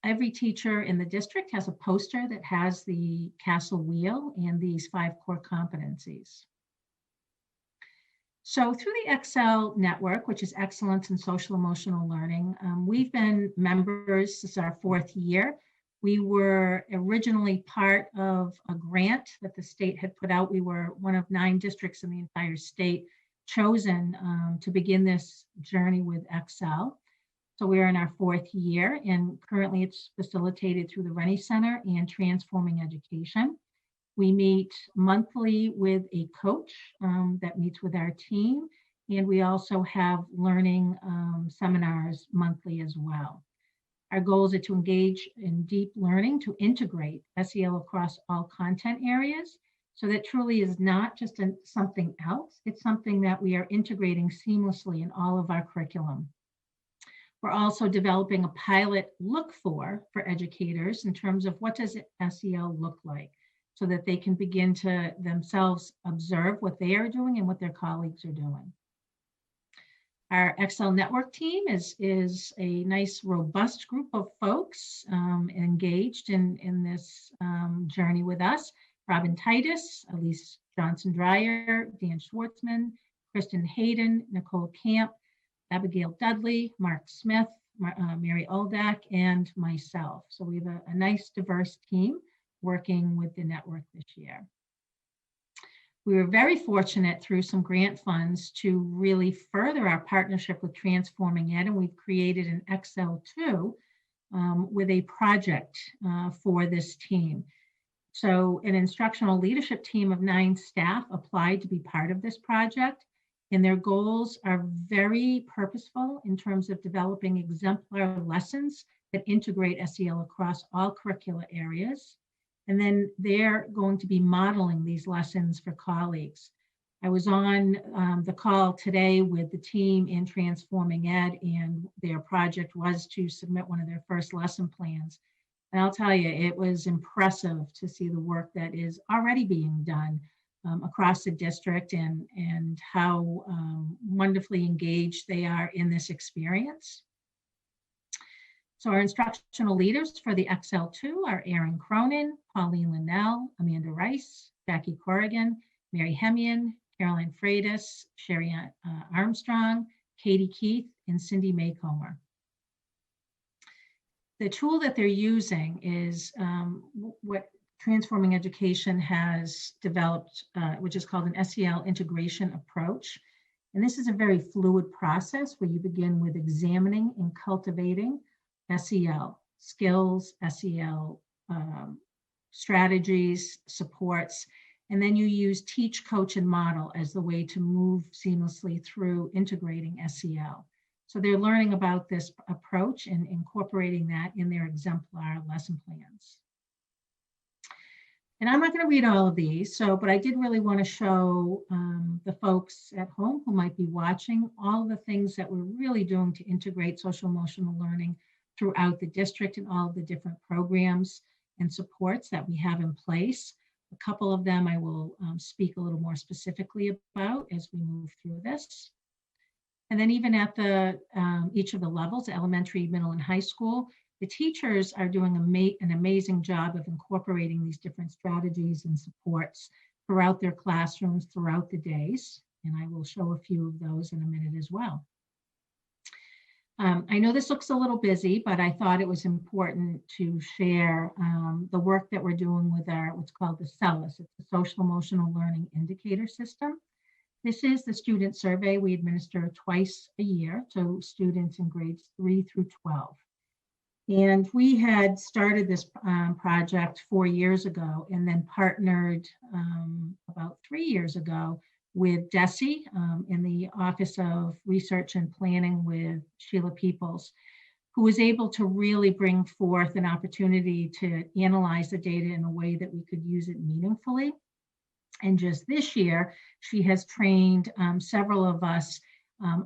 Every teacher in the district has a poster that has the CASEL wheel and these five core competencies. So through the Excel network, which is Excellence in Social Emotional Learning, we've been members, this is our 4th year. We were originally part of a grant that the state had put out. We were one of 9 districts in the entire state chosen to begin this journey with Excel. So we're in our 4th year, and currently it's facilitated through the Rennie Center and Transforming Education. We meet monthly with a coach that meets with our team, and we also have learning seminars monthly as well. Our goals are to engage in deep learning to integrate SEL across all content areas, so that truly is not just something else, it's something that we are integrating seamlessly in all of our curriculum. We're also developing a pilot look for educators in terms of what does SEL look like, so that they can begin to themselves observe what they are doing and what their colleagues are doing. Our Excel network team is a nice, robust group of folks engaged in this journey with us. Robin Titus, Elise Johnson-Dreyer, Dan Schwartzman, Kristen Hayden, Nicole Camp, Abigail Dudley, Mark Smith, Mary Oldak, and myself. So we have a nice, diverse team working with the network this year. We were very fortunate through some grant funds to really further our partnership with Transforming Ed, and we've created an Excel2 with a project for this team. So an instructional leadership team of 9 staff applied to be part of this project, and their goals are very purposeful in terms of developing exemplar lessons that integrate SEL across all curricular areas. And then they're going to be modeling these lessons for colleagues. I was on the call today with the team in Transforming Ed, and their project was to submit one of their first lesson plans. And I'll tell you, it was impressive to see the work that is already being done across the district, and how wonderfully engaged they are in this experience. So our instructional leaders for the Excel2 are Erin Cronin, Pauline Linnell, Amanda Rice, Jackie Corrigan, Mary Hemian, Caroline Freitas, Sherry Armstrong, Katie Keith, and Cindy Maycomer. The tool that they're using is what Transforming Education has developed, which is called an SEL integration approach. And this is a very fluid process where you begin with examining and cultivating SEL skills, SEL strategies, supports, and then you use teach, coach, and model as the way to move seamlessly through integrating SEL. So they're learning about this approach and incorporating that in their exemplar lesson plans. And I'm not going to read all of these, but I did really want to show the folks at home who might be watching all of the things that we're really doing to integrate social emotional learning throughout the district and all of the different programs and supports that we have in place. A couple of them I will speak a little more specifically about as we move through this. And then even at each of the levels, elementary, middle, and high school, the teachers are doing an amazing job of incorporating these different strategies and supports throughout their classrooms, throughout the days. And I will show a few of those in a minute as well. I know this looks a little busy, but I thought it was important to share the work that we're doing with our what's called the SELIS. It's the Social Emotional Learning Indicator System. This is the student survey we administer twice a year to students in grades 3 through 12. And we had started this project 4 years ago, and then partnered about 3 years ago with DESE in the Office of Research and Planning with Sheila Peoples, who was able to really bring forth an opportunity to analyze the data in a way that we could use it meaningfully. And just this year, she has trained several of us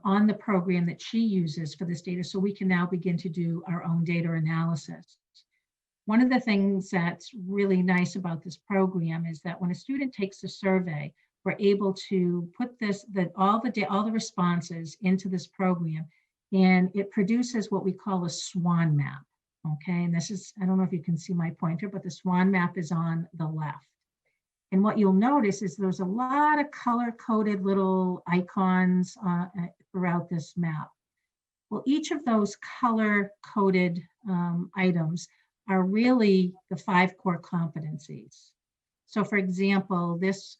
on the program that she uses for this data, so we can now begin to do our own data analysis. One of the things that's really nice about this program is that when a student takes a survey, we're able to put all the responses into this program, and it produces what we call a SWAN map. Okay, and this is, I don't know if you can see my pointer, but the SWAN map is on the left. And what you'll notice is there's a lot of color-coded little icons throughout this map. Well, each of those color-coded items are really the 5 core competencies. So for example, this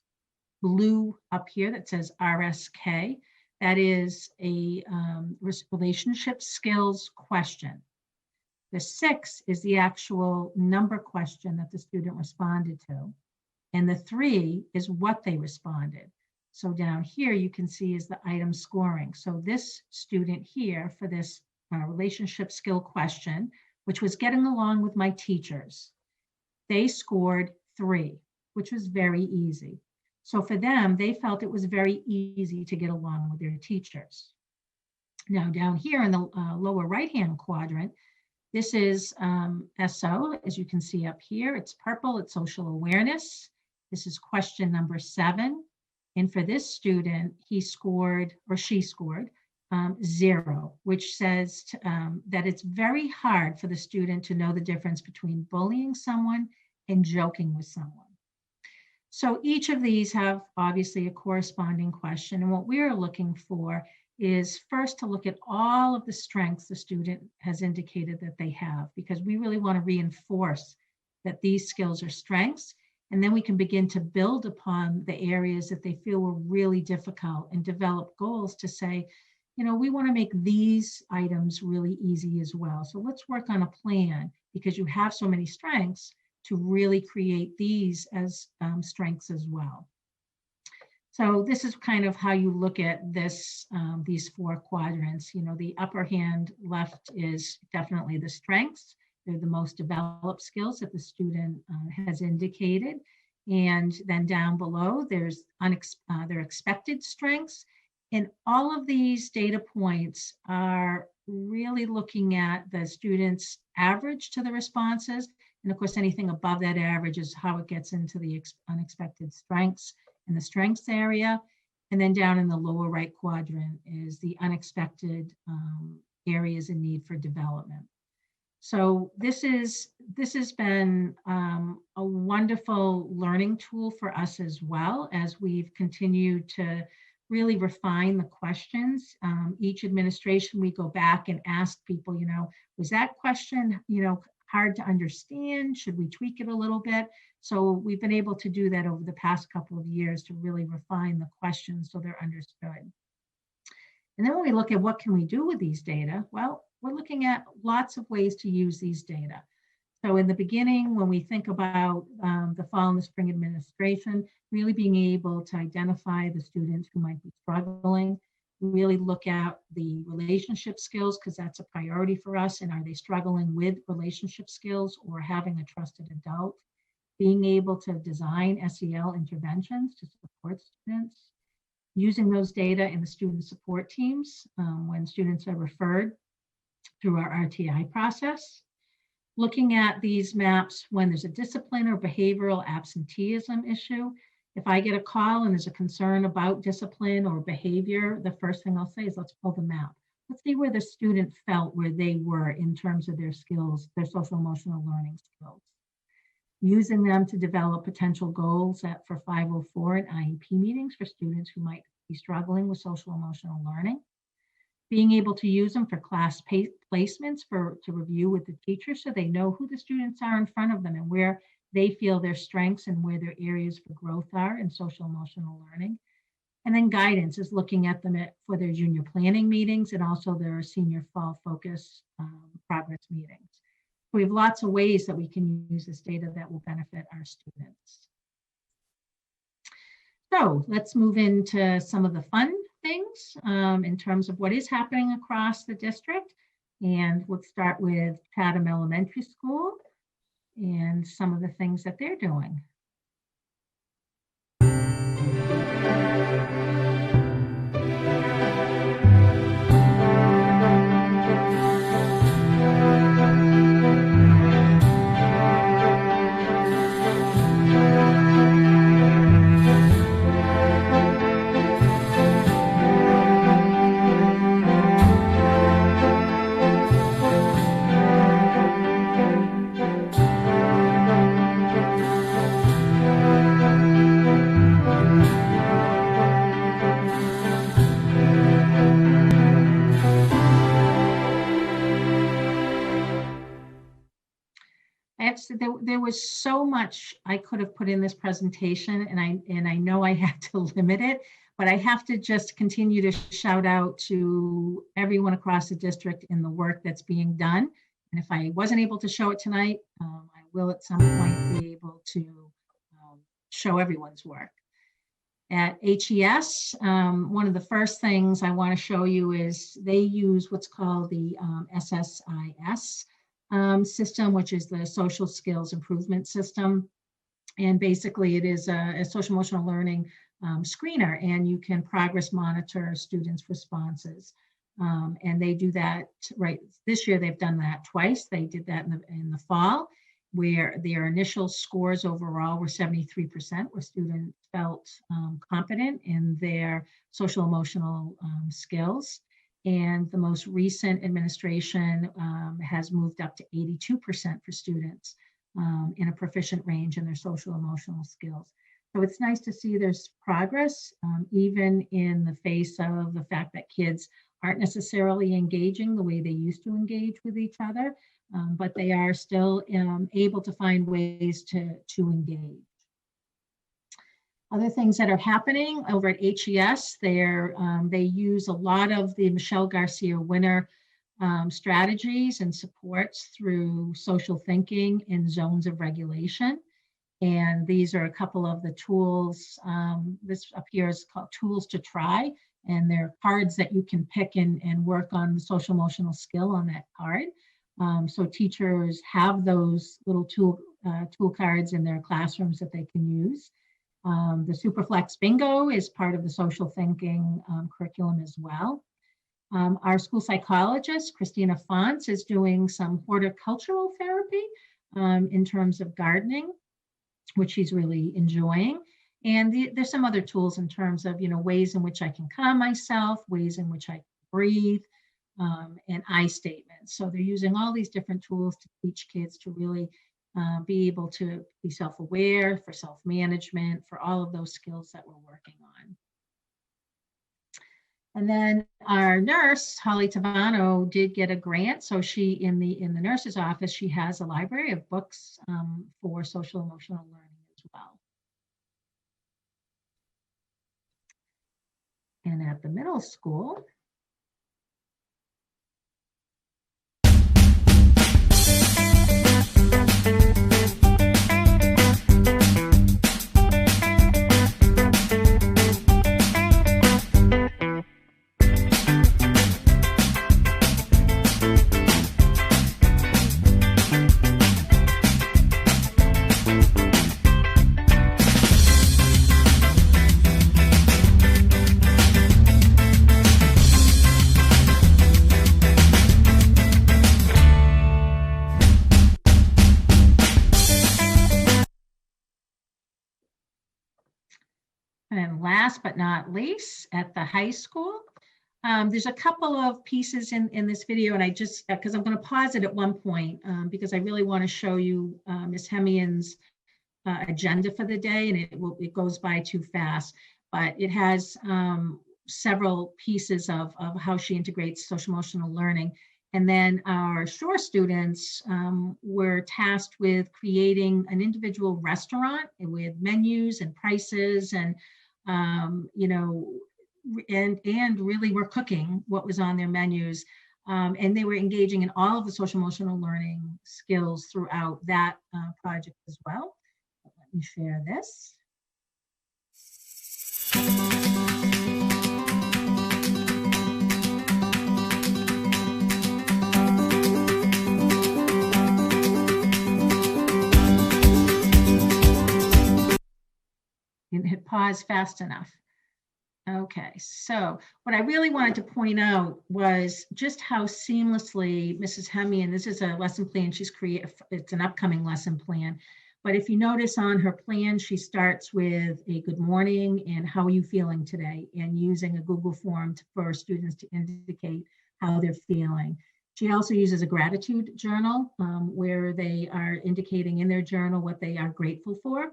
blue up here that says RSK, that is a relationship skills question. The 6 is the actual number question that the student responded to. And the 3 is what they responded. So down here you can see is the item scoring. So this student here for this relationship skill question, which was getting along with my teachers, they scored 3, which was very easy. So for them, they felt it was very easy to get along with their teachers. Now down here in the lower right-hand quadrant, this is SO, as you can see up here. It's purple, it's social awareness. This is question number 7. And for this student, he scored, or she scored, 0, which says that it's very hard for the student to know the difference between bullying someone and joking with someone. So each of these have obviously a corresponding question. And what we're looking for is first to look at all of the strengths the student has indicated that they have, because we really want to reinforce that these skills are strengths. And then we can begin to build upon the areas that they feel were really difficult and develop goals to say, you know, we want to make these items really easy as well. So let's work on a plan, because you have so many strengths, to really create these as strengths as well. So this is kind of how you look at this, these 4 quadrants. You know, the upper hand left is definitely the strengths. They're the most developed skills that the student has indicated. And then down below, there's their expected strengths. And all of these data points are really looking at the student's average to the responses. And of course, anything above that average is how it gets into the unexpected strengths in the strengths area. And then down in the lower right quadrant is the unexpected areas in need for development. So this has been a wonderful learning tool for us as well, as we've continued to really refine the questions. Each administration, we go back and ask people, you know, was that question, you know, hard to understand? Should we tweak it a little bit? So we've been able to do that over the past couple of years to really refine the questions so they're understood. And then when we look at what can we do with these data, well, we're looking at lots of ways to use these data. So in the beginning, when we think about the fall and the spring administration, really being able to identify the students who might be struggling, really look at the relationship skills, because that's a priority for us. And are they struggling with relationship skills or having a trusted adult? Being able to design SEL interventions to support students, using those data in the student support teams when students are referred through our RTI process. Looking at these maps when there's a discipline or behavioral absenteeism issue. If I get a call and there's a concern about discipline or behavior, the first thing I'll say is let's pull them out. Let's see where the student felt where they were in terms of their skills, their social emotional learning skills. Using them to develop potential goals for 504 and IEP meetings for students who might be struggling with social emotional learning. Being able to use them for class placements to review with the teacher so they know who the students are in front of them and where they feel their strengths and where their areas for growth are in social emotional learning. And then guidance is looking at them for their junior planning meetings and also their senior fall focus progress meetings. We have lots of ways that we can use this data that will benefit our students. So let's move into some of the fun things in terms of what is happening across the district. And we'll start with Chatham Elementary School and some of the things that they're doing. There was so much I could have put in this presentation, and I know I had to limit it, but I have to just continue to shout out to everyone across the district in the work that's being done. And if I wasn't able to show it tonight, I will at some point be able to show everyone's work. At HES, one of the first things I want to show you is they use what's called the SSIS system, which is the Social Skills Improvement System. And basically it is a social emotional learning screener, and you can progress monitor students' responses. And they do that right this year. They've done that twice. They did that in the fall, where their initial scores overall were 73%, where students felt competent in their social emotional skills. And the most recent administration has moved up to 82% for students in a proficient range in their social emotional skills. So it's nice to see there's progress, even in the face of the fact that kids aren't necessarily engaging the way they used to engage with each other, but they are still able to find ways to engage. Other things that are happening over at HES, they use a lot of the Michelle Garcia Winner strategies and supports through social thinking and zones of regulation. And these are a couple of the tools. This up here is called Tools to Try, and they're cards that you can pick and work on the social emotional skill on that card. So teachers have those little tool cards in their classrooms that they can use. The Superflex Bingo is part of the social thinking curriculum as well. Our school psychologist, Christina Fonts, is doing some horticultural therapy in terms of gardening, which she's really enjoying. And there's some other tools in terms of, ways in which I can calm myself, ways in which I breathe, and I statements. So they're using all these different tools to teach kids to really be able to be self-aware, for self-management, for all of those skills that we're working on. And then our nurse, Holly Tavano, did get a grant. So she, in the nurse's office, she has a library of books for social emotional learning as well. And at the middle school, and last but not least, at the high school, there's a couple of pieces in this video, and I just, because I'm going to pause it at one point, because I really want to show you Ms. Hemian's agenda for the day, and it goes by too fast, but it has several pieces of how she integrates social emotional learning. And then our SHORE students were tasked with creating an individual restaurant with menus and prices, and and really were cooking what was on their menus. And they were engaging in all of the social emotional learning skills throughout that project as well. Let me share this. pause fast enough. Okay, so what I really wanted to point out was just how seamlessly Mrs. Hemme, and this is a lesson plan she's created, it's an upcoming lesson plan. But if you notice on her plan, she starts with a good morning and how are you feeling today, and using a Google form for students to indicate how they're feeling. She also uses a gratitude journal where they are indicating in their journal what they are grateful for.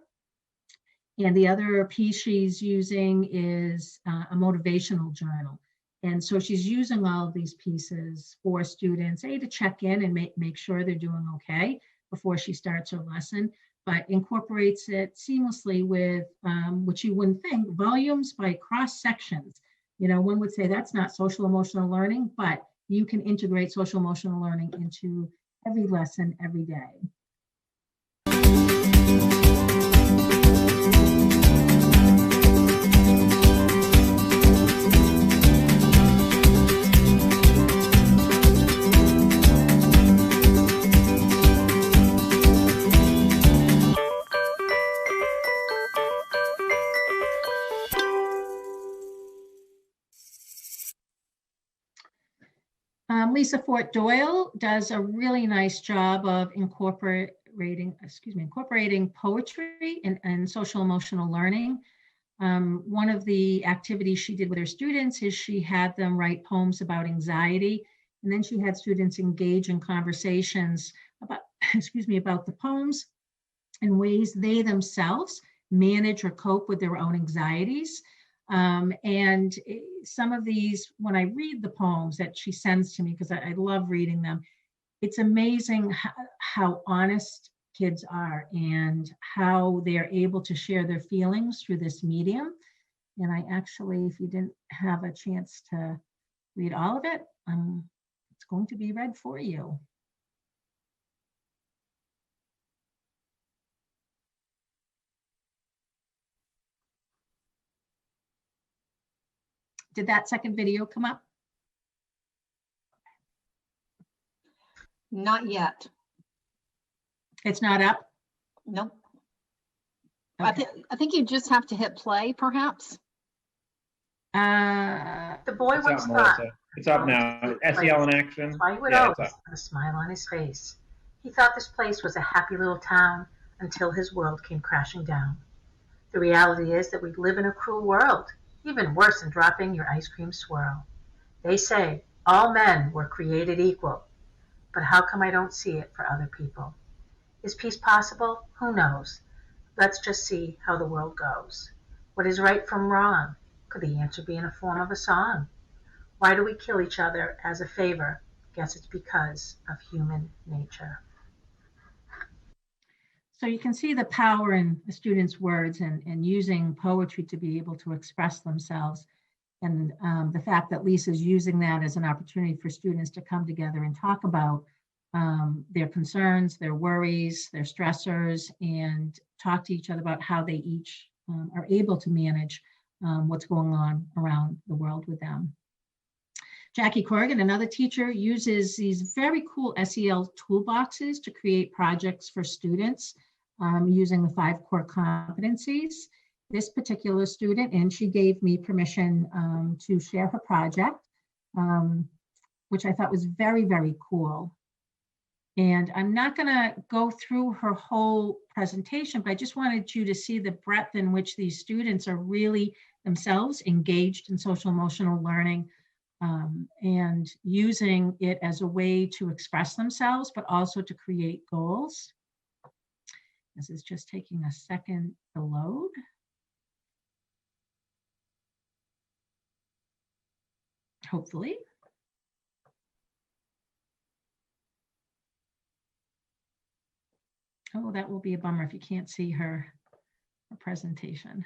And the other piece she's using is a motivational journal. And so she's using all of these pieces for students, to check in and make sure they're doing okay before she starts her lesson, but incorporates it seamlessly with, which you wouldn't think, volumes by cross sections. You know, one would say that's not social emotional learning, but you can integrate social emotional learning into every lesson every day. Lisa Fort Doyle does a really nice job of incorporating poetry and social emotional learning. One of the activities she did with her students is she had them write poems about anxiety, and then she had students engage in conversations about, about the poems and ways they themselves manage or cope with their own anxieties. And some of these, when I read the poems that she sends to me, because I love reading them, it's amazing how honest kids are and how they're able to share their feelings through this medium. And I actually, if you didn't have a chance to read all of it, it's going to be read for you. Did that second video come up? Not yet. It's not up? Nope. Okay. I think you just have to hit play, perhaps. The boy It's once up, thought, Melissa. It's up now. SEL in action. why he would Yeah, always it's up. have a smile on his face. He thought this place was a happy little town until his world came crashing down. The reality is that we live in a cruel world, even worse than dropping your ice cream swirl. They say all men were created equal, but how come I don't see it for other people? Is peace possible? Who knows? Let's just see how the world goes. What is right from wrong? Could the answer be in the form of a song? Why do we kill each other as a favor? Guess it's because of human nature. So you can see the power in the students' words and using poetry to be able to express themselves. And the fact that Lisa's using that as an opportunity for students to come together and talk about their concerns, their worries, their stressors, and talk to each other about how they each are able to manage what's going on around the world with them. Jackie Corrigan, another teacher, uses these very cool SEL toolboxes to create projects for students using the 5 core competencies. This particular student, and she gave me permission to share her project, which I thought was very, very cool. And I'm not going to go through her whole presentation, but I just wanted you to see the breadth in which these students are really themselves engaged in social emotional learning and using it as a way to express themselves, but also to create goals. This is just taking a second to load. Hopefully. Oh, that will be a bummer if you can't see her presentation.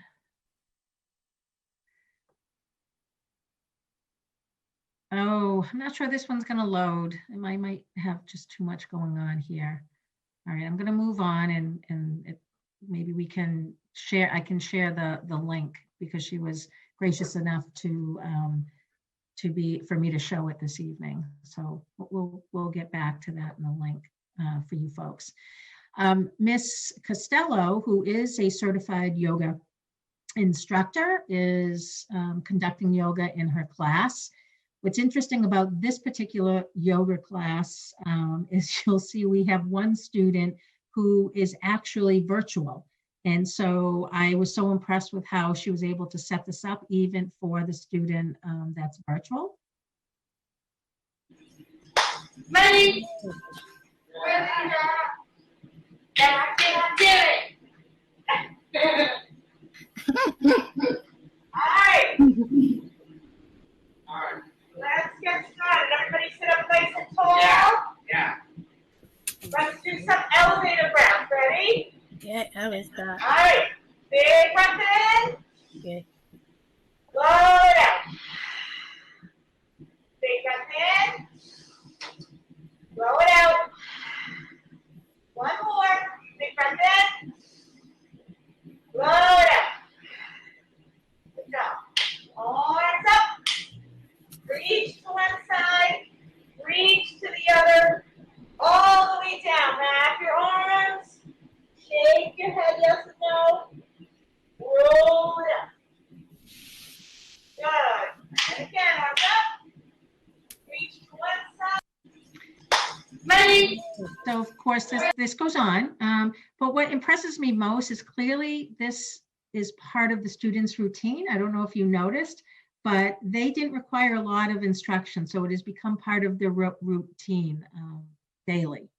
Oh, I'm not sure this one's going to load. I might have just too much going on here. All right, I'm going to move on and maybe we can share. I can share the link because she was gracious enough to for me to show it this evening. So we'll get back to that in the link for you folks. Miss Costello, who is a certified yoga instructor is conducting yoga in her class. What's interesting about this particular yoga class is you'll see we have one student who is actually virtual. And so I was so impressed with how she was able to set this up even for the student that's virtual. Money. Back and do it. All right. All right. Let's get started. Everybody sit up nice and tall. Yeah. Let's do some elevator breath. Ready? Yeah, I was that. All right. Big breath in. Okay. Blow it out. Big breath in. Blow it out. One more. Big breath in. Blow it out. Good job. Arms up. Reach to one side. Reach to the other. All the way down. Wrap your arms. Shake your head yes and no. Roll it up. Good. And again, arms up. Reach to one side. Money. So of course, this goes on. But what impresses me most is clearly this is part of the students' routine. I don't know if you noticed, but they didn't require a lot of instruction. So it has become part of their routine daily.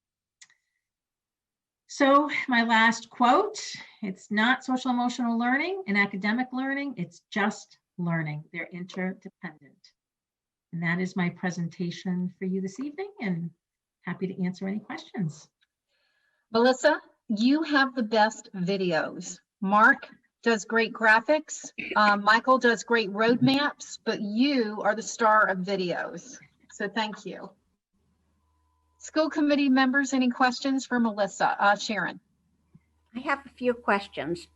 So my last quote, it's not social emotional learning and academic learning, it's just learning. They're interdependent. And that is my presentation for you this evening, and happy to answer any questions. Melissa, you have the best videos. Mark does great graphics. Michael does great roadmaps, but you are the star of videos. So thank you. School committee members, any questions for Melissa? Sharon. I have a few questions.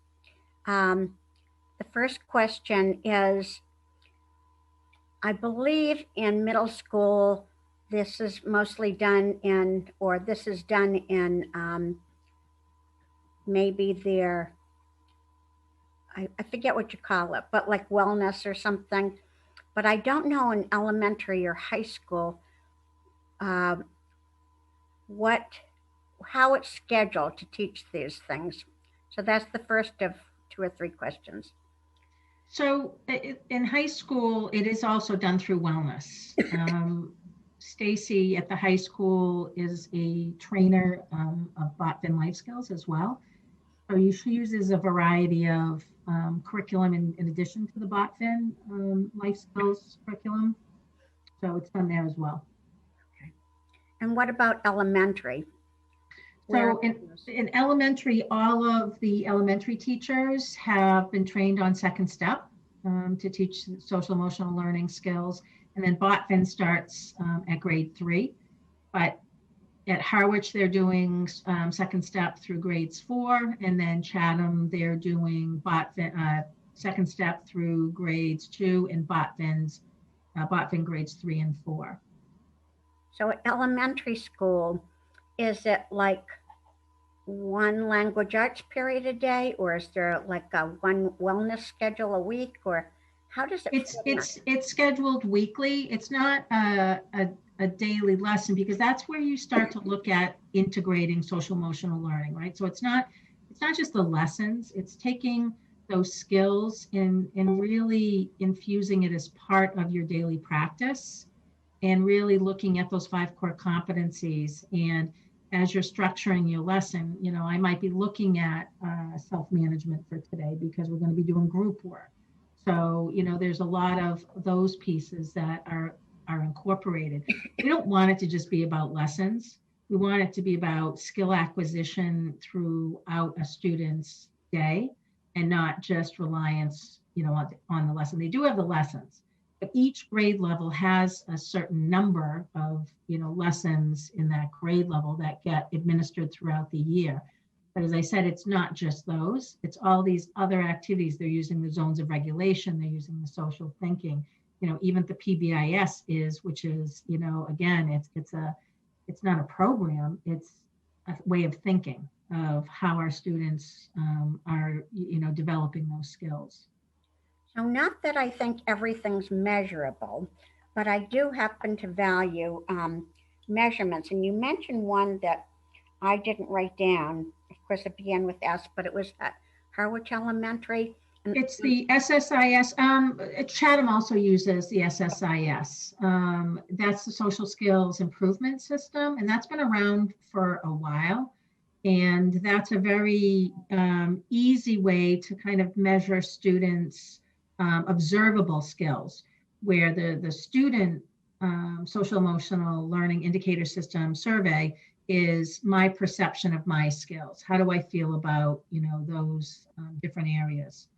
The first question is, I believe in middle school, this is mostly done in, or this is done in maybe their, I forget what you call it, but like wellness or something. But I don't know in elementary or high school how it's scheduled to teach these things. So that's the first of 2 or 3 questions. So in high school, it is also done through wellness. Stacy at the high school is a trainer of Botfin life skills as well. So she uses a variety of curriculum in addition to the Botfin life skills curriculum. So it's done there as well. Okay. And what about elementary? So in elementary, all of the elementary teachers have been trained on Second Step to teach social emotional learning skills. And then Botfin starts at grade 3. But at Harwich, they're doing Second Step through grades 4. And then Chatham, they're doing Botfin, Second Step through grades 2, and Botfin grades 3 and 4. So at elementary school, is it like one language arts period a day, or is there like a one wellness schedule a week, or how does it? It's scheduled weekly. It's not a daily lesson, because that's where you start to look at integrating social emotional learning, right? So it's not just the lessons. It's taking those skills and really infusing it as part of your daily practice, and really looking at those 5 core competencies. And as you're structuring your lesson, you know, I might be looking at self-management for today because we're going to be doing group work. So, you know, there's a lot of those pieces that are incorporated. We don't want it to just be about lessons. We want it to be about skill acquisition throughout a student's day, and not just reliance, you know, on the lesson. They do have the lessons, but each grade level has a certain number of, you know, lessons in that grade level that get administered throughout the year. But as I said, it's not just those, it's all these other activities. They're using the zones of regulation, they're using the social thinking, you know, even the PBIS which is, you know, again, it's not a program, it's a way of thinking of how our students are, developing those skills. So not that I think everything's measurable, but I do happen to value measurements. And you mentioned one that I didn't write down. Of course, it began with S, but it was at Harwich Elementary. And it's the SSIS. Chatham also uses the SSIS. That's the Social Skills Improvement System, and that's been around for a while. And that's a very easy way to kind of measure students' observable skills, where the student social emotional learning indicator system survey is my perception of my skills. How do I feel about, those different areas?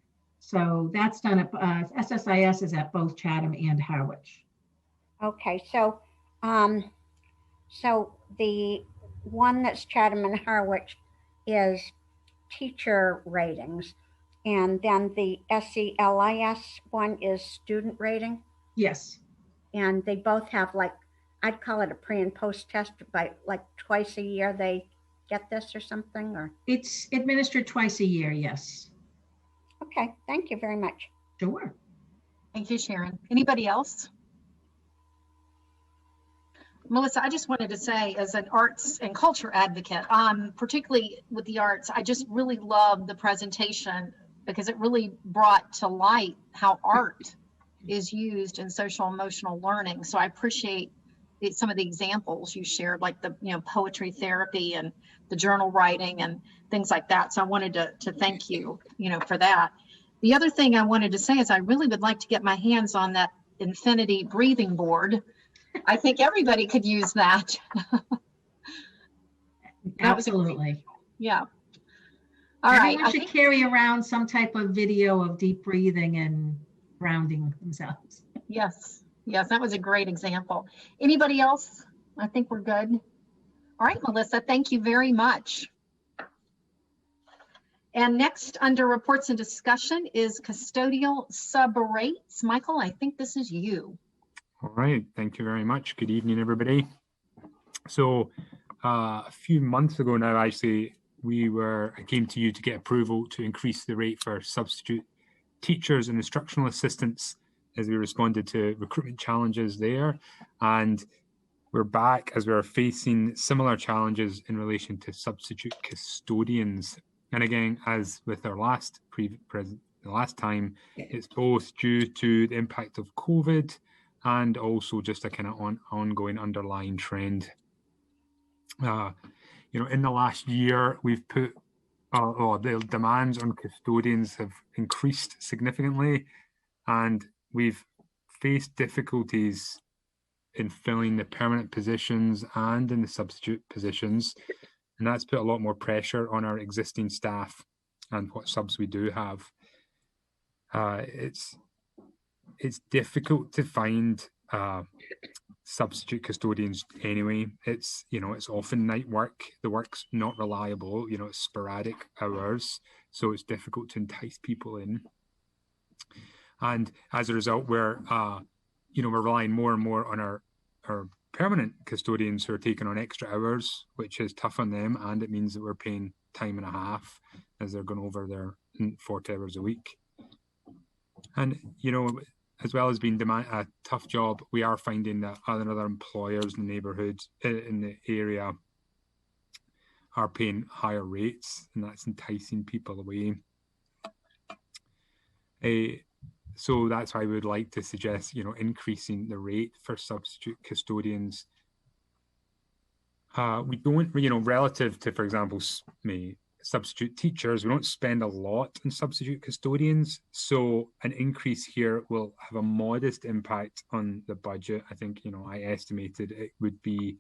So that's done at SSIS is at both Chatham and Harwich. Okay, so so the one that's Chatham and Harwich is teacher ratings, and then the SCLIS one is student rating. Yes. And they both have, like, I'd call it a pre and post test, by like twice a year they get this or something, or? It's administered twice a year, yes. Okay, thank you very much. Sure. Thank you, Sharon. Anybody else? Melissa, I just wanted to say, as an arts and culture advocate, particularly with the arts, I just really love the presentation because it really brought to light how art is used in social emotional learning. So I appreciate some of the examples you shared, like the poetry therapy and the journal writing and things like that. So I wanted to thank you, for that. The other thing I wanted to say is I really would like to get my hands on that infinity breathing board. I think everybody could use that. Absolutely. Yeah. All right. Everyone should carry around some type of video of deep breathing and grounding themselves. Yes. Yes, that was a great example. Anybody else? I think we're good. All right, Melissa, thank you very much. And next, under reports and discussion, is custodial sub rates. Michael, I think this is you. All right, thank you very much. Good evening, everybody. So a few months ago now, actually, I came to you to get approval to increase the rate for substitute teachers and instructional assistants as we responded to recruitment challenges there. And we're back as we're facing similar challenges in relation to substitute custodians. And again, as with our last time, it's both due to the impact of COVID and also just a kind of ongoing underlying trend. In the last year, we've put the demands on custodians have increased significantly, and we've faced difficulties in filling the permanent positions and in the substitute positions. And that's put a lot more pressure on our existing staff and what subs we do have. It's difficult to find substitute custodians anyway. It's often night work. The work's not reliable. It's sporadic hours, so it's difficult to entice people in. And as a result, we're relying more and more on our permanent custodians who are taking on extra hours, which is tough on them, and it means that we're paying time and a half as they're going over their 40 hours a week. And as well as being a tough job, we are finding that other employers in the neighbourhood, in the area, are paying higher rates, and that's enticing people away. So that's why we would like to suggest, increasing the rate for substitute custodians. We don't, relative to, for example, substitute teachers, we don't spend a lot on substitute custodians. So an increase here will have a modest impact on the budget. I think, I estimated it would be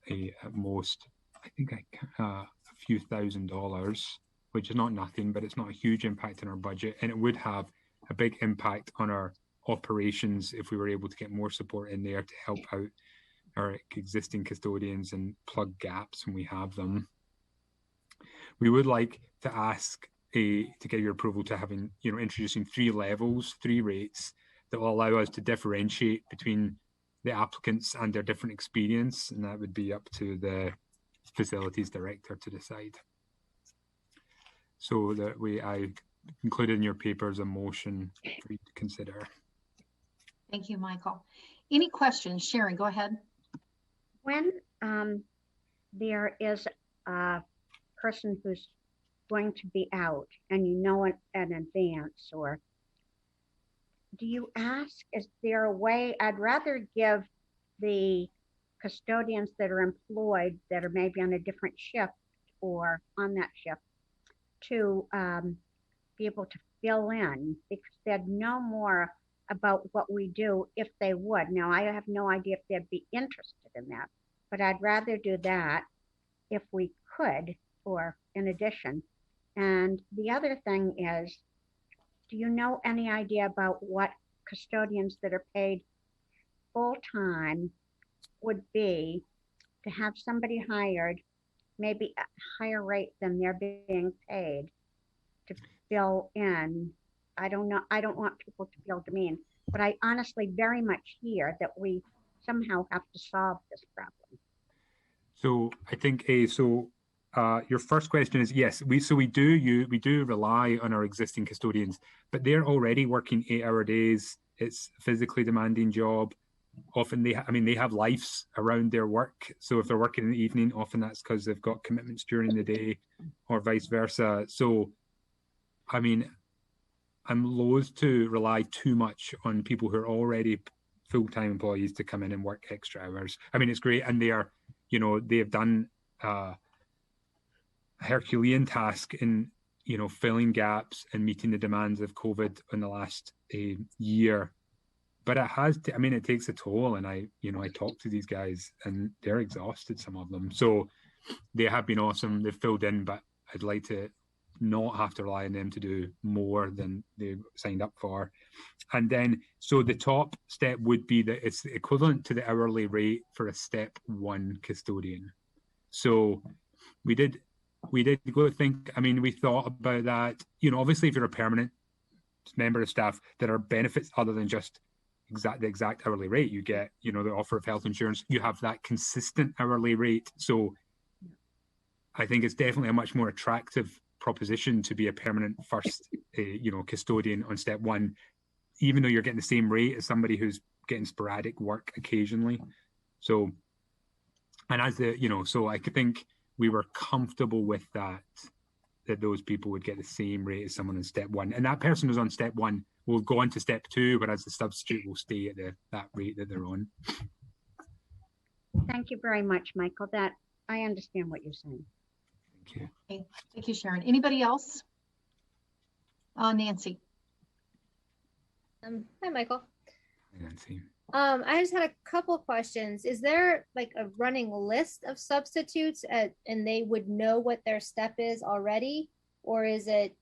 at most, I think a few $1,000s, which is not nothing, but it's not a huge impact on our budget. And it would have a big impact on our operations if we were able to get more support in there to help out our existing custodians and plug gaps when we have them. We would like to ask to get your approval to having, introducing 3 levels, 3 rates that will allow us to differentiate between the applicants and their different experience. And that would be up to the facilities director to decide. So that I included in your papers a motion for you to consider. Thank you, Michael. Any questions? Sharon, go ahead. When there is a person who's going to be out and you know it in advance, or do you ask, is there a way, I'd rather give the custodians that are employed that are maybe on a different shift or on that shift to be able to fill in, because they'd know more about what we do if they would. Now, I have no idea if they'd be interested in that, but I'd rather do that if we could, or in addition. And the other thing is, do you know any idea about what custodians that are paid full-time would be to have somebody hired, maybe at a higher rate than they're being paid to fill in? I don't know. I don't want people to feel demeaned, but I honestly very much hear that we somehow have to solve this problem. So I think your first question is yes. We do rely on our existing custodians, but they're already working 8-hour days. It's a physically demanding job. Often they have lives around their work. So if they're working in the evening, often that's because they've got commitments during the day, or vice versa. So, I mean, I'm loath to rely too much on people who are already full-time employees to come in and work extra hours. I mean, it's great, and they are, they have done a Herculean task in, filling gaps and meeting the demands of COVID in the last year. But it takes a toll, and I talk to these guys and they're exhausted, some of them. So they have been awesome. They've filled in, but I'd like to not have to rely on them to do more than they signed up for. And then, so the top step would be that it's equivalent to the hourly rate for a step 1 custodian. So we did go think, we thought about that. Obviously if you're a permanent member of staff, there are benefits other than just the exact hourly rate. You get, the offer of health insurance, you have that consistent hourly rate. So I think it's definitely a much more attractive proposition to be a permanent first, custodian on step 1, even though you're getting the same rate as somebody who's getting sporadic work occasionally. So, and so I think we were comfortable with that those people would get the same rate as someone in step 1. And that person who's on step 1 will go on to step 2, whereas the substitute will stay at that rate that they're on. Thank you very much, Michael. That I understand what you're saying. Thank you. Okay. Thank you, Sharon. Anybody else? Nancy. Hi, Michael. Hi, Nancy. I just had a couple questions. Is there like a running list of substitutes and they would know what their step is already? Or is it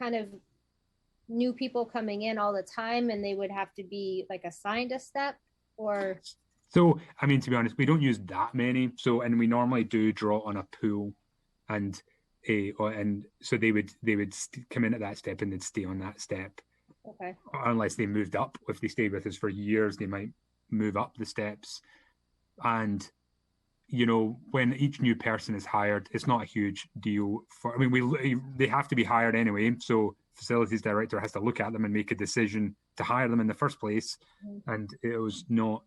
kind of new people coming in all the time and they would have to be like assigned a step? Or so, to be honest, we don't use that many. So, and we normally do draw on a pool, and so they would come in at that step and they'd stay on that step. Okay. Unless they moved up. If they stayed with us for years, they might move up the steps. And, when each new person is hired, it's not a huge deal they have to be hired anyway. So facilities director has to look at them and make a decision to hire them in the first place. Mm-hmm. And it was not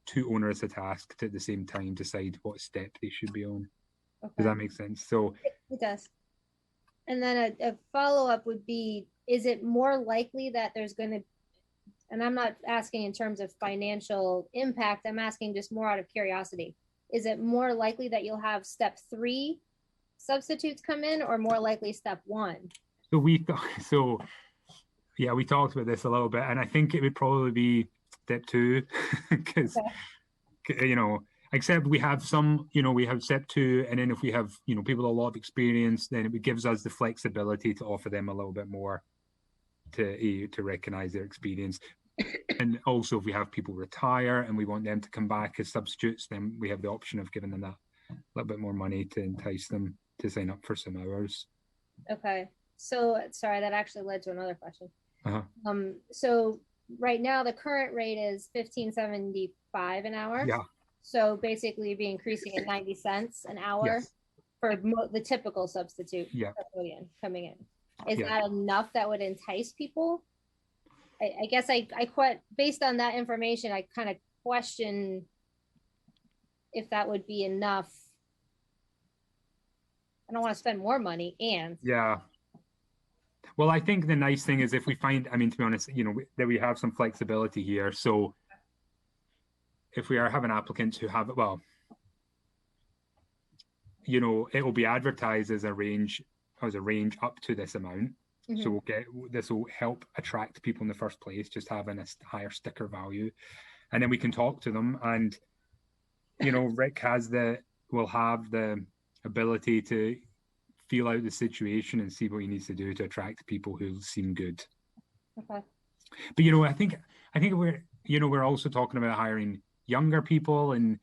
too onerous a task to at the same time decide what step they should be on. Okay. Does that make sense? So it does. And then a follow-up would be, is it more likely that there's going to, and I'm not asking in terms of financial impact, I'm asking just more out of curiosity. Is it more likely that you'll have step 3 substitutes come in, or more likely step 1? So we talked about this a little bit, and I think it would probably be step 2 because, except we have some, we have step 2, and then if we have, people with a lot of experience, then it gives us the flexibility to offer them a little bit more to recognize their experience. And also if we have people retire and we want them to come back as substitutes, then we have the option of giving them that little bit more money to entice them to sign up for some hours. Okay. So, sorry, that actually led to another question. Uh-huh. So right now the current rate is $15.75 an hour. Yeah. So basically you'd be increasing it 90 cents an hour Yes. for the typical substitute Yeah. custodian coming in. Is Yeah. that enough that would entice people? I guess I quite, based on that information, I kind of question if that would be enough. I don't want to spend more money and Yeah. Well, I think the nice thing is if we find, I mean, to be honest, that we have some flexibility here. So if we are having applicants who have, well, it will be advertised as a range up to this amount. So this will help attract people in the first place, just having a higher sticker value. And then we can talk to them, and, Rick will have the ability to feel out the situation and see what he needs to do to attract people who seem good. Okay. But I think we're also talking about hiring younger people and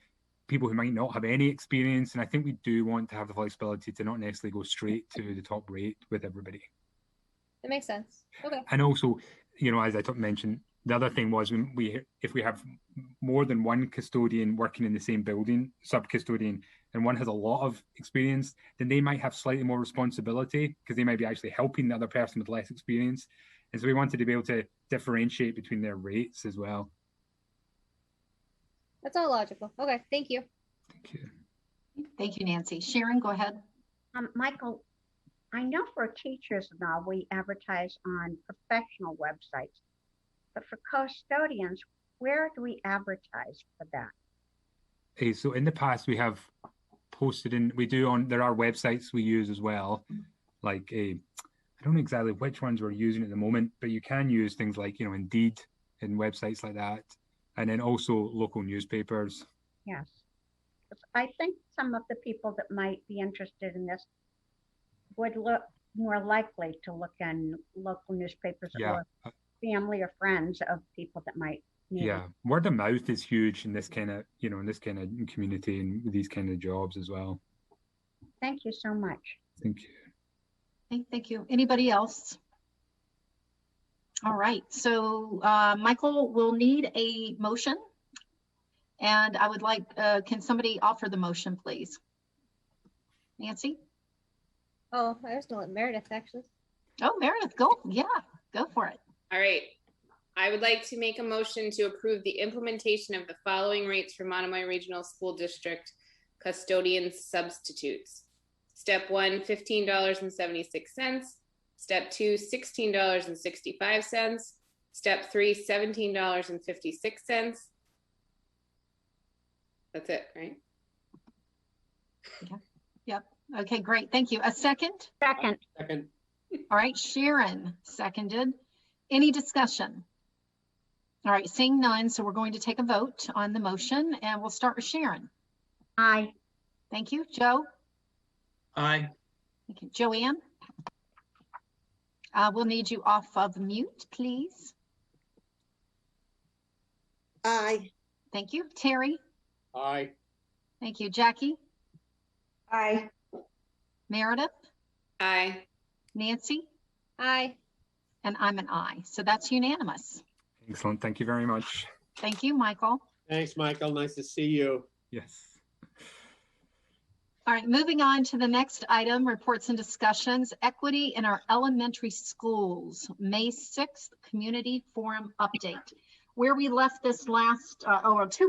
people who might not have any experience, and I think we do want to have the flexibility to not necessarily go straight to the top rate with everybody. That makes sense. Okay. And also, as I mentioned, the other thing was if we have more than one custodian working in the same building, sub-custodian, and one has a lot of experience, then they might have slightly more responsibility because they might be actually helping the other person with less experience. And so we wanted to be able to differentiate between their rates as well. That's all logical. Okay, thank you. Thank you. Thank you, Nancy. Sharon, go ahead. Michael, I know for teachers and all, we advertise on professional websites, but for custodians, where do we advertise for that? Okay, so in the past we have posted there are websites we use as well, like I don't know exactly which ones we're using at the moment, but you can use things like, Indeed and websites like that. And then also local newspapers. Yes. I think some of the people that might be interested in this would look more likely to look in local newspapers or family or friends of people that might need it. Word of mouth is huge in this kind of, community and these kind of jobs as well. Thank you so much. Thank you. Thank you. Anybody else? All right, so Michael will need a motion, and I would like, can somebody offer the motion, please? Nancy? Oh, I was going to let Meredith actually. Oh, Meredith, go. Yeah, go for it. All right. I would like to make a motion to approve the implementation of the following rates for Monomoy Regional School District custodian substitutes. Step 1, $15.76. Step 2, $16.65. Step 3, $17.56. That's it, right? Yep. Okay, great. Thank you. A second? Second. Second. All right, Sharon seconded. Any discussion? All right, seeing none, so we're going to take a vote on the motion, and we'll start with Sharon. Aye. Thank you. Joe? Aye. Thank you. Joanne? We'll need you off of mute, please. Aye. Thank you. Terry? Aye. Thank you. Jackie? Aye. Meredith? Aye. Nancy? Aye. And I'm an aye. So that's unanimous. Excellent. Thank you very much. Thank you, Michael. Thanks, Michael. Nice to see you. Yes. All right, moving on to the next item, reports and discussions, equity in our elementary schools, May 6th, Community Forum Update. Where we left this 2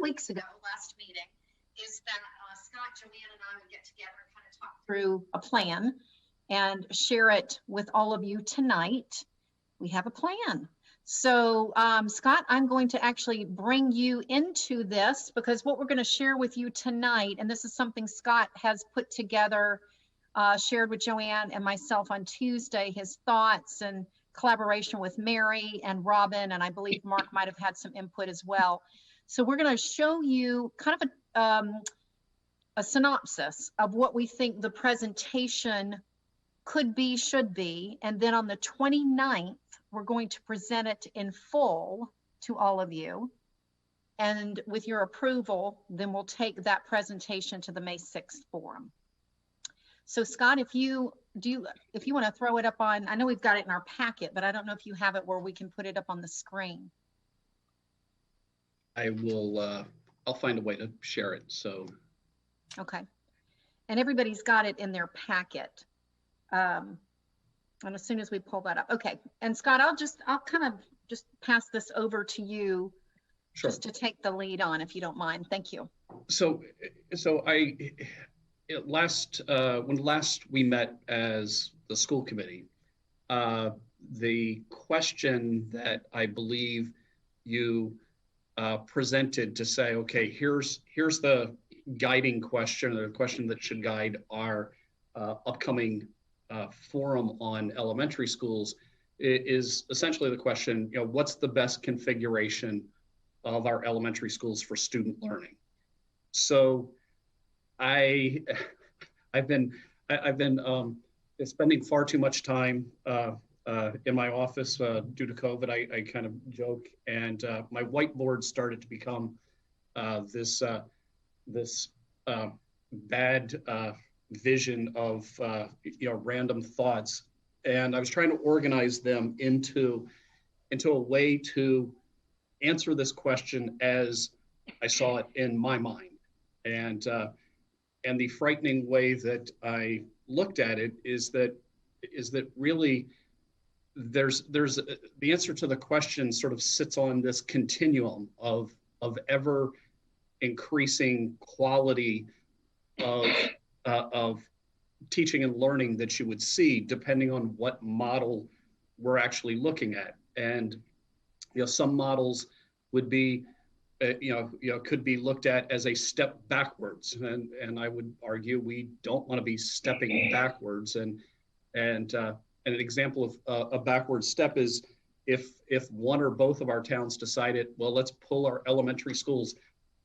weeks ago, last meeting, is that Scott, Joanne, and I would get together and kind of talk through a plan and share it with all of you tonight. We have a plan. So Scott, I'm going to actually bring you into this because what we're going to share with you tonight, and this is something Scott has put together, shared with Joanne and myself on Tuesday, his thoughts and collaboration with Mary and Robin, and I believe Mark might have had some input as well. So we're going to show you kind of a synopsis of what we think the presentation could be, should be, and then on the 29th, we're going to present it in full to all of you. And with your approval, then we'll take that presentation to the May 6th forum. So Scott, if you want to throw it up on, I know we've got it in our packet, but I don't know if you have it where we can put it up on the screen. I will I'll find a way to share it. So, Okay. And everybody's got it in their packet. And as soon as we pull that up, okay. And Scott, I'll kind of just pass this over to you sure. just to take the lead on, if you don't mind. Thank you. So when last we met as the school committee, the question that I believe you presented to say, okay, here's the guiding question, or the question that should guide our upcoming forum on elementary schools, is essentially the question, what's the best configuration of our elementary schools for student learning? So I've been spending far too much time in my office due to COVID. I kind of joke, and my whiteboard started to become this bad vision of random thoughts, and I was trying to organize them into a way to answer this question as I saw it in my mind. And the frightening way that I looked at it is that really there's the answer to the question sort of sits on this continuum of ever increasing quality of teaching and learning that you would see, depending on what model we're actually looking at. And some models would be could be looked at as a step backwards, and I would argue we don't want to be stepping backwards. And an example of a backward step is if one or both of our towns decided, well, let's pull our elementary schools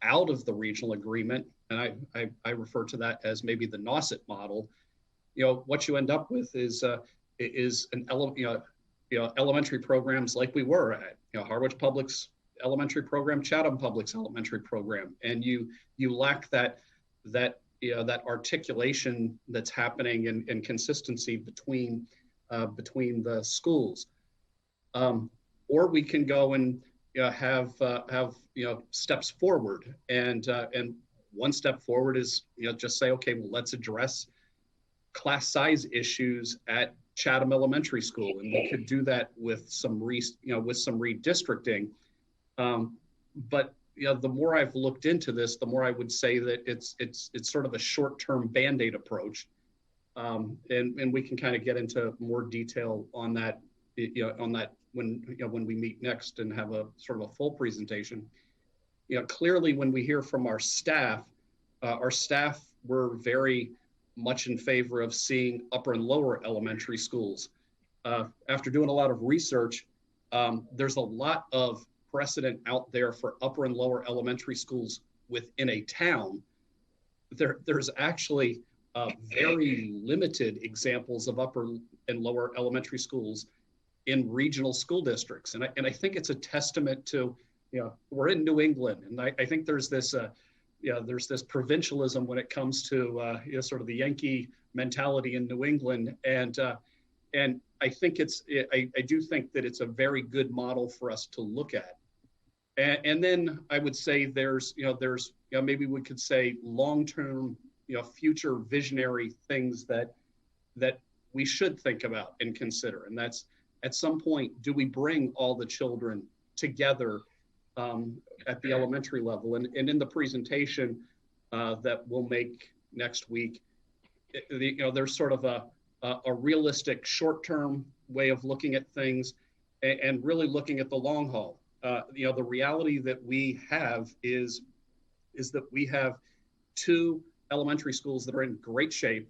out of the regional agreement, and I refer to that as maybe the NOSIT model. What you end up with is an elementary programs like we were at Harwich Public's elementary program, Chatham Public's elementary program, and you lack that articulation that's happening and consistency between the schools. Or we can go and have steps forward, and one step forward is just say, okay, well, let's address class size issues at Chatham Elementary School, and we could do that with some redistricting. But the more I've looked into this, the more I would say that it's sort of a short-term Band-Aid approach, and we can kind of get into more detail on that when we meet next and have a sort of a full presentation. Clearly, when we hear from our staff were very much in favor of seeing upper and lower elementary schools. After doing a lot of research, there's a lot of precedent out there for upper and lower elementary schools within a town. There's actually very limited examples of upper and lower elementary schools in regional school districts. And I think it's a testament to, we're in New England, and I think there's this provincialism when it comes to sort of the Yankee mentality in New England, and I think I do think that it's a very good model for us to look at. And then I would say there's maybe we could say long-term, future visionary things that we should think about and consider. And that's, at some point, do we bring all the children together at the elementary level? And in the presentation that we'll make next week, there's sort of a realistic short-term way of looking at things and really looking at the long haul. The reality that we have is that we have two elementary schools that are in great shape,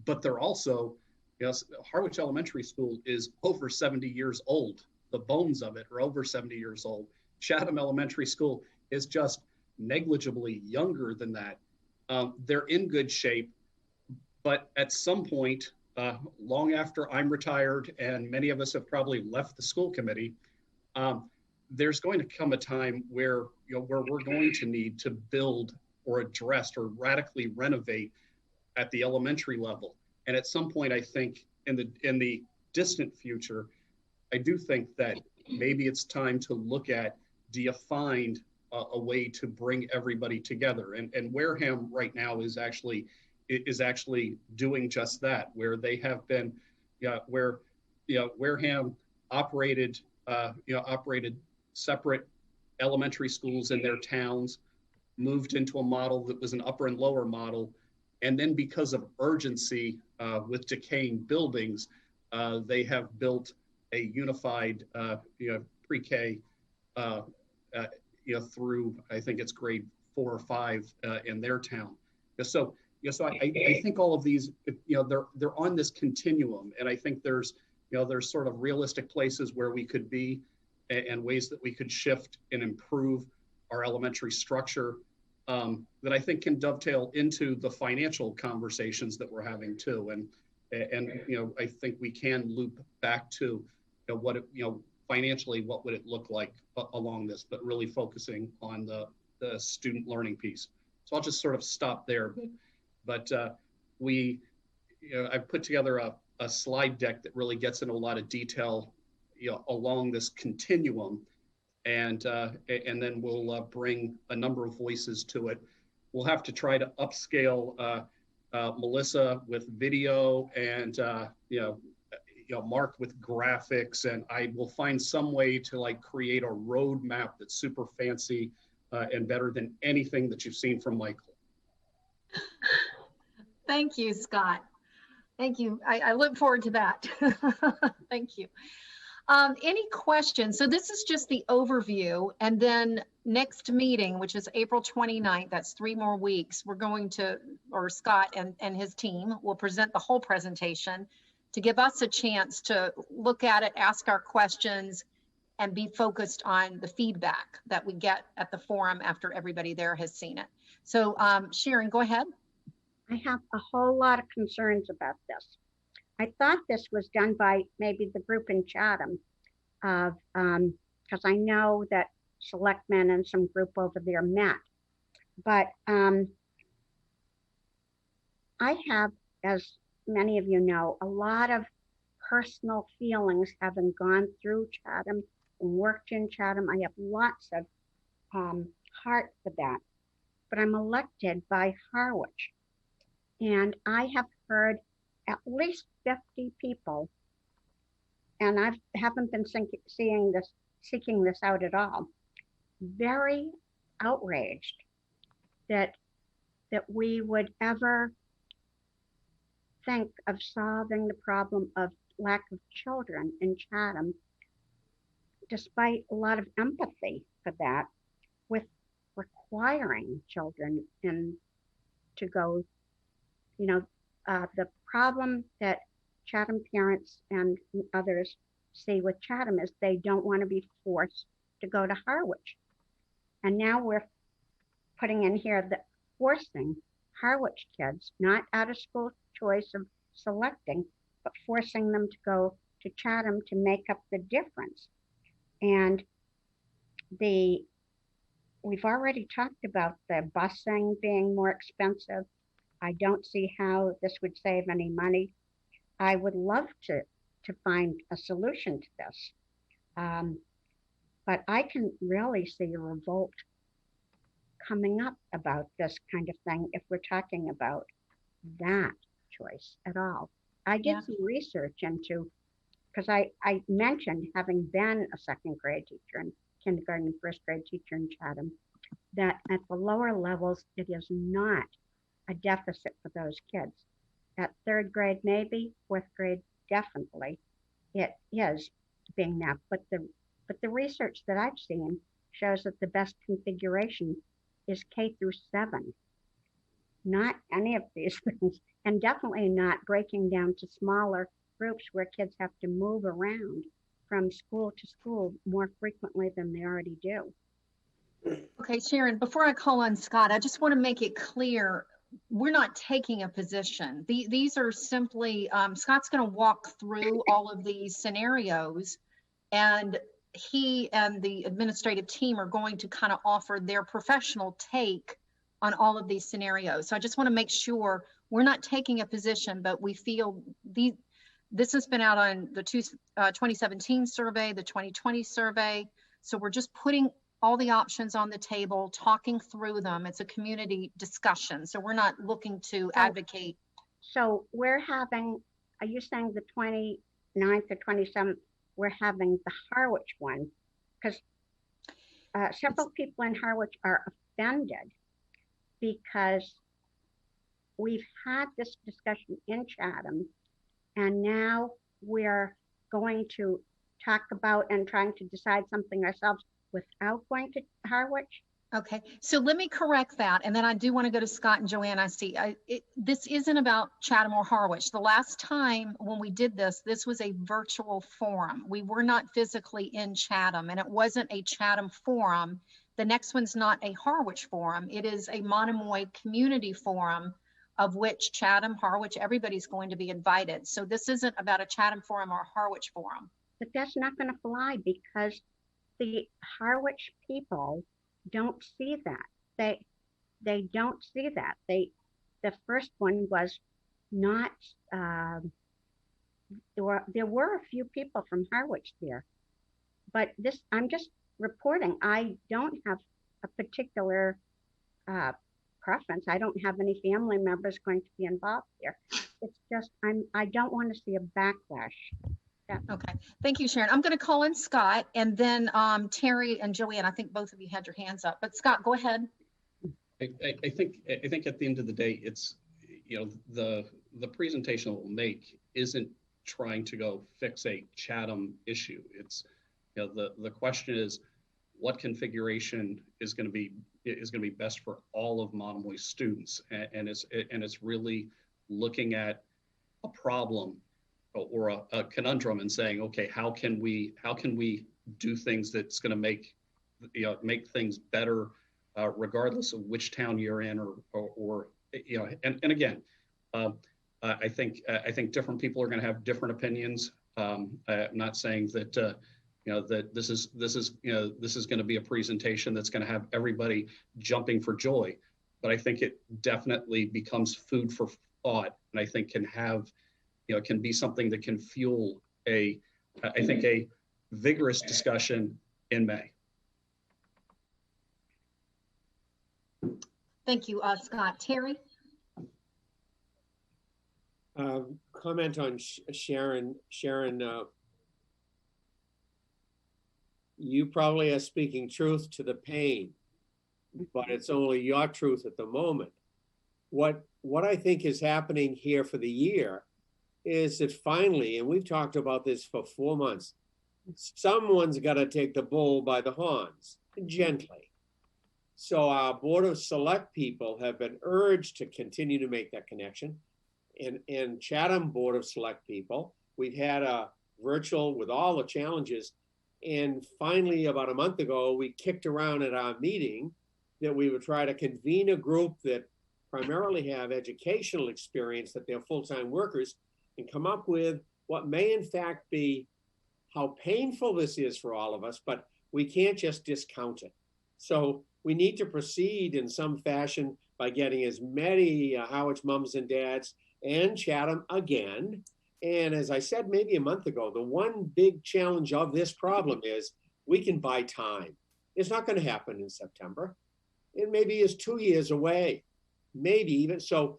but they're also, Harwich Elementary School is over 70 years old. The bones of it are over 70 years old. Chatham Elementary School is just negligibly younger than that. They're in good shape, but at some point, long after I'm retired, and many of us have probably left the school committee, there's going to come a time where where we're going to need to build or address or radically renovate at the elementary level. And at some point, I think in the distant future, I do think that maybe it's time to look at, do you find a way to bring everybody together. And Wareham right now is actually doing just that, where they have been, where Wareham operated separate elementary schools in their towns, moved into a model that was an upper and lower model, and then because of urgency with decaying buildings, they have built a unified pre-K through, I think it's grade 4 or 5 in their town. So I think all of these, they're on this continuum, and I think there's sort of realistic places where we could be and ways that we could shift and improve our elementary structure that I think can dovetail into the financial conversations that we're having too. And I think we can loop back to financially, what would it look like along this, but really focusing on the student learning piece. So I'll just sort of stop there. But I've put together a slide deck that really gets into a lot of detail, along this continuum, and then we'll bring a number of voices to it. We'll have to try to upscale Melissa with video and Mark with graphics, and I will find some way to create a roadmap that's super fancy and better than anything that you've seen from Michael. Thank you, Scott. Thank you. I look forward to that. Thank you. Any questions? So this is just the overview, and then next meeting, which is April 29th, that's 3 more weeks, we're going to, or Scott and his team will present the whole presentation to give us a chance to look at it, ask our questions, and be focused on the feedback that we get at the forum after everybody there has seen it. So Sharon, go ahead. I have a whole lot of concerns about this. I thought this was done by maybe the group in Chatham, because I know that selectmen and some group over there met. But I have, as many of you know, a lot of personal feelings having gone through Chatham and worked in Chatham. I have lots of heart for that. But I'm elected by Harwich. And I have heard at least 50 people, and I haven't been seeking this out at all, very outraged that we would ever think of solving the problem of lack of children in Chatham, despite a lot of empathy for that, with requiring children to go, the problem that Chatham parents and others see with Chatham is they don't want to be forced to go to Harwich. And now we're putting in here that forcing Harwich kids, not out of school choice of selecting, but forcing them to go to Chatham to make up the difference. And we've already talked about the busing being more expensive. I don't see how this would save any money. I would love to find a solution to this. But I can really see a revolt coming up about this kind of thing if we're talking about that choice at all. I did some research into, because I mentioned having been a second grade teacher and kindergarten and first grade teacher in Chatham, that at the lower levels, it is not a deficit for those kids. At 3rd grade, maybe, 4th grade, definitely, it is being that. But the research that I've seen shows that the best configuration is K through 7, not any of these things, and definitely not breaking down to smaller groups where kids have to move around from school to school more frequently than they already do. Okay, Sharon, before I call on Scott, I just want to make it clear, we're not taking a position. These are simply, Scott's going to walk through all of these scenarios, and he and the administrative team are going to kind of offer their professional take on all of these scenarios. So I just want to make sure we're not taking a position, but we feel this has been out on the 2017 survey, the 2020 survey. So we're just putting all the options on the table, talking through them. It's a community discussion. So we're not looking to advocate. So we're having, are you saying the 29th or 27th, we're having the Harwich one? Because several people in Harwich are offended because we've had this discussion in Chatham, and now we're going to talk about and trying to decide something ourselves without going to Harwich. Okay, so let me correct that. And then I do want to go to Scott and Joanne. I see this isn't about Chatham or Harwich. The last time when we did this, this was a virtual forum. We were not physically in Chatham, and it wasn't a Chatham forum. The next one's not a Harwich forum. It is a Monomoy community forum, of which Chatham, Harwich, everybody's going to be invited. So this isn't about a Chatham forum or a Harwich forum. But that's not going to fly because the Harwich people don't see that. They don't see that. The first one was not, there were a few people from Harwich there, but this, I'm just reporting. I don't have a particular preference. I don't have any family members going to be involved here. It's just, I don't want to see a backlash. Yeah. Okay, thank you, Sharon. I'm going to call in Scott, and then Terry and Joanne. I think both of you had your hands up, but Scott, go ahead. I think at the end of the day, it's, you know, the presentation that we'll make isn't trying to go fix a Chatham issue. It's, you know, the question is, what configuration is going to be best for all of Monomoy students, and it's really looking at a problem or a conundrum and saying, okay, how can we do things that's going to make things better, regardless of which town you're in, or you know, and again, I think different people are going to have different opinions. I'm not saying that you know, that this is going to be a presentation that's going to have everybody jumping for joy, but I think it definitely becomes food for thought, and I think can be something that can fuel a vigorous discussion in May. Thank you, Scott. Terry? Comment on Sharon. Sharon, you probably are speaking truth to the pain, but it's only your truth at the moment. What I think is happening here for the year is that finally, and we've talked about this for 4 months, someone's got to take the bull by the horns, gently. So our Board of Select people have been urged to continue to make that connection. And Chatham Board of Select people, we've had a virtual with all the challenges. And finally, about a month ago, we kicked around at our meeting that we would try to convene a group that primarily have educational experience, that they're full-time workers, and come up with what may in fact be how painful this is for all of us, but we can't just discount it. So we need to proceed in some fashion by getting as many Harwich mums and dads and Chatham again. And as I said maybe a month ago, the one big challenge of this problem is we can buy time. It's not going to happen in September. It maybe is 2 years away, maybe even. So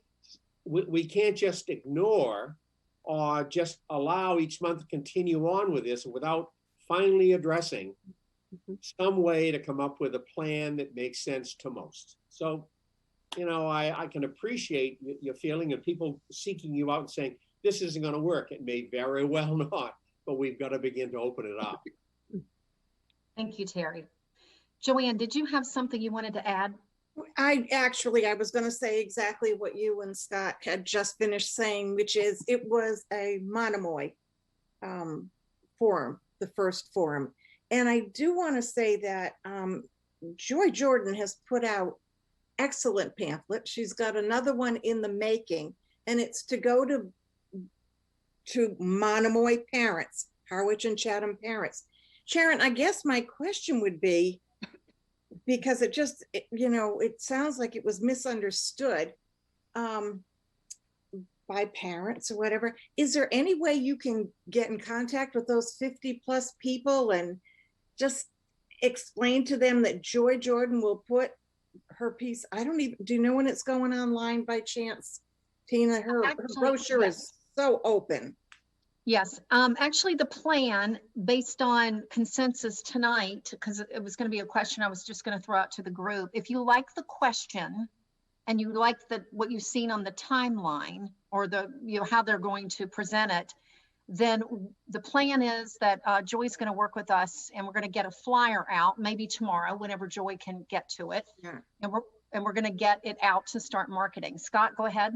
we can't just ignore or just allow each month to continue on with this without finally addressing some way to come up with a plan that makes sense to most. So, you know, I can appreciate your feeling of people seeking you out and saying, this isn't going to work. It may very well not, but we've got to begin to open it up. Thank you, Terry. Joanne, did you have something you wanted to add? I was going to say exactly what you and Scott had just finished saying, which is it was a Monomoy forum, the first forum. And I do want to say that Joy Jordan has put out excellent pamphlets. She's got another one in the making, and it's to go to Monomoy parents, Harwich and Chatham parents. Sharon, I guess my question would be, because it just, you know, it sounds like it was misunderstood by parents or whatever. Is there any way you can get in contact with those 50+ people and just explain to them that Joy Jordan will put her piece, I don't even, do you know when it's going online by chance? Tina, her brochure is so open. Yes, actually the plan based on consensus tonight, because it was going to be a question I was just going to throw out to the group. If you like the question and you like what you've seen on the timeline or how they're going to present it, then the plan is that Joy's going to work with us and we're going to get a flyer out maybe tomorrow whenever Joy can get to it. Yeah. And we're going to get it out to start marketing. Scott, go ahead.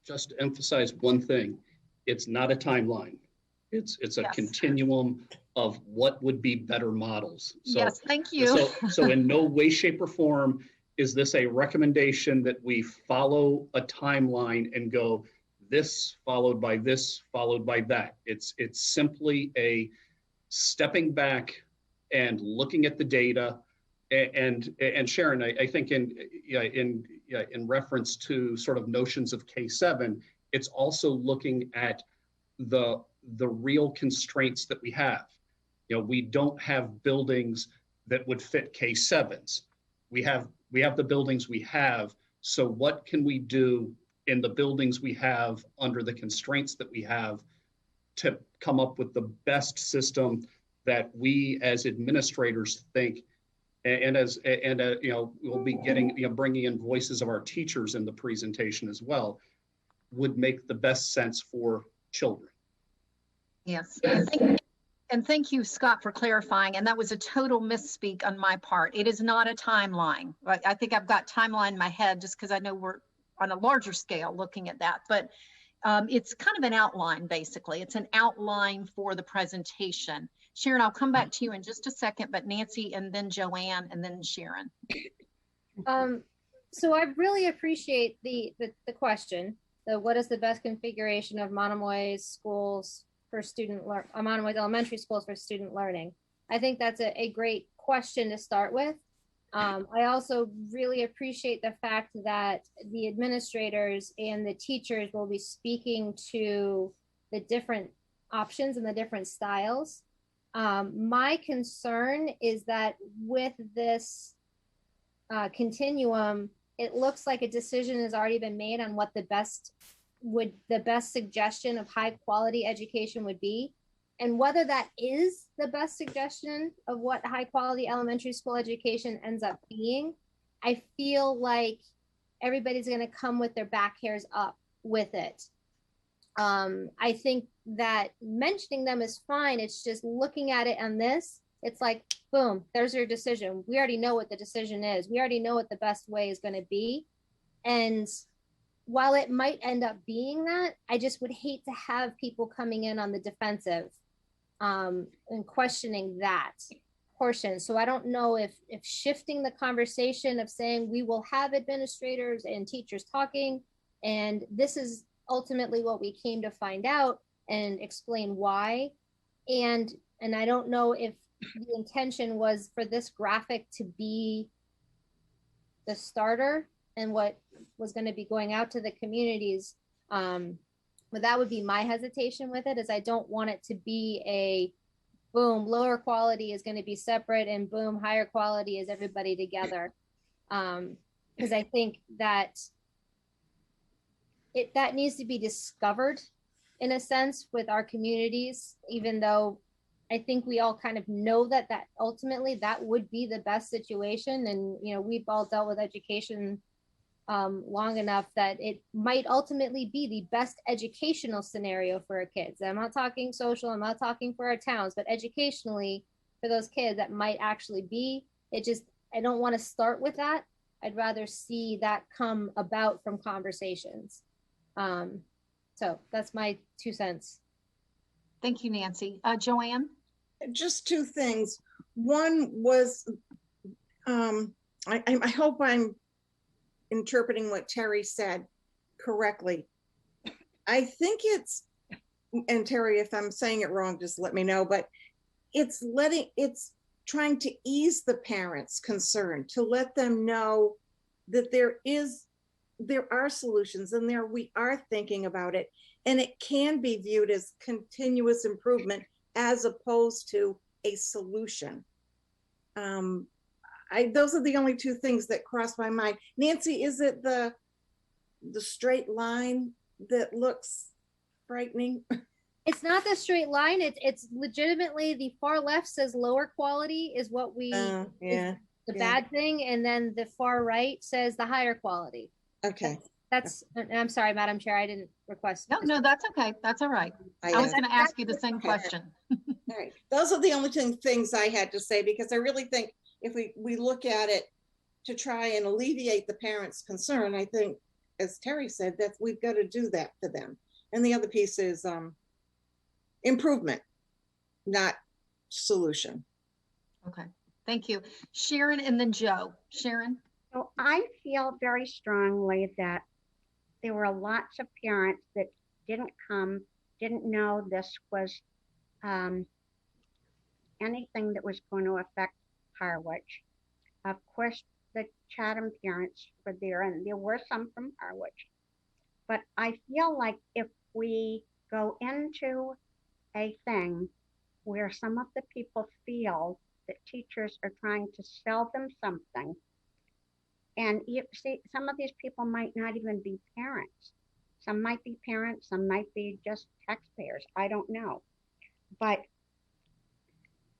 Just to emphasize one thing, it's not a timeline. It's a continuum of what would be better models. So, yes, thank you. So in no way, shape, or form is this a recommendation that we follow a timeline and go this followed by this followed by that. It's simply a stepping back and looking at the data. And Sharon, I think in reference to sort of notions of K7, it's also looking at the real constraints that we have. You know, we don't have buildings that would fit K7s. We have the buildings we have. So what can we do in the buildings we have under the constraints that we have to come up with the best system that we as administrators think, and we'll be getting, bringing in voices of our teachers in the presentation as well, would make the best sense for children. Yes. And thank you, Scott, for clarifying. And that was a total misspeak on my part. It is not a timeline. I think I've got timeline in my head just because I know we're on a larger scale looking at that. But it's kind of an outline, basically. It's an outline for the presentation. Sharon, I'll come back to you in just a second, but Nancy and then Joanne and then Sharon. So I really appreciate the question. So what is the best configuration of Monomoy's schools for Monomoy's elementary schools for student learning? I think that's a great question to start with. I also really appreciate the fact that the administrators and the teachers will be speaking to the different options and the different styles. My concern is that with this continuum, it looks like a decision has already been made on what the best suggestion of high quality education would be. And whether that is the best suggestion of what high quality elementary school education ends up being, I feel like everybody's going to come with their back hairs up with it. I think that mentioning them is fine. It's just looking at it on this, it's like, boom, there's your decision. We already know what the decision is. We already know what the best way is going to be. And while it might end up being that, I just would hate to have people coming in on the defensive and questioning that portion. So I don't know if shifting the conversation of saying we will have administrators and teachers talking, and this is ultimately what we came to find out and explain why. And I don't know if the intention was for this graphic to be the starter and what was going to be going out to the communities. But that would be my hesitation with it, is I don't want it to be a boom, lower quality is going to be separate and boom, higher quality is everybody together. Because I think that that needs to be discovered in a sense with our communities, even though I think we all kind of know that ultimately that would be the best situation. And, we've all dealt with education long enough that it might ultimately be the best educational scenario for our kids. I'm not talking social, I'm not talking for our towns, but educationally for those kids, that might actually be it. I don't want to start with that. I'd rather see that come about from conversations. So that's my 2 cents. Thank you, Nancy. Joanne? Just two things. One was, I hope I'm interpreting what Terry said correctly. I think it's, and Terry, if I'm saying it wrong, just let me know, but it's trying to ease the parents' concern, to let them know that there are solutions and we are thinking about it, and it can be viewed as continuous improvement as opposed to a solution. Those are the only two things that cross my mind. Nancy, is it the straight line that looks frightening? It's not the straight line. It's legitimately the far left says lower quality is what we Yeah. is the Yeah. bad thing, and then the far right says the higher quality. Okay. That's I'm sorry, Madam Chair, I didn't request. No, that's okay. That's all right. I was going to ask you the same question. All right. Those are the only two things I had to say, because I really think if we look at it to try and alleviate the parents' concern, I think, as Terry said, that we've got to do that for them. And the other piece is improvement, not solution. Okay. Thank you. Sharon and then Joe. Sharon? So I feel very strongly that there were lots of parents that didn't come, didn't know this was anything that was going to affect Harwich. Of course, the Chatham parents were there, and there were some from Harwich. But I feel like if we go into a thing where some of the people feel that teachers are trying to sell them something, and you see, some of these people might not even be parents. Some might be parents, some might be just taxpayers. I don't know. But,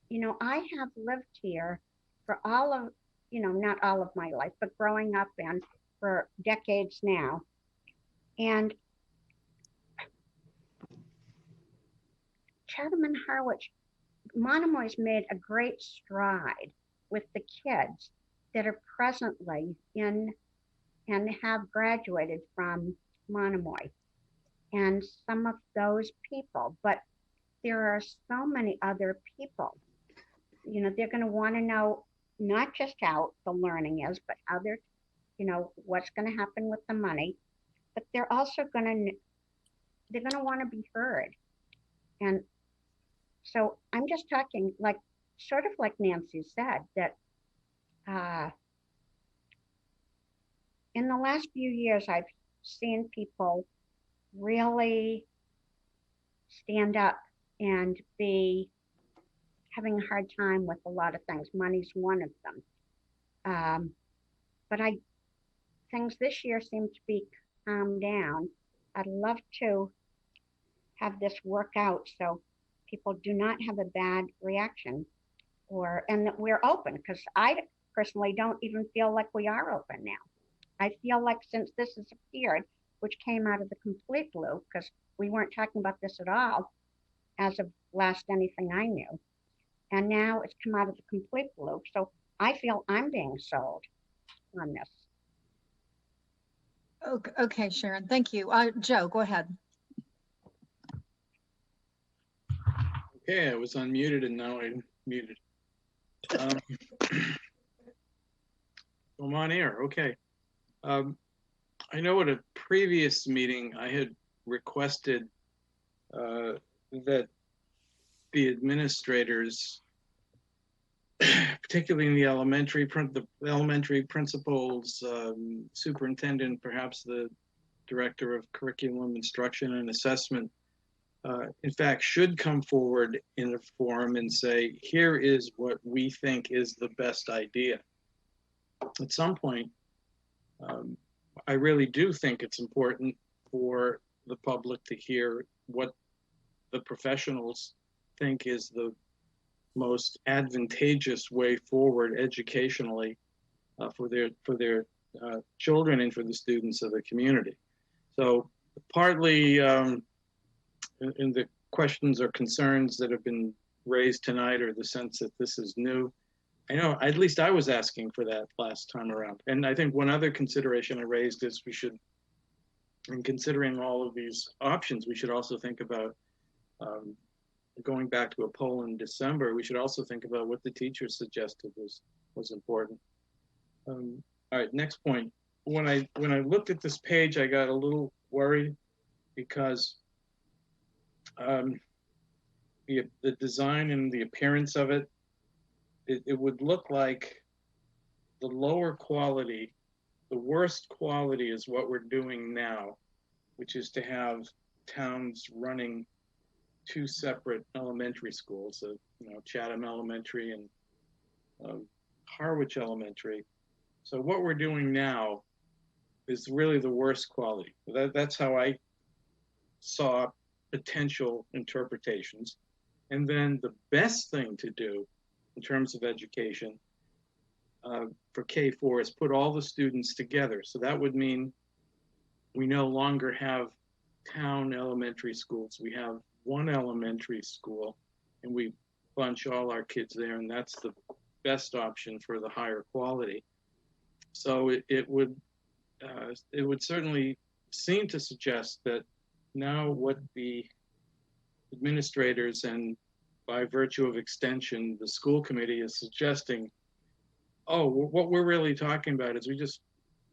you know, I have lived here for all of, you know, not all of my life, but growing up and for decades now. And Chatham and Harwich, Monomoy's made a great stride with the kids that are presently in and have graduated from Monomoy and some of those people. But there are so many other people. You know, they're going to want to know not just how the learning is, but how they're, you know, what's going to happen with the money. But they're also going to want to be heard. And so I'm just talking like, sort of like Nancy said, that in the last few years, I've seen people really stand up and be having a hard time with a lot of things. Money's one of them. But things this year seem to be calmed down. I'd love to have this work out so people do not have a bad reaction, and that we're open, because I personally don't even feel like we are open now. I feel like since this has appeared, which came out of the complete blue, because we weren't talking about this at all as of last anything I knew. And now it's come out of the complete blue. So I feel I'm being sold on this. Okay, Sharon, thank you. Joe, go ahead. Okay, I was unmuted and now I'm muted. I'm on air, okay. I know at a previous meeting, I had requested that the administrators, particularly in the elementary principals, superintendent, perhaps the director of curriculum instruction and assessment, in fact, should come forward in a forum and say, here is what we think is the best idea. At some point, I really do think it's important for the public to hear what the professionals think is the most advantageous way forward educationally for their children and for the students of the community. So partly in the questions or concerns that have been raised tonight, or the sense that this is new, I know at least I was asking for that last time around. And I think one other consideration I raised is we should, in considering all of these options, we should also think about going back to a poll in December. We should also think about what the teachers suggested was important. All right, next point. When I looked at this page, I got a little worried because the design and the appearance of it, it would look like the lower quality, the worst quality is what we're doing now, which is to have towns running two separate elementary schools, Chatham Elementary and Harwich Elementary. So what we're doing now is really the worst quality. That's how I saw potential interpretations. And then the best thing to do in terms of education for K4 is put all the students together. So that would mean we no longer have town elementary schools. We have one elementary school and we bunch all our kids there, and that's the best option for the higher quality. So it would certainly seem to suggest that now what the administrators and by virtue of extension, the school committee is suggesting, oh, what we're really talking about is we just,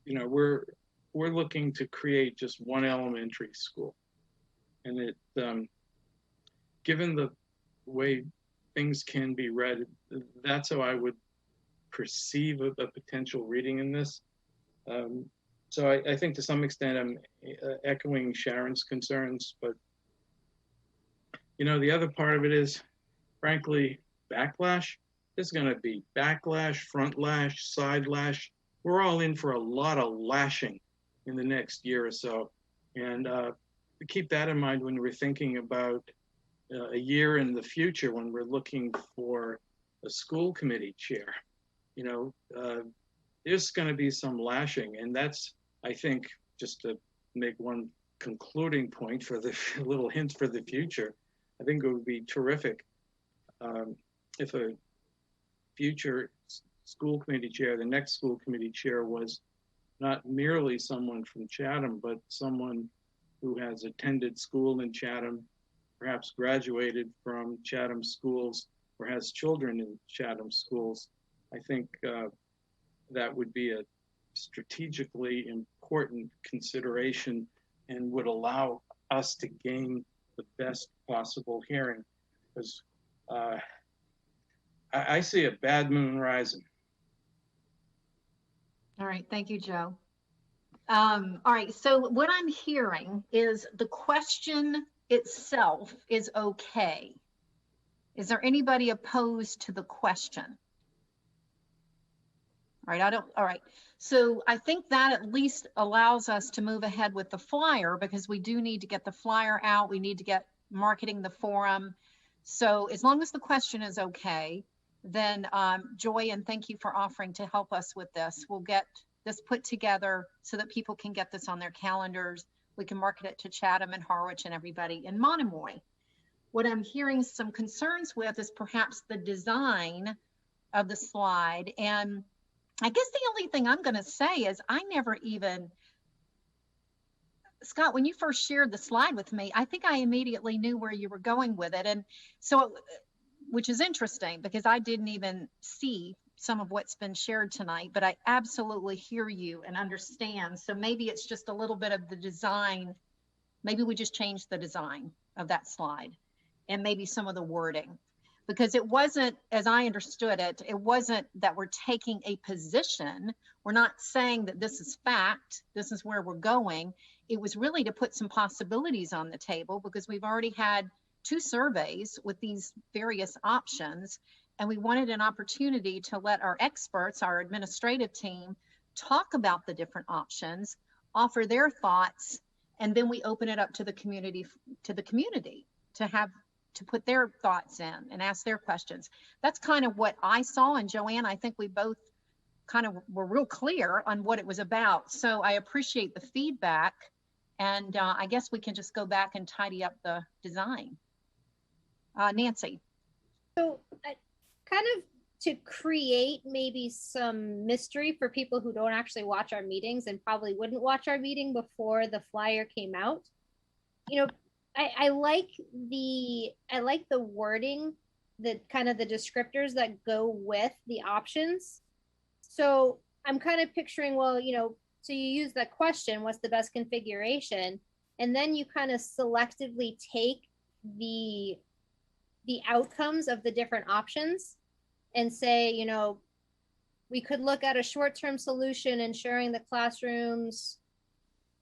we're looking to create just one elementary school. And it, given the way things can be read, that's how I would perceive a potential reading in this. So I think to some extent I'm echoing Sharon's concerns, but the other part of it is, frankly, backlash. There's going to be backlash, front lash, side lash. We're all in for a lot of lashing in the next year or so. And keep that in mind when we're thinking about a year in the future when we're looking for a school committee chair. There's going to be some lashing. And that's, I think, just to make one concluding point for the little hint for the future, I think it would be terrific if a future school committee chair, the next school committee chair, was not merely someone from Chatham, but someone who has attended school in Chatham, perhaps graduated from Chatham schools, or has children in Chatham schools. I think that would be a strategically important consideration and would allow us to gain the best possible hearing, because I see a bad moon rising. All right, thank you, Joe. All right, so what I'm hearing is the question itself is okay. Is there anybody opposed to the question? All right, all right. So I think that at least allows us to move ahead with the flyer, because we do need to get the flyer out. We need to get marketing the forum. So as long as the question is okay, then Joy, and thank you for offering to help us with this. We'll get this put together so that people can get this on their calendars. We can market it to Chatham and Harwich and everybody in Monomoy. What I'm hearing some concerns with is perhaps the design of the slide. And I guess the only thing I'm going to say is I never even, Scott, when you first shared the slide with me, I think I immediately knew where you were going with it. And so, which is interesting because I didn't even see some of what's been shared tonight, but I absolutely hear you and understand. So maybe it's just a little bit of the design. Maybe we just change the design of that slide and maybe some of the wording, because it wasn't, as I understood it, it wasn't that we're taking a position. We're not saying that this is fact, this is where we're going. It was really to put some possibilities on the table, because we've already had 2 surveys with these various options, and we wanted an opportunity to let our experts, our administrative team, talk about the different options, offer their thoughts, and then we open it up to the community to put their thoughts in and ask their questions. That's kind of what I saw. And Joanne, I think we both kind of were real clear on what it was about. So I appreciate the feedback. And I guess we can just go back and tidy up the design. Nancy. So kind of to create maybe some mystery for people who don't actually watch our meetings and probably wouldn't watch our meeting before the flyer came out. I like the wording, the kind of the descriptors that go with the options. So I'm kind of picturing, well, so you use that question, what's the best configuration? And then you kind of selectively take the outcomes of the different options and say, we could look at a short-term solution ensuring the classrooms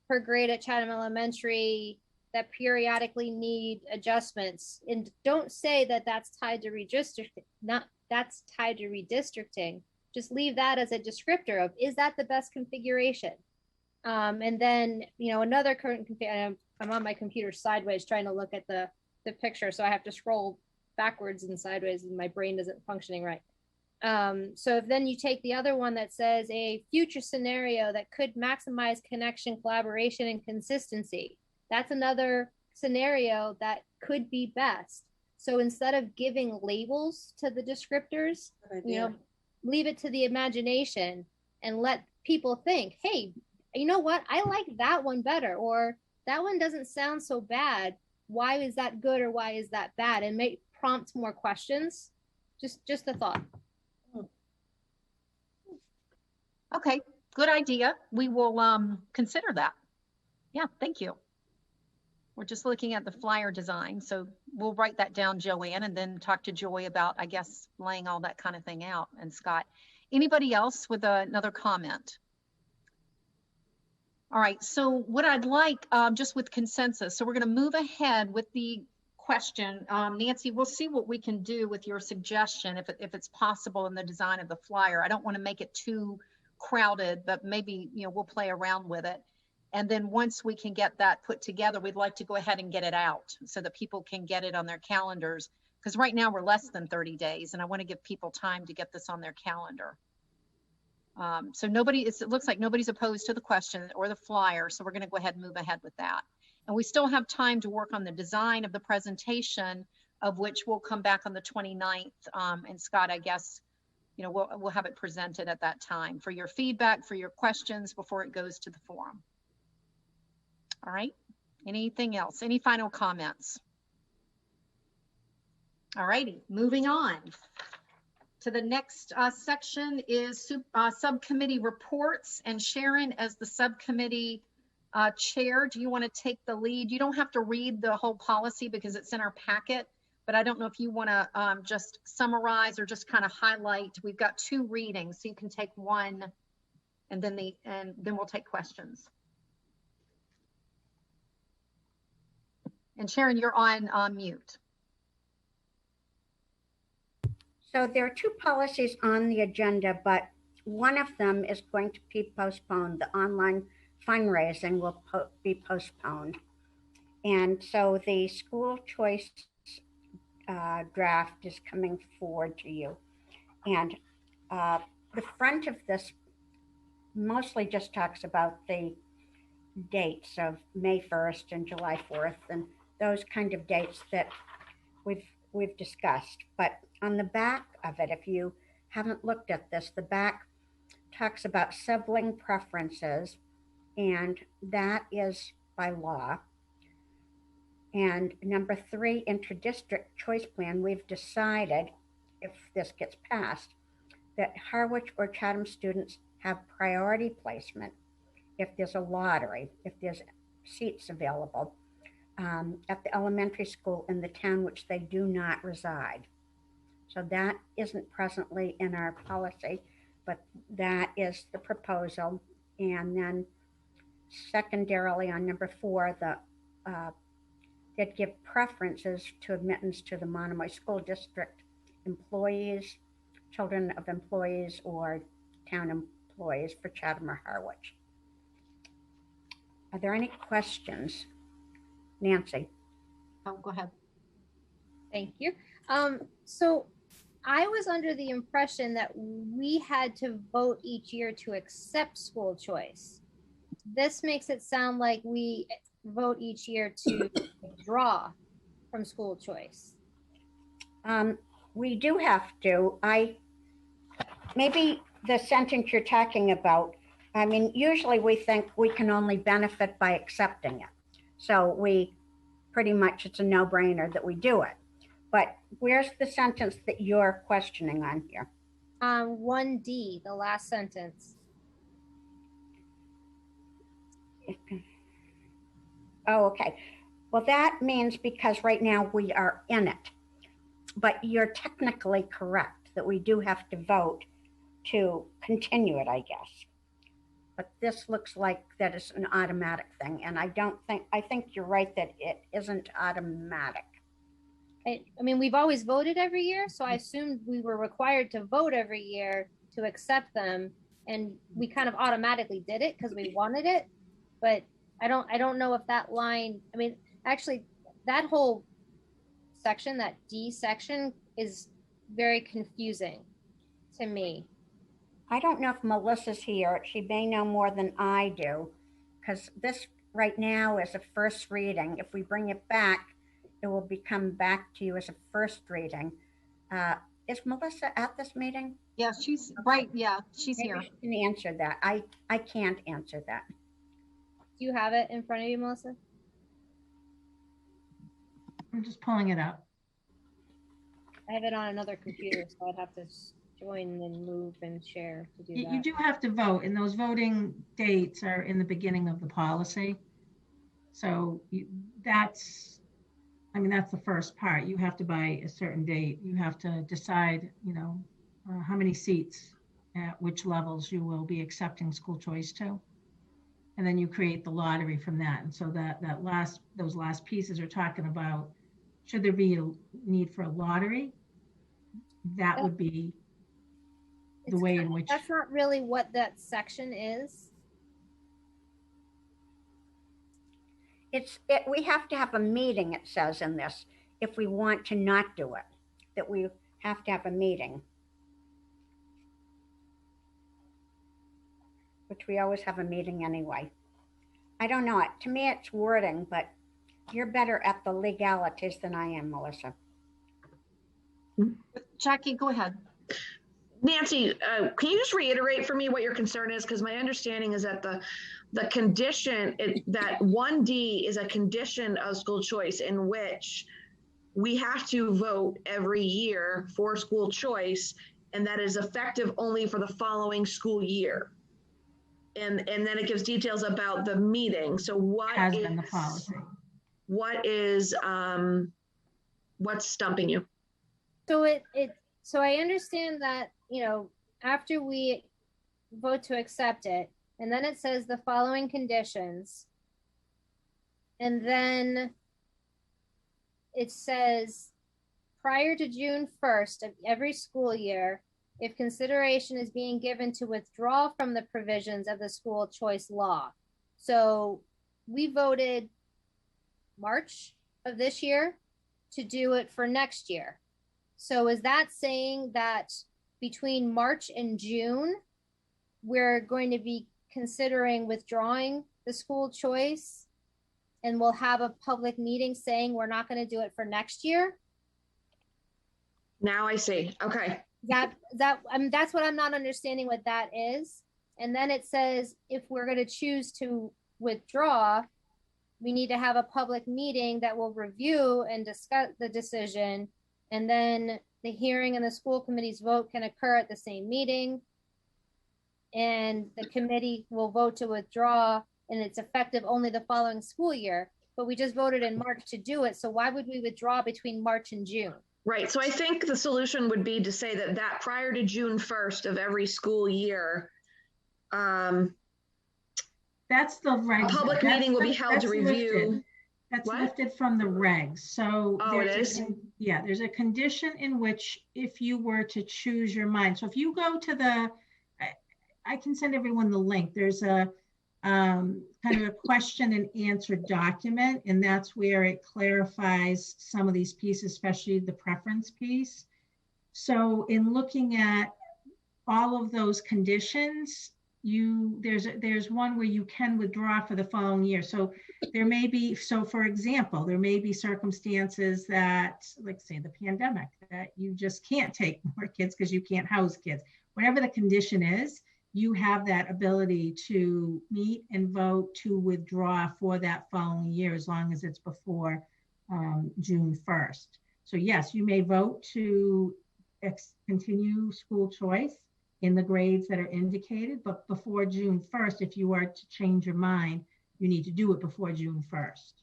per grade at Chatham Elementary that periodically need adjustments, and don't say that that's tied to redistricting, that's tied to redistricting. Just leave that as a descriptor of, is that the best configuration? And then, another current, I'm on my computer sideways trying to look at the picture. So I have to scroll backwards and sideways and my brain isn't functioning right. So if then you take the other one that says a future scenario that could maximize connection, collaboration, and consistency. That's another scenario that could be best. So instead of giving labels to the descriptors, leave it to the imagination and let people think, hey, you know what? I like that one better, or that one doesn't sound so bad. Why is that good or why is that bad? And may prompt more questions. Just a thought. Okay, good idea. We will consider that. Yeah, thank you. We're just looking at the flyer design, so we'll write that down, Joanne, and then talk to Joy about, I guess, laying all that kind of thing out. And Scott, anybody else with another comment? All right, so what I'd like, just with consensus, so we're going to move ahead with the question. Nancy, we'll see what we can do with your suggestion, if it's possible in the design of the flyer. I don't want to make it too crowded, but maybe, we'll play around with it. And then once we can get that put together, we'd like to go ahead and get it out so that people can get it on their calendars. Because right now we're less than 30 days and I want to give people time to get this on their calendar. So it looks like nobody's opposed to the question or the flyer. So we're going to go ahead and move ahead with that. And we still have time to work on the design of the presentation, of which we'll come back on the 29th. And Scott, I guess, we'll have it presented at that time for your feedback, for your questions before it goes to the forum. All right, anything else? Any final comments? All righty, moving on to the next section is subcommittee reports. And Sharon, as the subcommittee chair, do you want to take the lead? You don't have to read the whole policy because it's in our packet, but I don't know if you want to just summarize or just kind of highlight. We've got 2 readings, so you can take one and then we'll take questions. And Sharon, you're on mute. So there are 2 policies on the agenda, but one of them is going to be postponed. The online fundraising will be postponed. And so the school choice draft is coming forward to you. And the front of this mostly just talks about the dates of May 1st and July 4th and those kind of dates that we've discussed. But on the back of it, if you haven't looked at this, the back talks about sibling preferences, and that is by law. And number 3, inter-district choice plan, we've decided, if this gets passed, that Harwich or Chatham students have priority placement if there's a lottery, if there's seats available at the elementary school in the town which they do not reside. So that isn't presently in our policy, but that is the proposal. And then secondarily on number 4, that give preferences to admittance to the Monomoy School District employees, children of employees, or town employees for Chatham or Harwich. Are there any questions? Nancy? Oh, go ahead. Thank you. So I was under the impression that we had to vote each year to accept school choice. This makes it sound like we vote each year to withdraw from school choice. We do have to. Maybe the sentence you're talking about, I mean, usually we think we can only benefit by accepting it. So we pretty much, it's a no-brainer that we do it. But where's the sentence that you're questioning on here? 1D, the last sentence. Oh, okay. Well, that means because right now we are in it. But you're technically correct that we do have to vote to continue it, I guess. But this looks like that is an automatic thing. And I think you're right that it isn't automatic. I mean, we've always voted every year, so I assumed we were required to vote every year to accept them. And we kind of automatically did it because we wanted it. But I don't know if that line, I mean, actually, that whole section, that D section, is very confusing to me. I don't know if Melissa's here. She may know more than I do, because this right now is a first reading. If we bring it back, it will become back to you as a first reading. Is Melissa at this meeting? Yeah, she's right. Yeah, she's Maybe here. she can answer that. I can't answer that. Do you have it in front of you, Melissa? I'm just pulling it up. I have it on another computer, so I'd have to join and move and share to do that. You do have to vote, and those voting dates are in the beginning of the policy. So that's the first part. You have to, by a certain date, you have to decide, how many seats at which levels you will be accepting school choice to. And then you create the lottery from that. And so those last pieces are talking about, should there be a need for a lottery? That would be the way in which. That's not really what that section is. We have to have a meeting, it says in this, if we want to not do it, that we have to have a meeting. Which we always have a meeting anyway. I don't know. To me, it's wording, but you're better at the legalities than I am, Melissa. Jackie, go ahead. Nancy, can you just reiterate for me what your concern is? Because my understanding is that the condition, that 1D is a condition of school choice in which we have to vote every year for school choice, and that is effective only for the following school year. And then it gives details about the meeting. So what has been the policy? What's stumping you? So I understand that, after we vote to accept it, and then it says the following conditions, and then it says prior to June 1st of every school year, if consideration is being given to withdraw from the provisions of the school choice law. So we voted March of this year to do it for next year. So is that saying that between March and June, we're going to be considering withdrawing the school choice, and we'll have a public meeting saying we're not going to do it for next year? Now I see. Okay. That's what I'm not understanding what that is. And then it says, if we're going to choose to withdraw, we need to have a public meeting that will review and discuss the decision. And then the hearing and the school committee's vote can occur at the same meeting. And the committee will vote to withdraw, and it's effective only the following school year. But we just voted in March to do it. So why would we withdraw between March and June? Right. So I think the solution would be to say that prior to June 1st of every school year, that's the regs. A public meeting will be held to review. That's lifted from the regs. So it is? There's a condition in which if you were to choose your mind. So if you go to I can send everyone the link. There's a kind of a question and answer document, and that's where it clarifies some of these pieces, especially the preference piece. So in looking at all of those conditions, there's one where you can withdraw for the following year. So there may be, for example, there may be circumstances that, like say the pandemic, that you just can't take more kids because you can't house kids. Whatever the condition is, you have that ability to meet and vote to withdraw for that following year, as long as it's before June 1st. So yes, you may vote to continue school choice in the grades that are indicated, but before June 1st, if you are to change your mind, you need to do it before June 1st.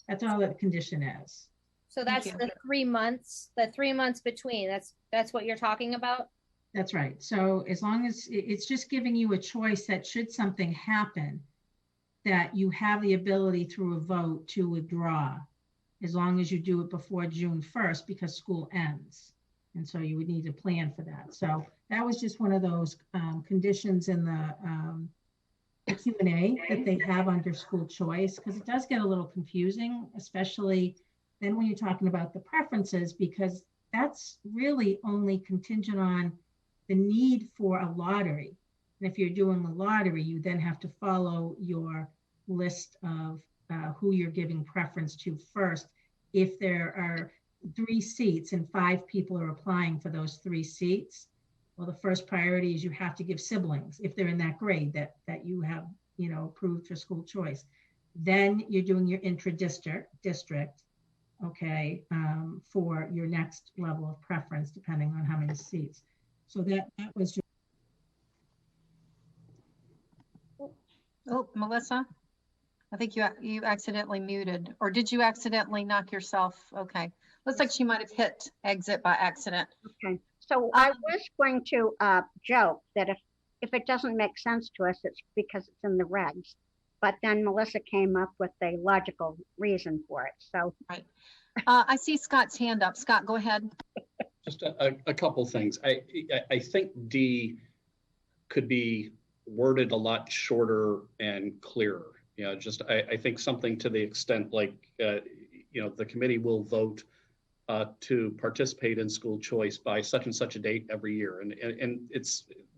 That's all that condition is. So that's the 3 months, between, that's what you're talking about? That's right. So as long as it's just giving you a choice that should something happen, that you have the ability through a vote to withdraw as long as you do it before June 1st, because school ends. And so you would need to plan for that. So that was just one of those conditions in the Q&A that they have under school choice, because it does get a little confusing, especially then when you're talking about the preferences, because that's really only contingent on the need for a lottery. And if you're doing a lottery, you then have to follow your list of who you're giving preference to first. If there are 3 seats and 5 people are applying for those 3 seats, well, the first priority is you have to give siblings if they're in that grade that you have, approved for school choice. Then you're doing your intra-district, okay, for your next level of preference, depending on how many seats. So that was just. Oh, Melissa, I think you accidentally muted, or did you accidentally knock yourself? Okay, looks like she might have hit exit by accident. Okay, so I was going to joke that if it doesn't make sense to us, it's because it's in the regs. But then Melissa came up with a logical reason for it. So right. I see Scott's hand up. Scott, go ahead. Just a couple things. I think D could be worded a lot shorter and clearer. I think something to the extent like, the committee will vote to participate in school choice by such and such a date every year, and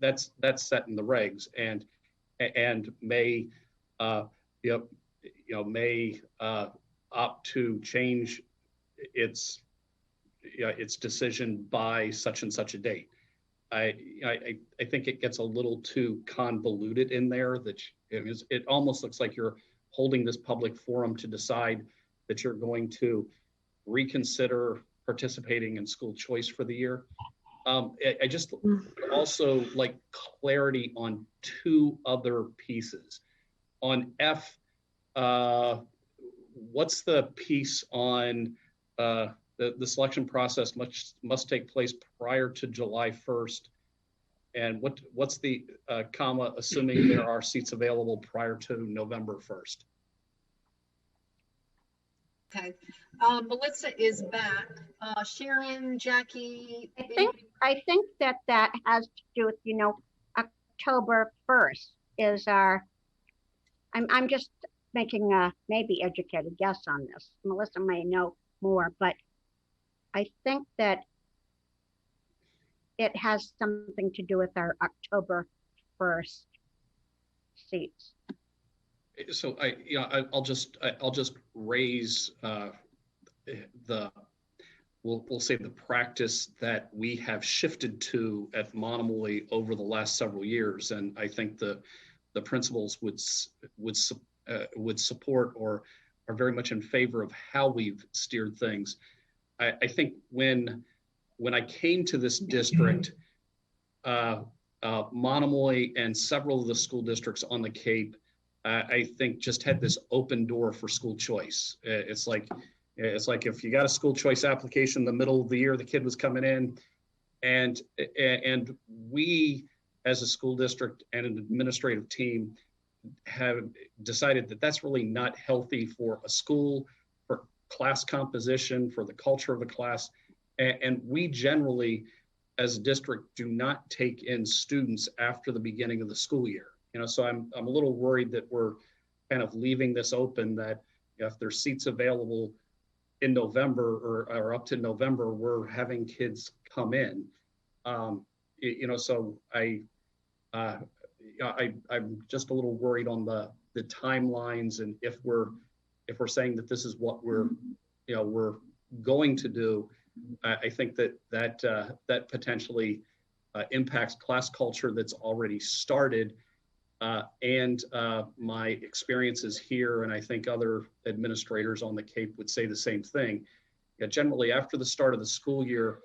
that's set in the regs, and may may opt to change its decision by such and such a date. I think it gets a little too convoluted in there, that it almost looks like you're holding this public forum to decide that you're going to reconsider participating in school choice for the year. I just also like clarity on 2 other pieces. On F, what's the piece on the selection process must take place prior to July 1st? And what's the comma, assuming there are seats available prior to November 1st? Okay, Melissa is back. Sharon, Jackie. I think that has to do with, October 1st is our, I'm just making a maybe educated guess on this. Melissa may know more, but I think that it has something to do with our October 1st seats. So I'll just raise we'll say the practice that we have shifted to at Monomoy over the last several years, and I think the principals would support or are very much in favor of how we've steered things. I think when I came to this district, Monomoy and several of the school districts on the Cape, I think just had this open door for school choice. It's like if you got a school choice application in the middle of the year, the kid was coming in, and we as a school district and an administrative team have decided that that's really not healthy for a school, for class composition, for the culture of the class. And we generally, as a district, do not take in students after the beginning of the school year. So I'm a little worried that we're kind of leaving this open, that if there's seats available in November or up to November, we're having kids come in. So I'm just a little worried on the timelines, and if we're saying that this is what we're going to do, I think that potentially impacts class culture that's already started, and my experiences here, and I think other administrators on the Cape would say the same thing. Generally, after the start of the school year,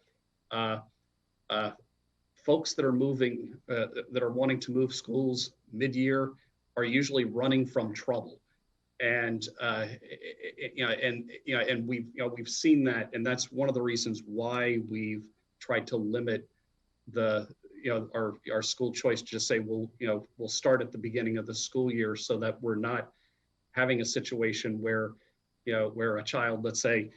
folks that are moving, that are wanting to move schools mid-year, are usually running from trouble, and we've seen that, and that's one of the reasons why we've tried to limit our school choice. Just say we'll start at the beginning of the school year, so that we're not having a situation where where a child, let's say,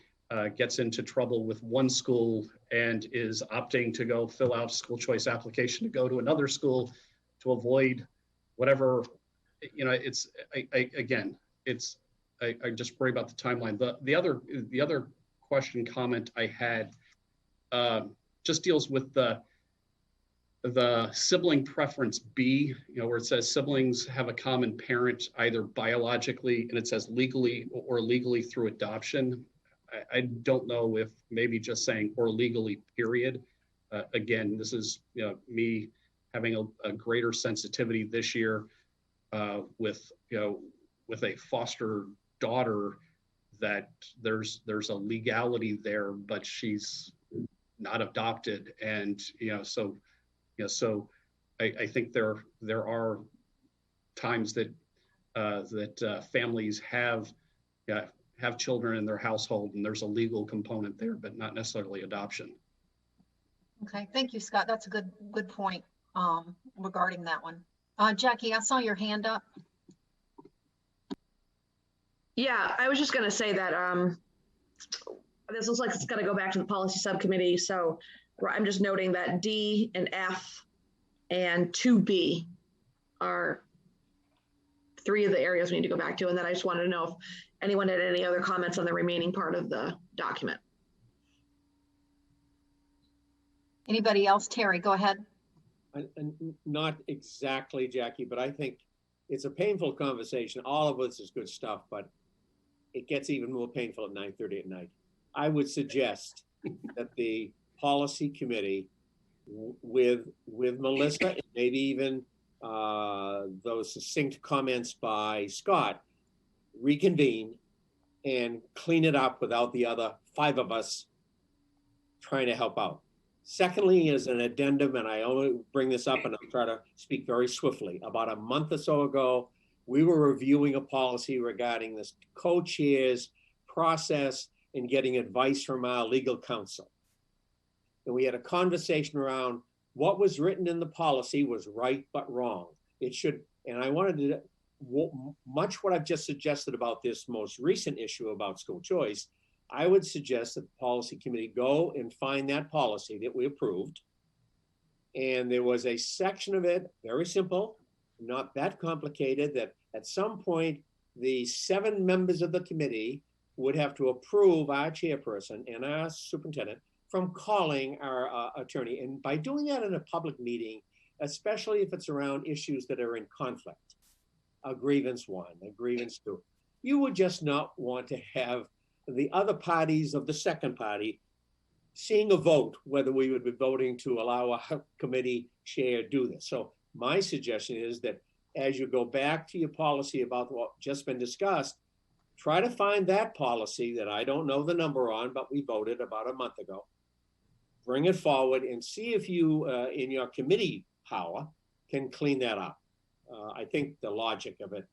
gets into trouble with one school and is opting to go fill out a school choice application to go to another school to avoid whatever, I just worry about the timeline. The other question, comment I had just deals with the sibling preference B, where it says siblings have a common parent either biologically, and it says legally or legally through adoption. I don't know if maybe just saying or legally period. Again, this is me having a greater sensitivity this year with a foster daughter, that there's a legality there, but she's not adopted, and so I think there are times that families have children in their household, and there's a legal component there, but not necessarily adoption. Okay, thank you, Scott. That's a good point regarding that one. Jackie, I saw your hand up. Yeah, I was just going to say that this looks like it's going to go back to the policy subcommittee. So I'm just noting that D and F and 2B are 3 of the areas we need to go back to. And then I just wanted to know if anyone had any other comments on the remaining part of the document. Anybody else? Terry, go ahead. Not exactly, Jackie, but I think it's a painful conversation. All of this is good stuff, but it gets even more painful at 9:30 at night. I would suggest that the policy committee with Melissa, and maybe even those succinct comments by Scott, reconvene and clean it up without the other 5 of us trying to help out. Secondly, as an addendum, and I only bring this up and I'll try to speak very swiftly, about a month or so ago, we were reviewing a policy regarding this co-chairs process and getting advice from our legal counsel. And we had a conversation around what was written in the policy was right but wrong. It should, and I wanted to, much what I've just suggested about this most recent issue about school choice, I would suggest that the policy committee go and find that policy that we approved. And there was a section of it, very simple, not that complicated, that at some point, the 7 members of the committee would have to approve our chairperson and our superintendent from calling our attorney. And by doing that in a public meeting, especially if it's around issues that are in conflict, a grievance 1, a grievance 2, you would just not want to have the other parties of the second party seeing a vote, whether we would be voting to allow a committee chair to do this. So my suggestion is that as you go back to your policy about what just been discussed, try to find that policy that I don't know the number on, but we voted about a month ago. Bring it forward and see if you, in your committee power, can clean that up. I think the logic of it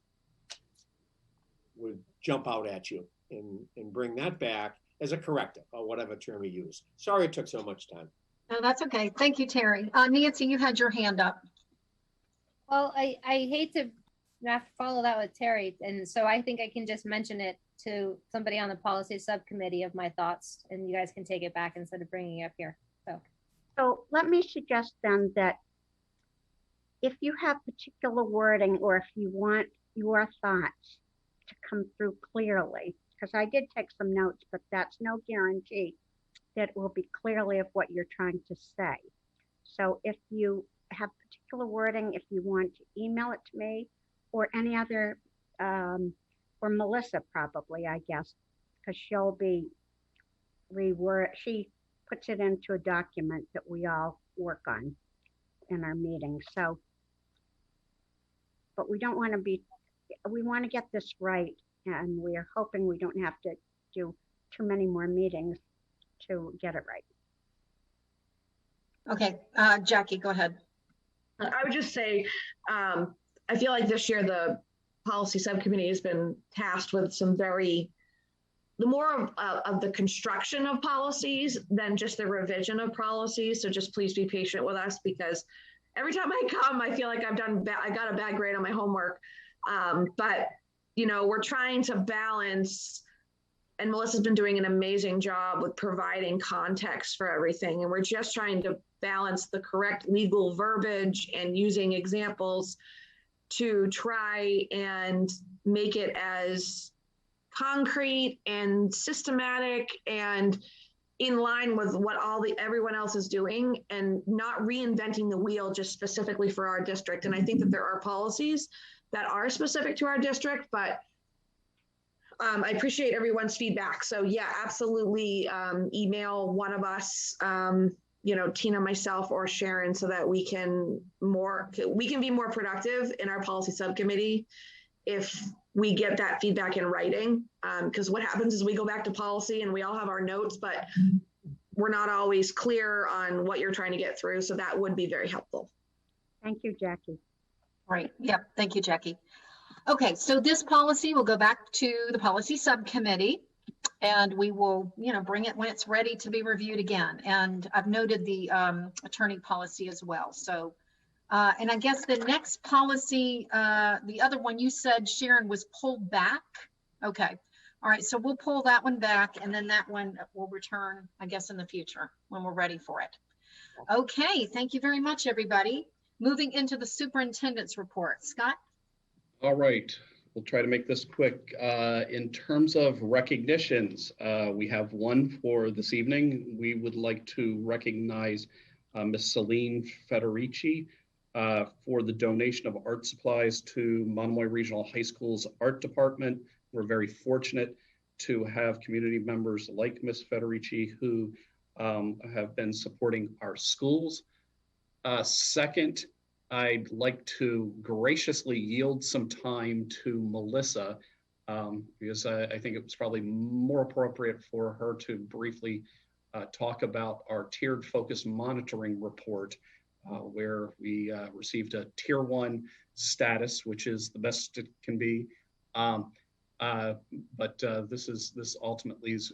would jump out at you and bring that back as a corrective, or whatever term you use. Sorry it took so much time. No, that's okay. Thank you, Terry. Nancy, you had your hand up. Well, I hate to have to follow that with Terry, and so I think I can just mention it to somebody on the policy subcommittee of my thoughts, and you guys can take it back instead of bringing it up here. So let me suggest then that if you have particular wording, or if you want your thoughts to come through clearly, because I did take some notes, but that's no guarantee that it will be clearly of what you're trying to say. So if you have particular wording, if you want to email it to me or any other, or Melissa probably, I guess, because she'll be she puts it into a document that we all work on in our meetings. So, but we don't want to be, we want to get this right, and we are hoping we don't have to do too many more meetings to get it right. Okay, Jackie, go ahead. I would just say, I feel like this year the policy subcommittee has been tasked with some more of the construction of policies than just the revision of policies. So just please be patient with us, because every time I come, I feel like I got a bad grade on my homework. But we're trying to balance and Melissa's been doing an amazing job with providing context for everything. And we're just trying to balance the correct legal verbiage and using examples to try and make it as concrete and systematic and in line with what everyone else is doing, and not reinventing the wheel just specifically for our district. And I think that there are policies that are specific to our district, but I appreciate everyone's feedback. So yeah, absolutely, email one of us, Tina, myself, or Sharon, so that we can be more productive in our policy subcommittee if we get that feedback in writing. Because what happens is we go back to policy and we all have our notes, but we're not always clear on what you're trying to get through. So that would be very helpful. Thank you, Jackie. Right. Yep. Thank you, Jackie. Okay, so this policy will go back to the policy subcommittee, and we will, bring it when it's ready to be reviewed again. And I've noted the attorney policy as well. So, and I guess the next policy, the other one you said, Sharon, was pulled back. Okay. All right. So we'll pull that one back, and then that one will return, I guess, in the future when we're ready for it. Okay. Thank you very much, everybody. Moving into the superintendent's report. Scott? All right, we'll try to make this quick. In terms of recognitions, we have one for this evening. We would like to recognize Ms. Celine Federici for the donation of art supplies to Monomoy Regional High School's art department. We're very fortunate to have community members like Ms. Federici who have been supporting our schools. Second, I'd like to graciously yield some time to Melissa because I think it was probably more appropriate for her to briefly talk about our tiered focus monitoring report, where we received a tier 1 status, which is the best it can be. But this ultimately is,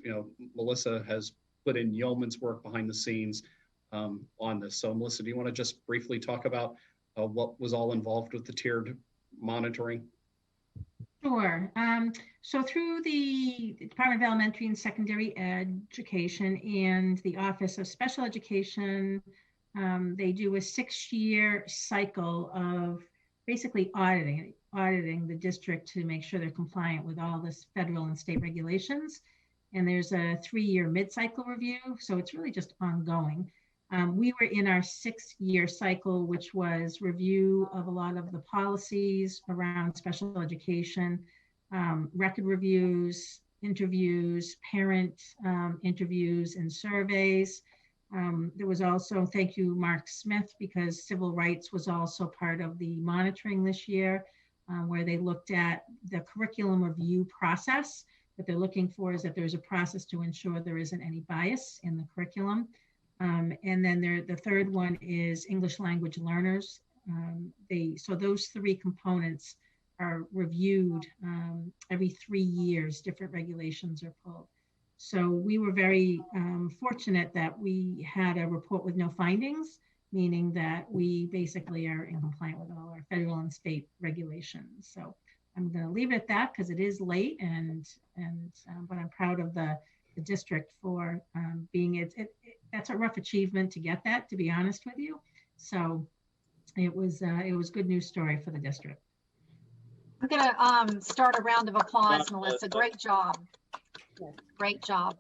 Melissa has put in yeoman's work behind the scenes on this. So Melissa, do you want to just briefly talk about what was all involved with the tiered monitoring? Sure. So through the Department of Elementary and Secondary Education and the Office of Special Education, they do a 6-year cycle of basically auditing the district to make sure they're compliant with all this federal and state regulations. And there's a 3-year mid-cycle review, so it's really just ongoing. We were in our 6-year cycle, which was review of a lot of the policies around special education, record reviews, interviews, parent interviews and surveys. There was also, thank you, Mark Smith, because civil rights was also part of the monitoring this year, where they looked at the curriculum review process. What they're looking for is that there's a process to ensure there isn't any bias in the curriculum. And then the third one is English language learners. So those 3 components are reviewed every 3 years. Different regulations are pulled. So we were very fortunate that we had a report with no findings, meaning that we basically are in compliance with all our federal and state regulations. So I'm going to leave it at that because it is late, but I'm proud of the district for being that's a rough achievement to get that, to be honest with you. So it was good news story for the district. I'm gonna start a round of applause, Melissa. Great job. Great job.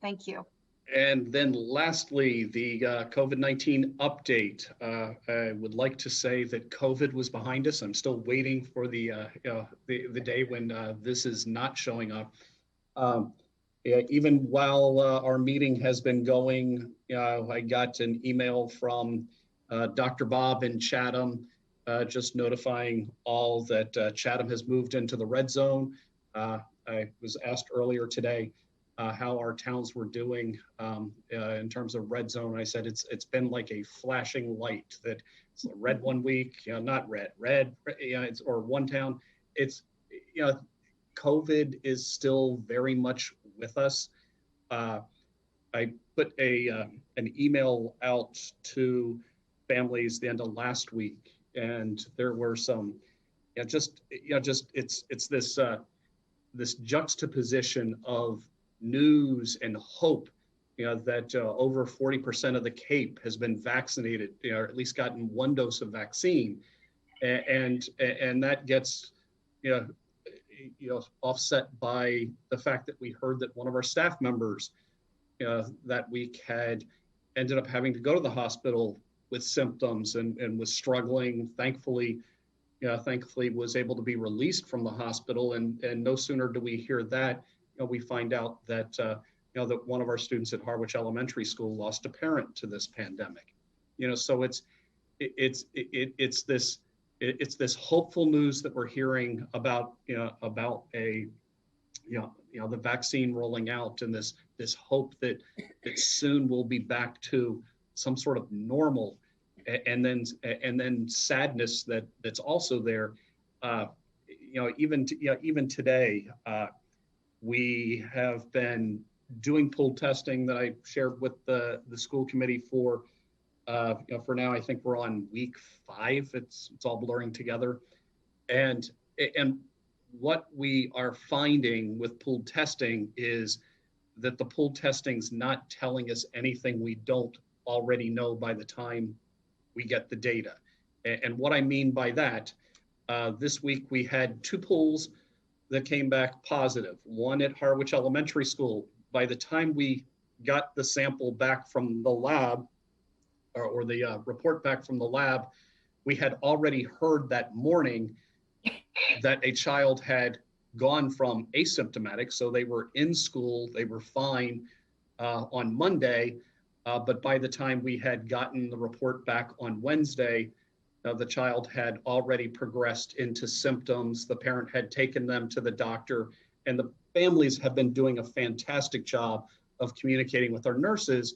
Thank you. And then lastly, the COVID-19 update. I would like to say that COVID was behind us. I'm still waiting for the day when this is not showing up. Even while our meeting has been going, I got an email from Dr. Bob in Chatham, just notifying all that Chatham has moved into the red zone. I was asked earlier today how our towns were doing in terms of red zone. I said it's been like a flashing light, that it's red one week, not red, it's, or one town. It's, COVID is still very much with us. I put an email out to families the end of last week, and there were some, it's this this juxtaposition of news and hope, that over 40% of the Cape has been vaccinated, or at least gotten one dose of vaccine, and that gets, offset by the fact that we heard that one of our staff members that week had ended up having to go to the hospital with symptoms and was struggling. Thankfully was able to be released from the hospital. And no sooner do we hear that, we find out that, that one of our students at Harwich Elementary School lost a parent to this pandemic. So it's this hopeful news that we're hearing about, about the vaccine rolling out, and this hope that soon we'll be back to some sort of normal, and then sadness that's also there. Even today, we have been doing pool testing that I shared with the school committee for now. I think we're on week 5. It's all blurring together, and what we are finding with pool testing is that the pool testing's not telling us anything we don't already know by the time we get the data. And what I mean by that, this week we had 2 pools that came back positive. One at Harwich Elementary School. By the time we got the sample back from the lab, or the report back from the lab, we had already heard that morning that a child had gone from asymptomatic, so they were in school, they were fine on Monday, but by the time we had gotten the report back on Wednesday, the child had already progressed into symptoms. The parent had taken them to the doctor, and the families have been doing a fantastic job of communicating with our nurses.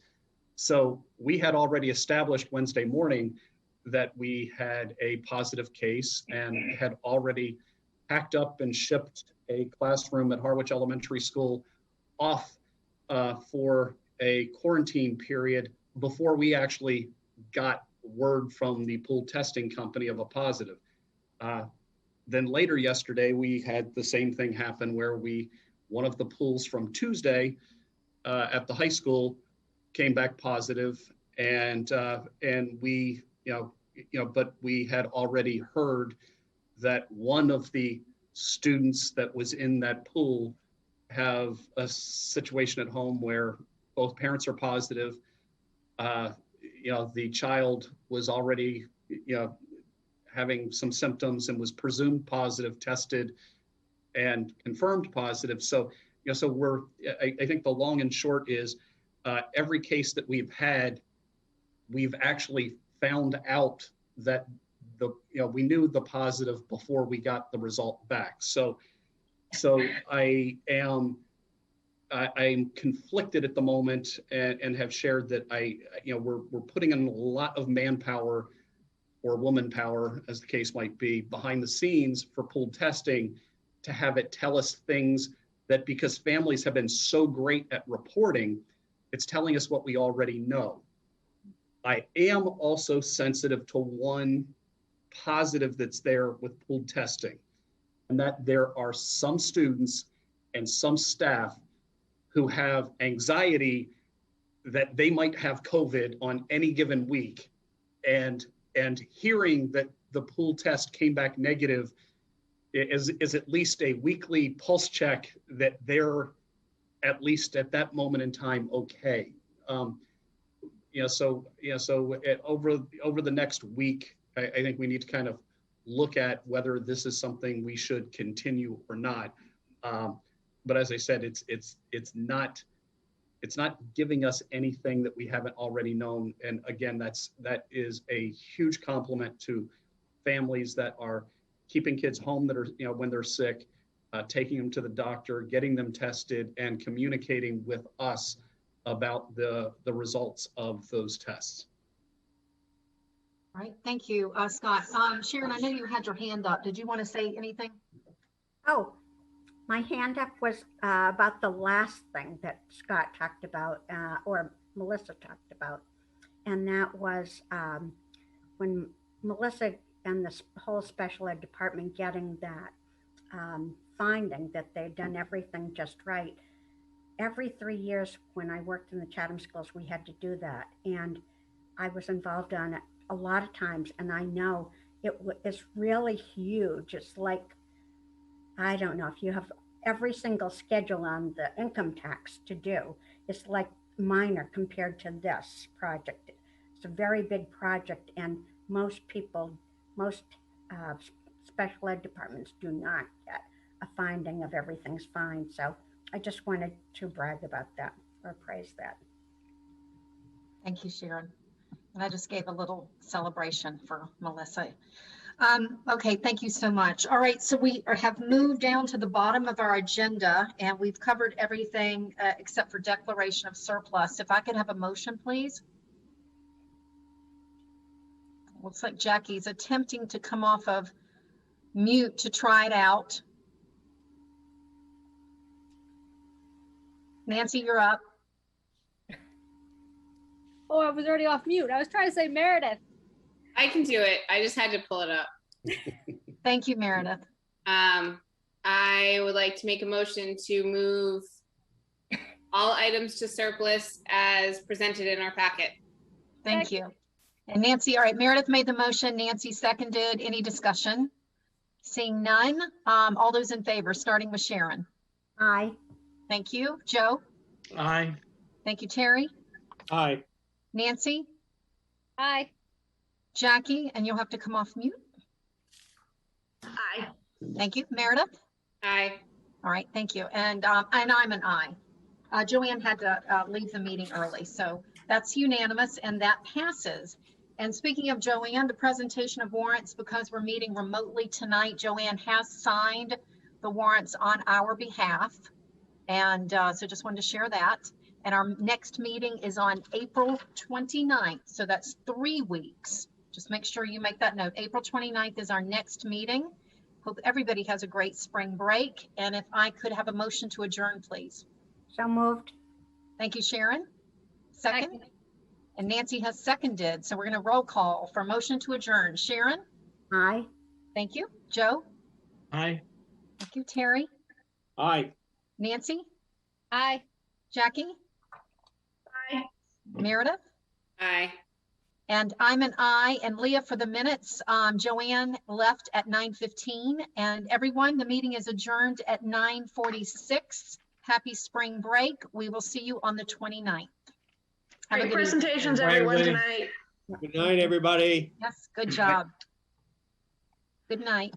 So we had already established Wednesday morning that we had a positive case and had already packed up and shipped a classroom at Harwich Elementary School off for a quarantine period before we actually got word from the pool testing company of a positive. Then later yesterday, we had the same thing happen where one of the pools from Tuesday at the high school came back positive, and we, but we had already heard that one of the students that was in that pool have a situation at home where both parents are positive. The child was already, having some symptoms and was presumed positive, tested, and confirmed positive. So, so I think the long and short is every case that we've had, we've actually found out that we knew the positive before we got the result back. So I'm conflicted at the moment, and have shared that we're putting in a lot of manpower, or woman power, as the case might be, behind the scenes for pool testing to have it tell us things that, because families have been so great at reporting, it's telling us what we already know. I am also sensitive to one positive that's there with pool testing, and that there are some students and some staff who have anxiety that they might have COVID on any given week, and hearing that the pool test came back negative is at least a weekly pulse check that they're at least at that moment in time okay. So over the next week, I think we need to kind of look at whether this is something we should continue or not. But as I said, it's not giving us anything that we haven't already known. And again, that is a huge compliment to families that are keeping kids home that are, when they're sick, taking them to the doctor, getting them tested, and communicating with us about the results of those tests. All right, thank you, Scott. Sharon, I know you had your hand up. Did you want to say anything? Oh, my hand up was about the last thing that Scott talked about, or Melissa talked about. And that was when Melissa and the whole special ed department getting that finding that they'd done everything just right. Every 3 years when I worked in the Chatham schools, we had to do that. And I was involved on it a lot of times, and I know it's really huge. It's like, I don't know, if you have every single schedule on the income tax to do, it's like minor compared to this project. It's a very big project, and most people, most special ed departments do not get a finding of everything's fine. So I just wanted to brag about that or praise that. Thank you, Sharon. And I just gave a little celebration for Melissa. Okay, thank you so much. All right, so we have moved down to the bottom of our agenda, and we've covered everything except for declaration of surplus. If I could have a motion, please. Looks like Jackie's attempting to come off of mute to try it out. Nancy, you're up. Oh, I was already off mute. I was trying to say Meredith. I can do it. I just had to pull it up. Thank you, Meredith. I would like to make a motion to move all items to surplus as presented in our packet. Thank you. And Nancy, all right, Meredith made the motion. Nancy seconded. Any discussion? Seeing none. All those in favor, starting with Sharon. Aye. Thank you. Joe? Aye. Thank you, Terry. Aye. Nancy? Aye. Jackie, and you'll have to come off mute. Aye. Thank you. Meredith? Aye. All right, thank you. And I'm an aye. Joanne had to leave the meeting early, so that's unanimous and that passes. And speaking of Joanne, the presentation of warrants, because we're meeting remotely tonight, Joanne has signed the warrants on our behalf. And so just wanted to share that. And our next meeting is on April 29th. So that's 3 weeks. Just make sure you make that note. April 29th is our next meeting. Hope everybody has a great spring break. And if I could have a motion to adjourn, please. So moved. Thank you, Sharon. Second. And Nancy has seconded. So we're going to roll call for motion to adjourn. Sharon? Aye. Thank you. Joe? Aye. Thank you, Terry. Aye. Nancy? Aye. Jackie? Aye. Meredith? Aye. And I'm an aye. And Leah, for the minutes, Joanne left at 9:15. And everyone, the meeting is adjourned at 9:46. Happy spring break. We will see you on the 29th. Have a Great good evening. presentations, Bye, everyone, everybody. tonight. Good night, everybody. Yes, good job. Good night.